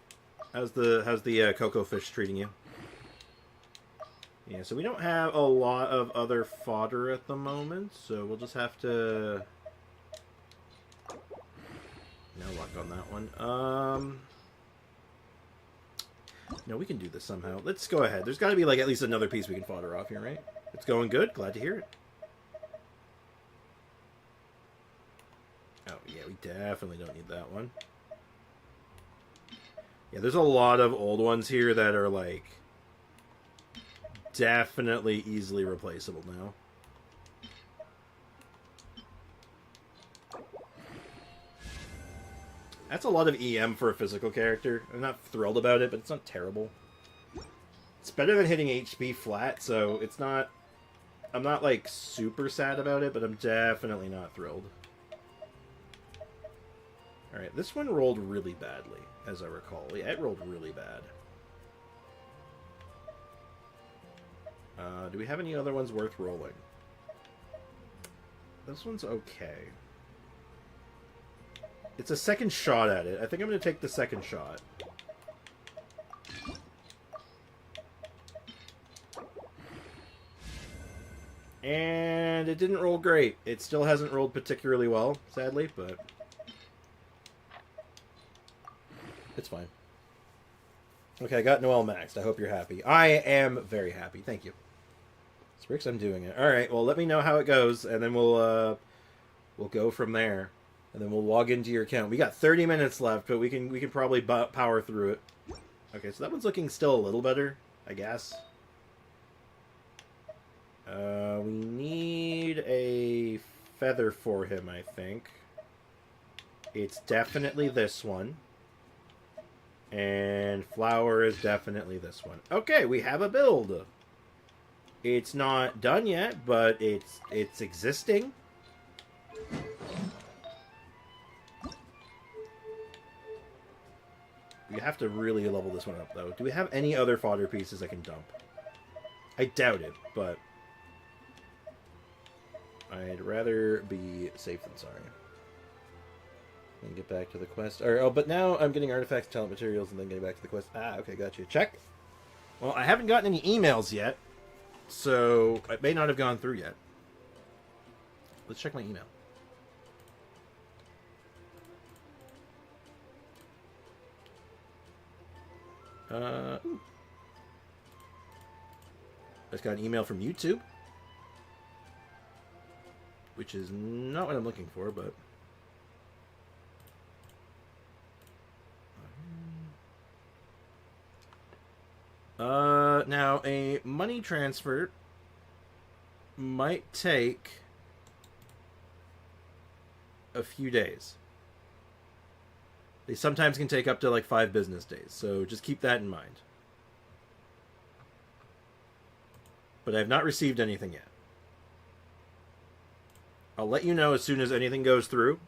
How's the cocoa fish treating you? Yeah, so we don't have a lot of other fodder at the moment, so we'll just have to... No luck on that one. No, we can do this somehow. Let's go ahead. There's got to be like at least another piece we can fodder off here, right? It's going good. Glad to hear it. Oh, yeah, we definitely don't need that one. Yeah, there's a lot of old ones here that are, like, definitely easily replaceable now. That's a lot of EM for a physical character. I'm not thrilled about it, but it's not terrible. It's better than hitting HP flat, so it's not... I'm not, like, super sad about it, but I'm definitely not thrilled. Alright, this one rolled really badly, as I recall. Yeah, it rolled really bad. Do we have any other ones worth rolling? This one's okay. It's a second shot at it. I think I'm going to take the second shot. And it didn't roll great. It still hasn't rolled particularly well, sadly, but... it's fine. Okay, I got Noelle maxed. I hope you're happy. I am very happy. Thank you. Sprix, I'm doing it. Alright, well, let me know how it goes, and then we'll go from there. And then we'll log into your account. We got 30 minutes left, but we can probably power through it. Okay, so that one's looking still a little better, I guess. We need a feather for him, I think. It's definitely this one. And flower is definitely this one. Okay, we have a build. It's not done yet, but it's existing. We have to really level this one up, though. Do we have any other fodder pieces I can dump? I doubt it, but... I'd rather be safe than sorry. And get back to the quest. Oh, but now I'm getting artifacts, talent materials, and then getting back to the quest. Ah, okay, gotcha. Check. Well, I haven't gotten any emails yet, so it may not have gone through yet. Let's check my email. Ooh. I just got an email from YouTube, which is not what I'm looking for, but Now, a money transfer might take a few days. They sometimes can take up to like 5 business days, so just keep that in mind. But I have not received anything yet. I'll let you know as soon as anything goes through.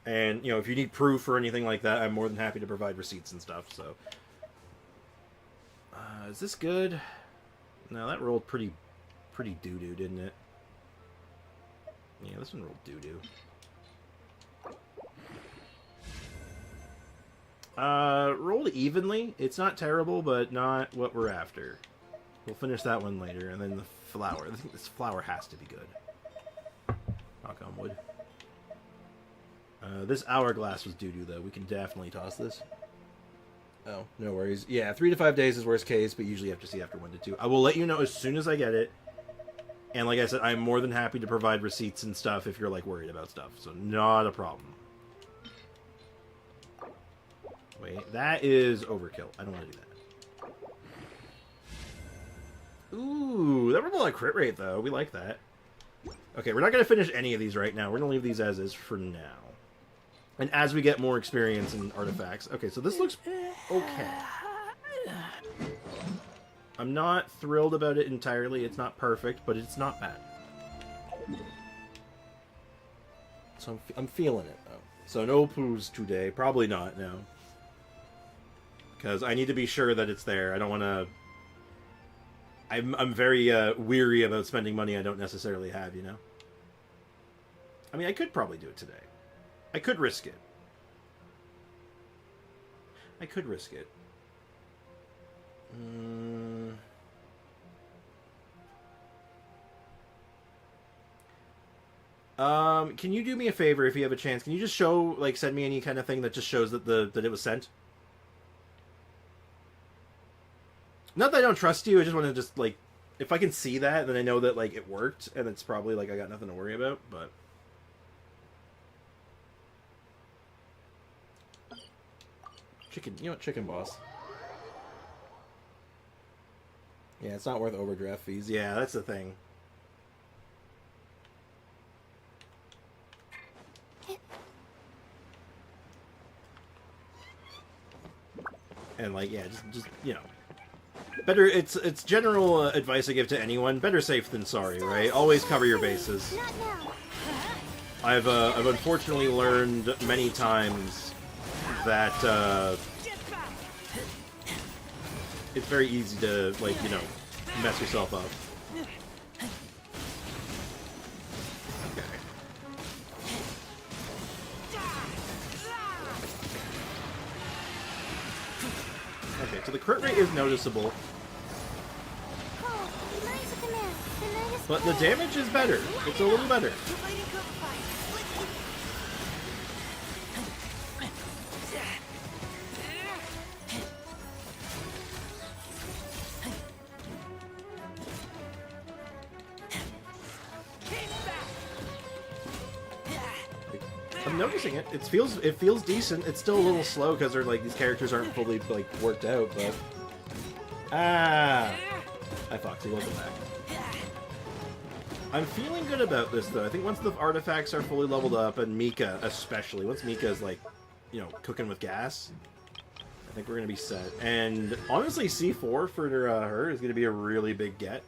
And, you know, if you need proof or anything like that, I'm more than happy to provide receipts and stuff, so. Is this good? No, that rolled pretty doo-doo, didn't it? Yeah, this one rolled doo-doo. Rolled evenly. It's not terrible, but not what we're after. We'll finish that one later, and then the flower. I think this flower has to be good. Knock on wood. This hourglass was doo-doo, though. We can definitely toss this. Oh, no worries. Yeah, 3 to 5 days is worst case, but usually you have to see after 1 to 2. I will let you know as soon as I get it. And like I said, I'm more than happy to provide receipts and stuff if you're, like, worried about stuff. So, not a problem. Wait, that is overkill. I don't want to do that. Ooh, that rolled a lot of crit rate, though. We like that. Okay, we're not going to finish any of these right now. We're going to leave these as is for now. And as we get more experience in artifacts... Okay, so this looks okay. I'm not thrilled about it entirely. It's not perfect, but it's not bad. So I'm feeling it, though. So no poos today. Probably not, no. Because I need to be sure that it's there. I don't want to... I'm very weary about spending money I don't necessarily have, you know? I mean, I could probably do it today. I could risk it. I could risk it. Can you do me a favor if you have a chance? Can you just show, like, send me any kind of thing that just shows that that it was sent? Not that I don't trust you, I just want to just, like, if I can see that, then I know that, like, it worked, and it's probably, like, I got nothing to worry about, but... Chicken, you know what, chicken boss. Yeah, it's not worth overdraft fees. Yeah, that's the thing. And, like, yeah, just you know. Better, it's general advice I give to anyone. Better safe than sorry, right? Always cover your bases. I've unfortunately learned many times that it's very easy to, like, you know, mess yourself up. Okay, so the crit rate is noticeable. But the damage is better. It's a little better. I'm noticing it. It feels decent. It's still a little slow because they're like these characters aren't fully like worked out, but hi Foxy, welcome back. I'm feeling good about this though. I think once the artifacts are fully leveled up, and Mika especially, once Mika is like, you know, cooking with gas, I think we're gonna be set. And honestly, C4 for her is gonna be a really big get.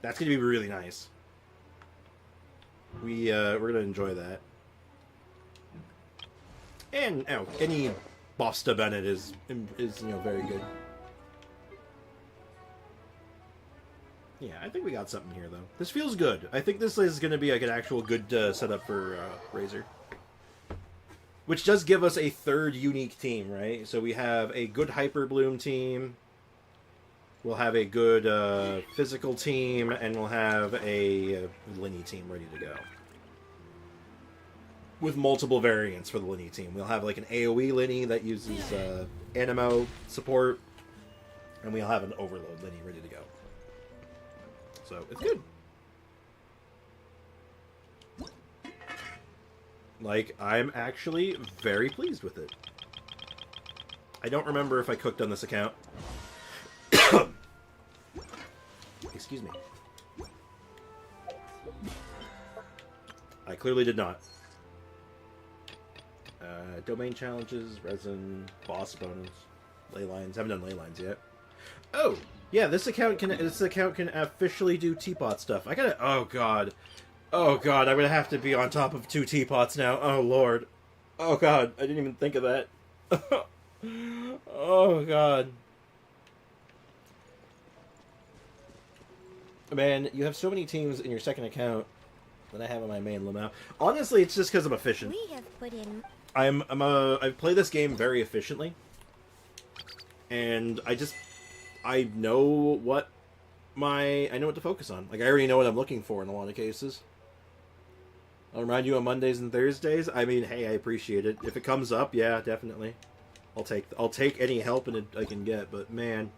That's gonna be really nice. We're gonna enjoy that. And you know, any Bosta Bennett is you know, very good. Yeah, I think we got something here though. This feels good. I think this is going to be like an actual good setup for Razor, which does give us a third unique team, right? So we have a good Hyper Bloom team. We'll have a good physical team, and we'll have a Linny team ready to go. With multiple variants for the Linny team. We'll have like an AoE Linny that uses Animo support, and we'll have an Overload Linny ready to go. So, it's good. Like, I'm actually very pleased with it. I don't remember if I cooked on this account. Excuse me. I clearly did not. Domain challenges, resin, boss bonus, ley lines. Haven't done ley lines yet. Oh, yeah, this account can officially do teapot stuff. I gotta. Oh god, I'm gonna have to be on top of 2 teapots now. Oh lord, oh god, I didn't even think of that. Oh god, man, you have so many teams in your second account that I have on my main Lamau. Honestly, it's just because I'm efficient. We have put in. I play this game very efficiently, and I know what to focus on. Like, I already know what I'm looking for in a lot of cases. I'll remind you on Mondays and Thursdays. I mean, hey, I appreciate it. If it comes up, yeah, definitely. I'll take any help I can get, but man.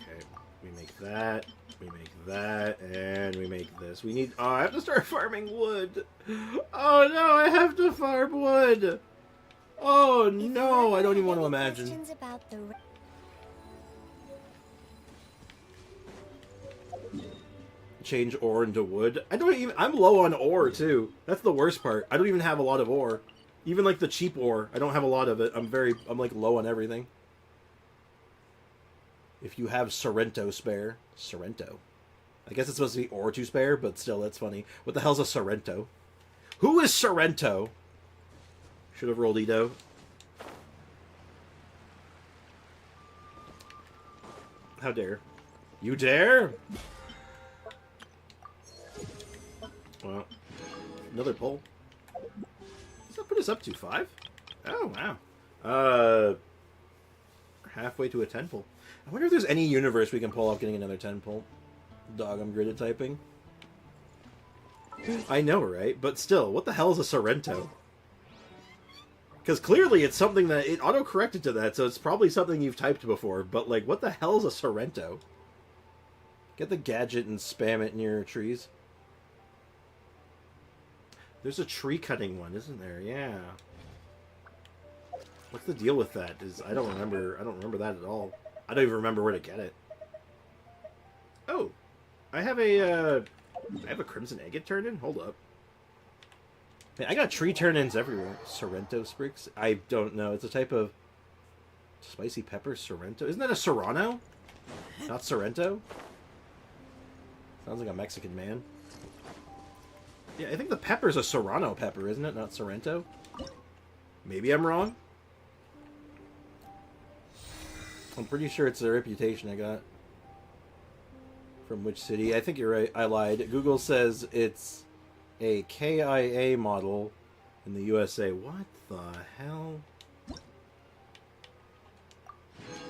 Okay, we make that. We make that, and we make this. We need... Oh, I have to start farming wood. Oh, no, I have to farm wood. Oh, no, I don't even want to imagine. Questions about the Change ore into wood. I'm low on ore, too. That's the worst part. I don't even have a lot of ore. Even, like, the cheap ore, I don't have a lot of it. I'm, like, low on everything. If you have Sorrento spare. Sorrento. I guess it's supposed to be ore to spare, but still, that's funny. What the hell's a Sorrento? Who is Sorrento? Should have rolled Edo. How dare. You dare? Well, another pull. What's that put us up to? 5? Oh, wow. Halfway to a 10 pull. I wonder if there's any universe we can pull off getting another 10 pull. Dog, I'm great at typing. I know, right? But still, what the hell is a Sorrento? Because clearly it's something that... It auto-corrected to that, so it's probably something you've typed before. But, like, what the hell is a Sorrento? Get the gadget and spam it in your trees. There's a tree-cutting one, isn't there? Yeah. What's the deal with that? I don't remember that at all. I don't even remember where to get it. Oh, I have a crimson agate turn in. Hold up. Man, I got tree turn-ins everywhere. Sorrento sprigs? I don't know. It's a type of spicy pepper. Sorrento? Isn't that a Serrano? Not Sorrento? Sounds like a Mexican man. Yeah, I think the pepper's a Serrano pepper, isn't it? Not Sorrento? Maybe I'm wrong. I'm pretty sure it's the reputation I got. From which city? I think you're right. I lied. Google says it's a KIA model in the USA. What the hell?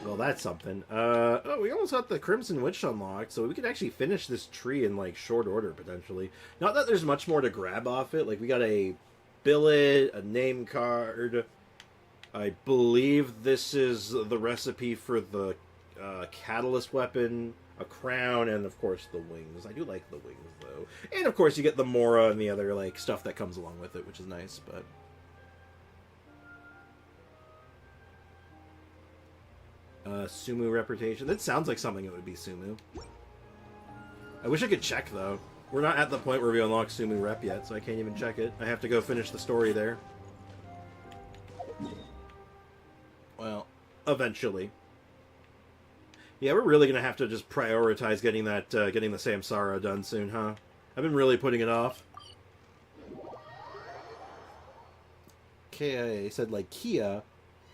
Well, that's something. Oh, we almost got the Crimson Witch unlocked, so we could actually finish this tree in, like, short order, potentially. Not that there's much more to grab off it. Like, we got a billet, a name card. I believe this is the recipe for the catalyst weapon, a crown, and, of course, the wings. I do like the wings, though. And, of course, you get the Mora and the other, like, stuff that comes along with it, which is nice, but... Sumu reputation. That sounds like something that would be Sumu. I wish I could check, though. We're not at the point where we unlock Sumu rep yet, so I can't even check it. I have to go finish the story there. Well, eventually. Yeah, we're really gonna have to just prioritize getting that, getting the Samsara done soon, huh? I've been really putting it off. Okay, I said, like, Kia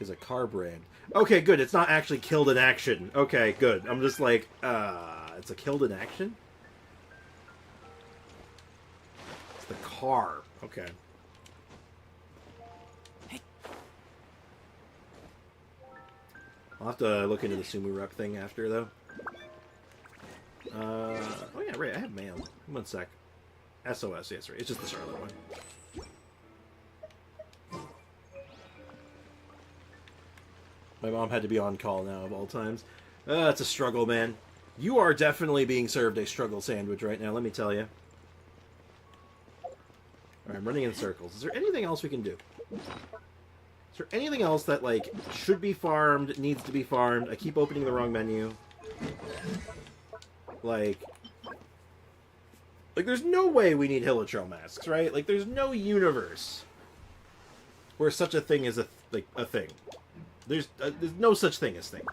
is a car brand. Okay, good. It's not actually killed in action. Okay, good. I'm just like, it's a killed in action? It's the car. Okay. I'll have to look into the Sumu rep thing after, though. Oh yeah, right, I have mail. One sec. SOS, yes, right. It's just the Charlotte one. My mom had to be on call now, of all times. It's a struggle, man. You are definitely being served a struggle sandwich right now, let me tell you. Alright, I'm running in circles. Is there anything else we can do? Is there anything else that, like, should be farmed, needs to be farmed? I keep opening the wrong menu. Like, there's no way we need Hilichurl masks, right? Like, there's no universe where such a thing is a thing. There's no such thing as thing.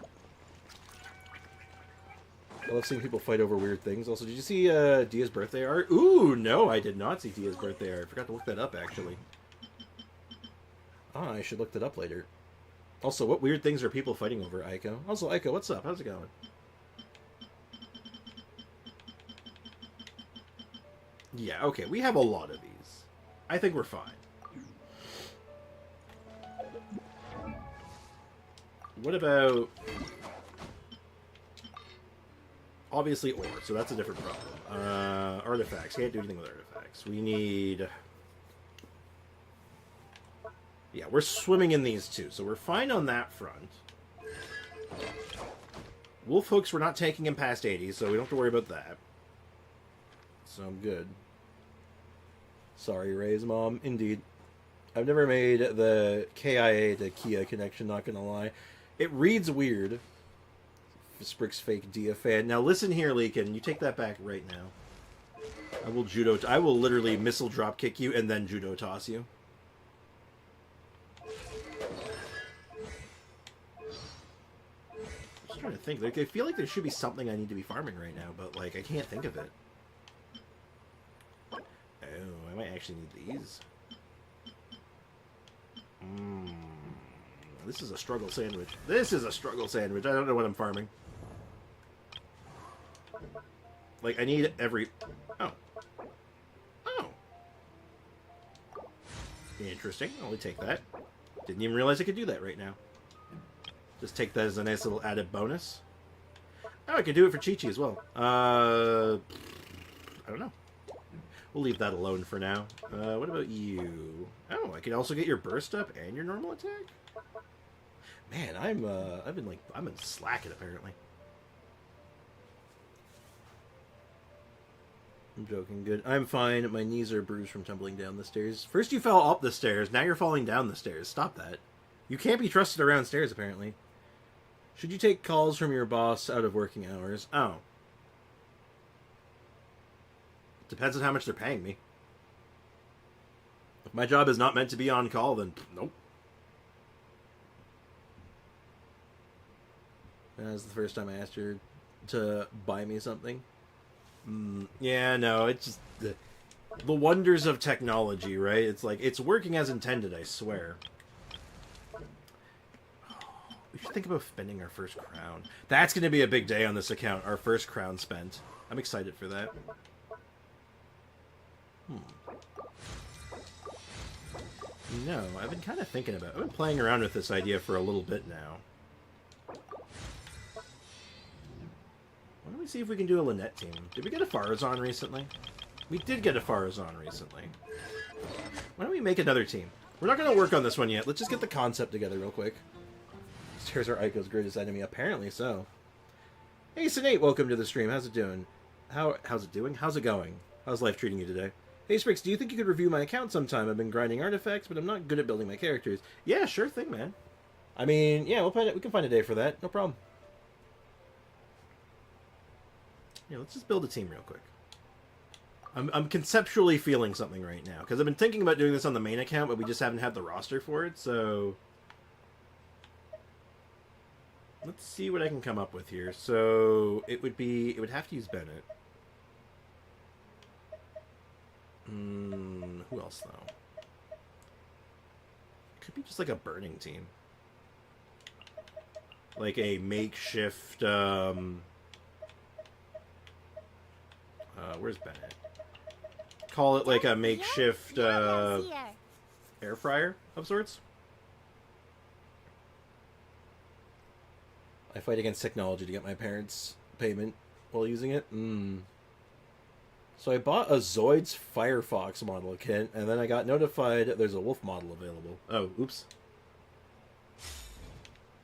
I love seeing people fight over weird things. Also, did you see Dia's birthday art? Ooh, no, I did not see Dia's birthday art. I forgot to look that up, actually. Ah, I should look that up later. Also, what weird things are people fighting over, Aiko? Also, Aiko, what's up? How's it going? Yeah, okay, we have a lot of these. I think we're fine. What about... Obviously ore, so that's a different problem. Artifacts. Can't do anything with artifacts. We need... Yeah, we're swimming in these too, so we're fine on that front. Wolf hooks, we're not taking him past 80, so we don't have to worry about that. So I'm good. Sorry, Ray's mom. Indeed. I've never made the KIA to Kia connection, not gonna lie. It reads weird. Sprick's fake Dia fan. Now listen here, Leakin. You take that back right now. I will literally missile drop kick you and then judo toss you. Just trying to think. Like, I feel like there should be something I need to be farming right now, but like I can't think of it. Oh, I might actually need these. This is a struggle sandwich. This is a struggle sandwich. I don't know what I'm farming. Like, I need every... Oh. Oh. Interesting. I'll take that. Didn't even realize I could do that right now. Just take that as a nice little added bonus. Oh, I could do it for Chi-Chi as well. I don't know. We'll leave that alone for now. What about you? Oh, I can also get your burst up and your normal attack? Man, I've been slacking apparently. I'm joking. Good. I'm fine. My knees are bruised from tumbling down the stairs. First you fell up the stairs, now you're falling down the stairs. Stop that. You can't be trusted around stairs, apparently. Should you take calls from your boss out of working hours? Oh. Depends on how much they're paying me. If my job is not meant to be on call, then nope. That was the first time I asked her to buy me something. Yeah, no, it's just the wonders of technology, right? It's like, it's working as intended, I swear. We should think about spending our first crown. That's going to be a big day on this account, our first crown spent. I'm excited for that. No, I've been kind of thinking about it. I've been playing around with this idea for a little bit now. Why don't we see if we can do a Lynette team? Did we get a Farazan recently? We did get a Farazan recently. Why don't we make another team? We're not going to work on this one yet. Let's just get the concept together real quick. Stairs are Aiko's greatest enemy. Apparently so. Hey, Sinate, welcome to the stream. How's it doing? How's it doing? How's it going? How's life treating you today? Hey, Sprix, do you think you could review my account sometime? I've been grinding artifacts, but I'm not good at building my characters. Yeah, sure thing, man. I mean, yeah, we can find a day for that. No problem. Yeah, let's just build a team real quick. I'm conceptually feeling something right now, because I've been thinking about doing this on the main account, but we just haven't had the roster for it, so... Let's see what I can come up with here. So, it would have to use Bennett. Who else, though? Could be just like a burning team. Like a makeshift, where's Bennett? Call it like a makeshift, air fryer of sorts. I fight against technology to get my parents' payment while using it. So I bought a Zoid's Firefox model kit, and then I got notified there's a wolf model available. Oh, oops.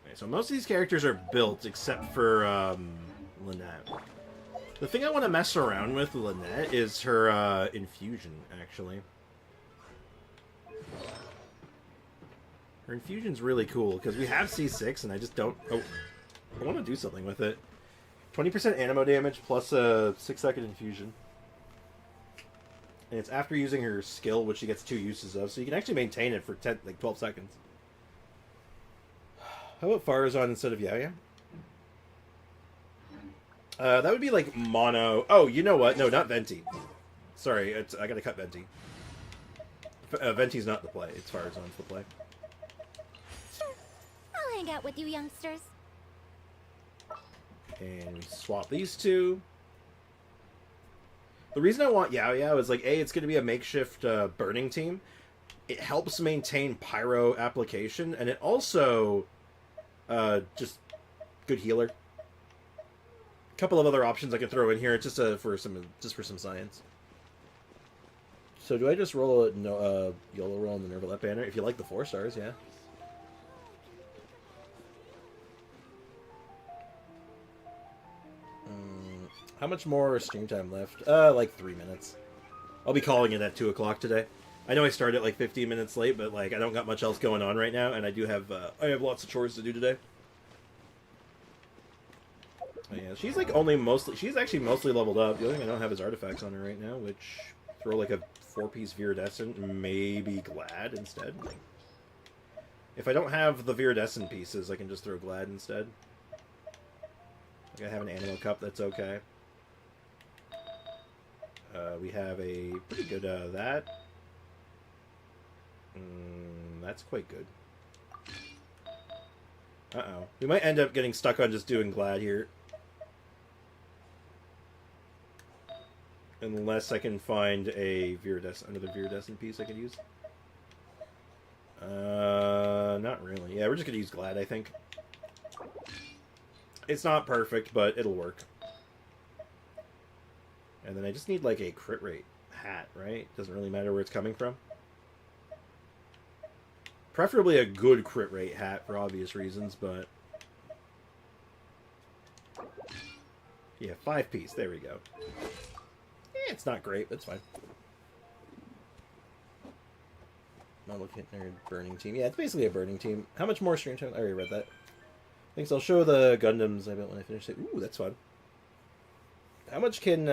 Okay, so most of these characters are built, except for, Lynette. The thing I want to mess around with Lynette is her, infusion, actually. Her infusion's really cool, because we have C6, and I just don't... Oh, I want to do something with it. 20% animo damage, plus a 6-second infusion. And it's after using her skill, which she gets 2 uses of, so you can actually maintain it for 12 seconds. How about Farazan instead of Yaya? That would be like mono... Oh, you know what? No, not Venti. Sorry, I gotta cut Venti. Venti's not the play. It's Farazan's the play. Sure. I'll hang out with you youngsters. And we swap these two. The reason I want Yao Yao is like, A, it's going to be a makeshift burning team. It helps maintain pyro application, and it also just good healer. A couple of other options I could throw in here just for some science. So do I just roll a YOLO roll on the Nervalette banner? If you like the 4 stars, yeah. How much more stream time left? Like 3 minutes. I'll be calling it at 2 o'clock today. I know I started like 15 minutes late, but like I don't got much else going on right now, and I have lots of chores to do today. Oh, yeah, she's like she's actually mostly leveled up. The only thing I don't have is artifacts on her right now, which throw like a 4-piece Viridescent, maybe Glad instead. If I don't have the Viridescent pieces, I can just throw Glad instead. Like I have an Animo Cup, that's okay. We have a pretty good that. That's quite good. Uh-oh. We might end up getting stuck on just doing Glad here. Unless I can find a another Viridescent piece I can use. Not really. Yeah, we're just gonna use Glad, I think. It's not perfect, but it'll work. And then I just need like a crit rate hat, right? Doesn't really matter where it's coming from. Preferably a good crit rate hat for obvious reasons, but... Yeah, 5-piece. There we go. It's not great, but it's fine. Model Kit Nerd Burning Team. Yeah, it's basically a burning team. How much more stream time? I already read that. Thanks, I'll show the Gundams I built when I finish it. Ooh, that's fun. How much can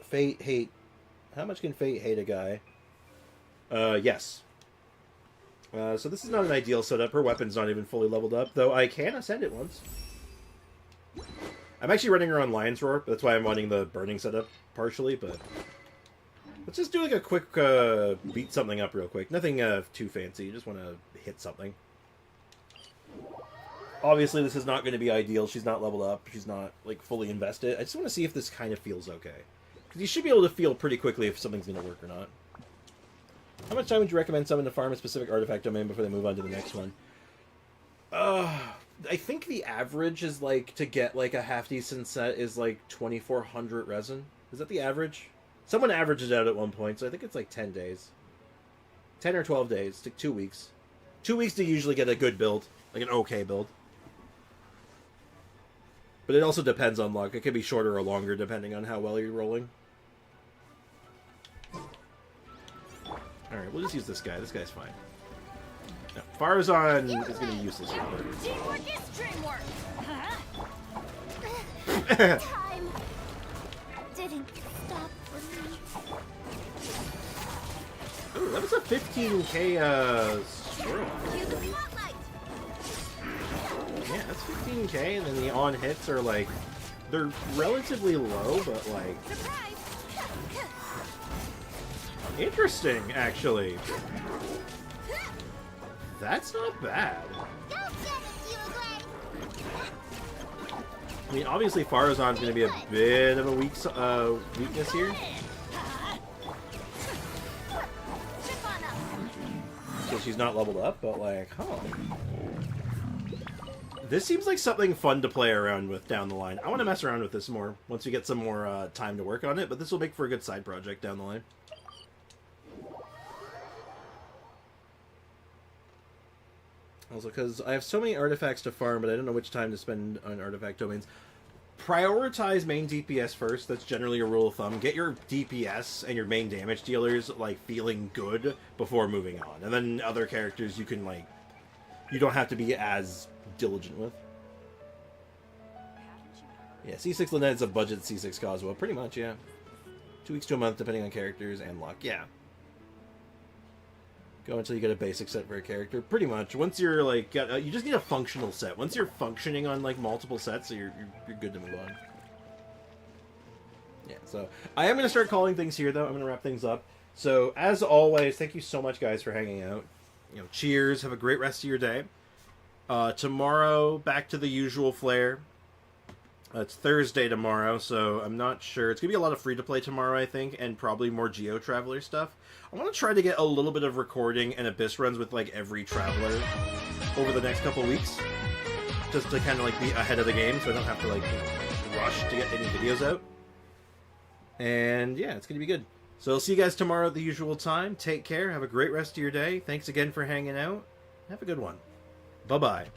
Fate hate? How much can Fate hate a guy? Yes. So this is not an ideal setup. Her weapon's not even fully leveled up, though I can ascend it once. I'm actually running her on Lion's Roar. That's why I'm running the burning setup partially, but... Let's just do like a quick beat something up real quick. Nothing too fancy. You just want to hit something. Obviously, this is not going to be ideal. She's not leveled up. She's not, like, fully invested. I just want to see if this kind of feels okay. Because you should be able to feel pretty quickly if something's going to work or not. How much time would you recommend someone to farm a specific artifact domain before they move on to the next one? I think the average is, like, to get, like, a half-decent set is, like, 2,400 resin. Is that the average? Someone averaged it out at one point, so I think it's, like, 10 days. 10 or 12 days. It's like 2 weeks. 2 weeks to usually get a good build. Like, an okay build. But it also depends on luck. It could be shorter or longer depending on how well you're rolling. Alright, we'll just use this guy. This guy's fine. Now, Farazan is going to be useless here. Teamwork is dreamwork. Time didn't stop for me. Ooh, that was a 15k squirrel. Cue the spotlight. Yeah, that's 15k, and then the on hits are like, they're relatively low, but like, Surprise! interesting, actually. That's not bad. Go get it, Uruguay. I mean, obviously Farazan's going to be a bit of a weakness here. Chip on up. Because she's not leveled up, but like, huh. This seems like something fun to play around with down the line. I want to mess around with this more once we get some more time to work on it, but this will make for a good side project down the line. Also, because I have so many artifacts to farm, but I don't know which time to spend on artifact domains. Prioritize main DPS first. That's generally a rule of thumb. Get your DPS and your main damage dealers, like, feeling good before moving on. And then other characters you can, like, you don't have to be as diligent with. Yeah, C6 Lynette's a budget C6 Cosmo. Pretty much, yeah. 2 weeks to a month, depending on characters and luck. Yeah. Go until you get a basic set for a character. Pretty much. Once you're, like, you just need a functional set. Once you're functioning on, like, multiple sets, so you're good to move on. Yeah, so I am going to start calling things here, though. I'm going to wrap things up. So, as always, thank you so much, guys, for hanging out. You know, cheers. Have a great rest of your day. Tomorrow, back to the usual flair. It's Thursday tomorrow, so I'm not sure. It's going to be a lot of free-to-play tomorrow, I think, and probably more Geo Traveler stuff. I want to try to get a little bit of recording and Abyss runs with, like, every Traveler over the next couple weeks. Just to kind of, like, be ahead of the game, so I don't have to, like, rush to get any videos out. And, yeah, it's going to be good. So I'll see you guys tomorrow at the usual time. Take care. Have a great rest of your day. Thanks again for hanging out. Have a good one. Bye-bye.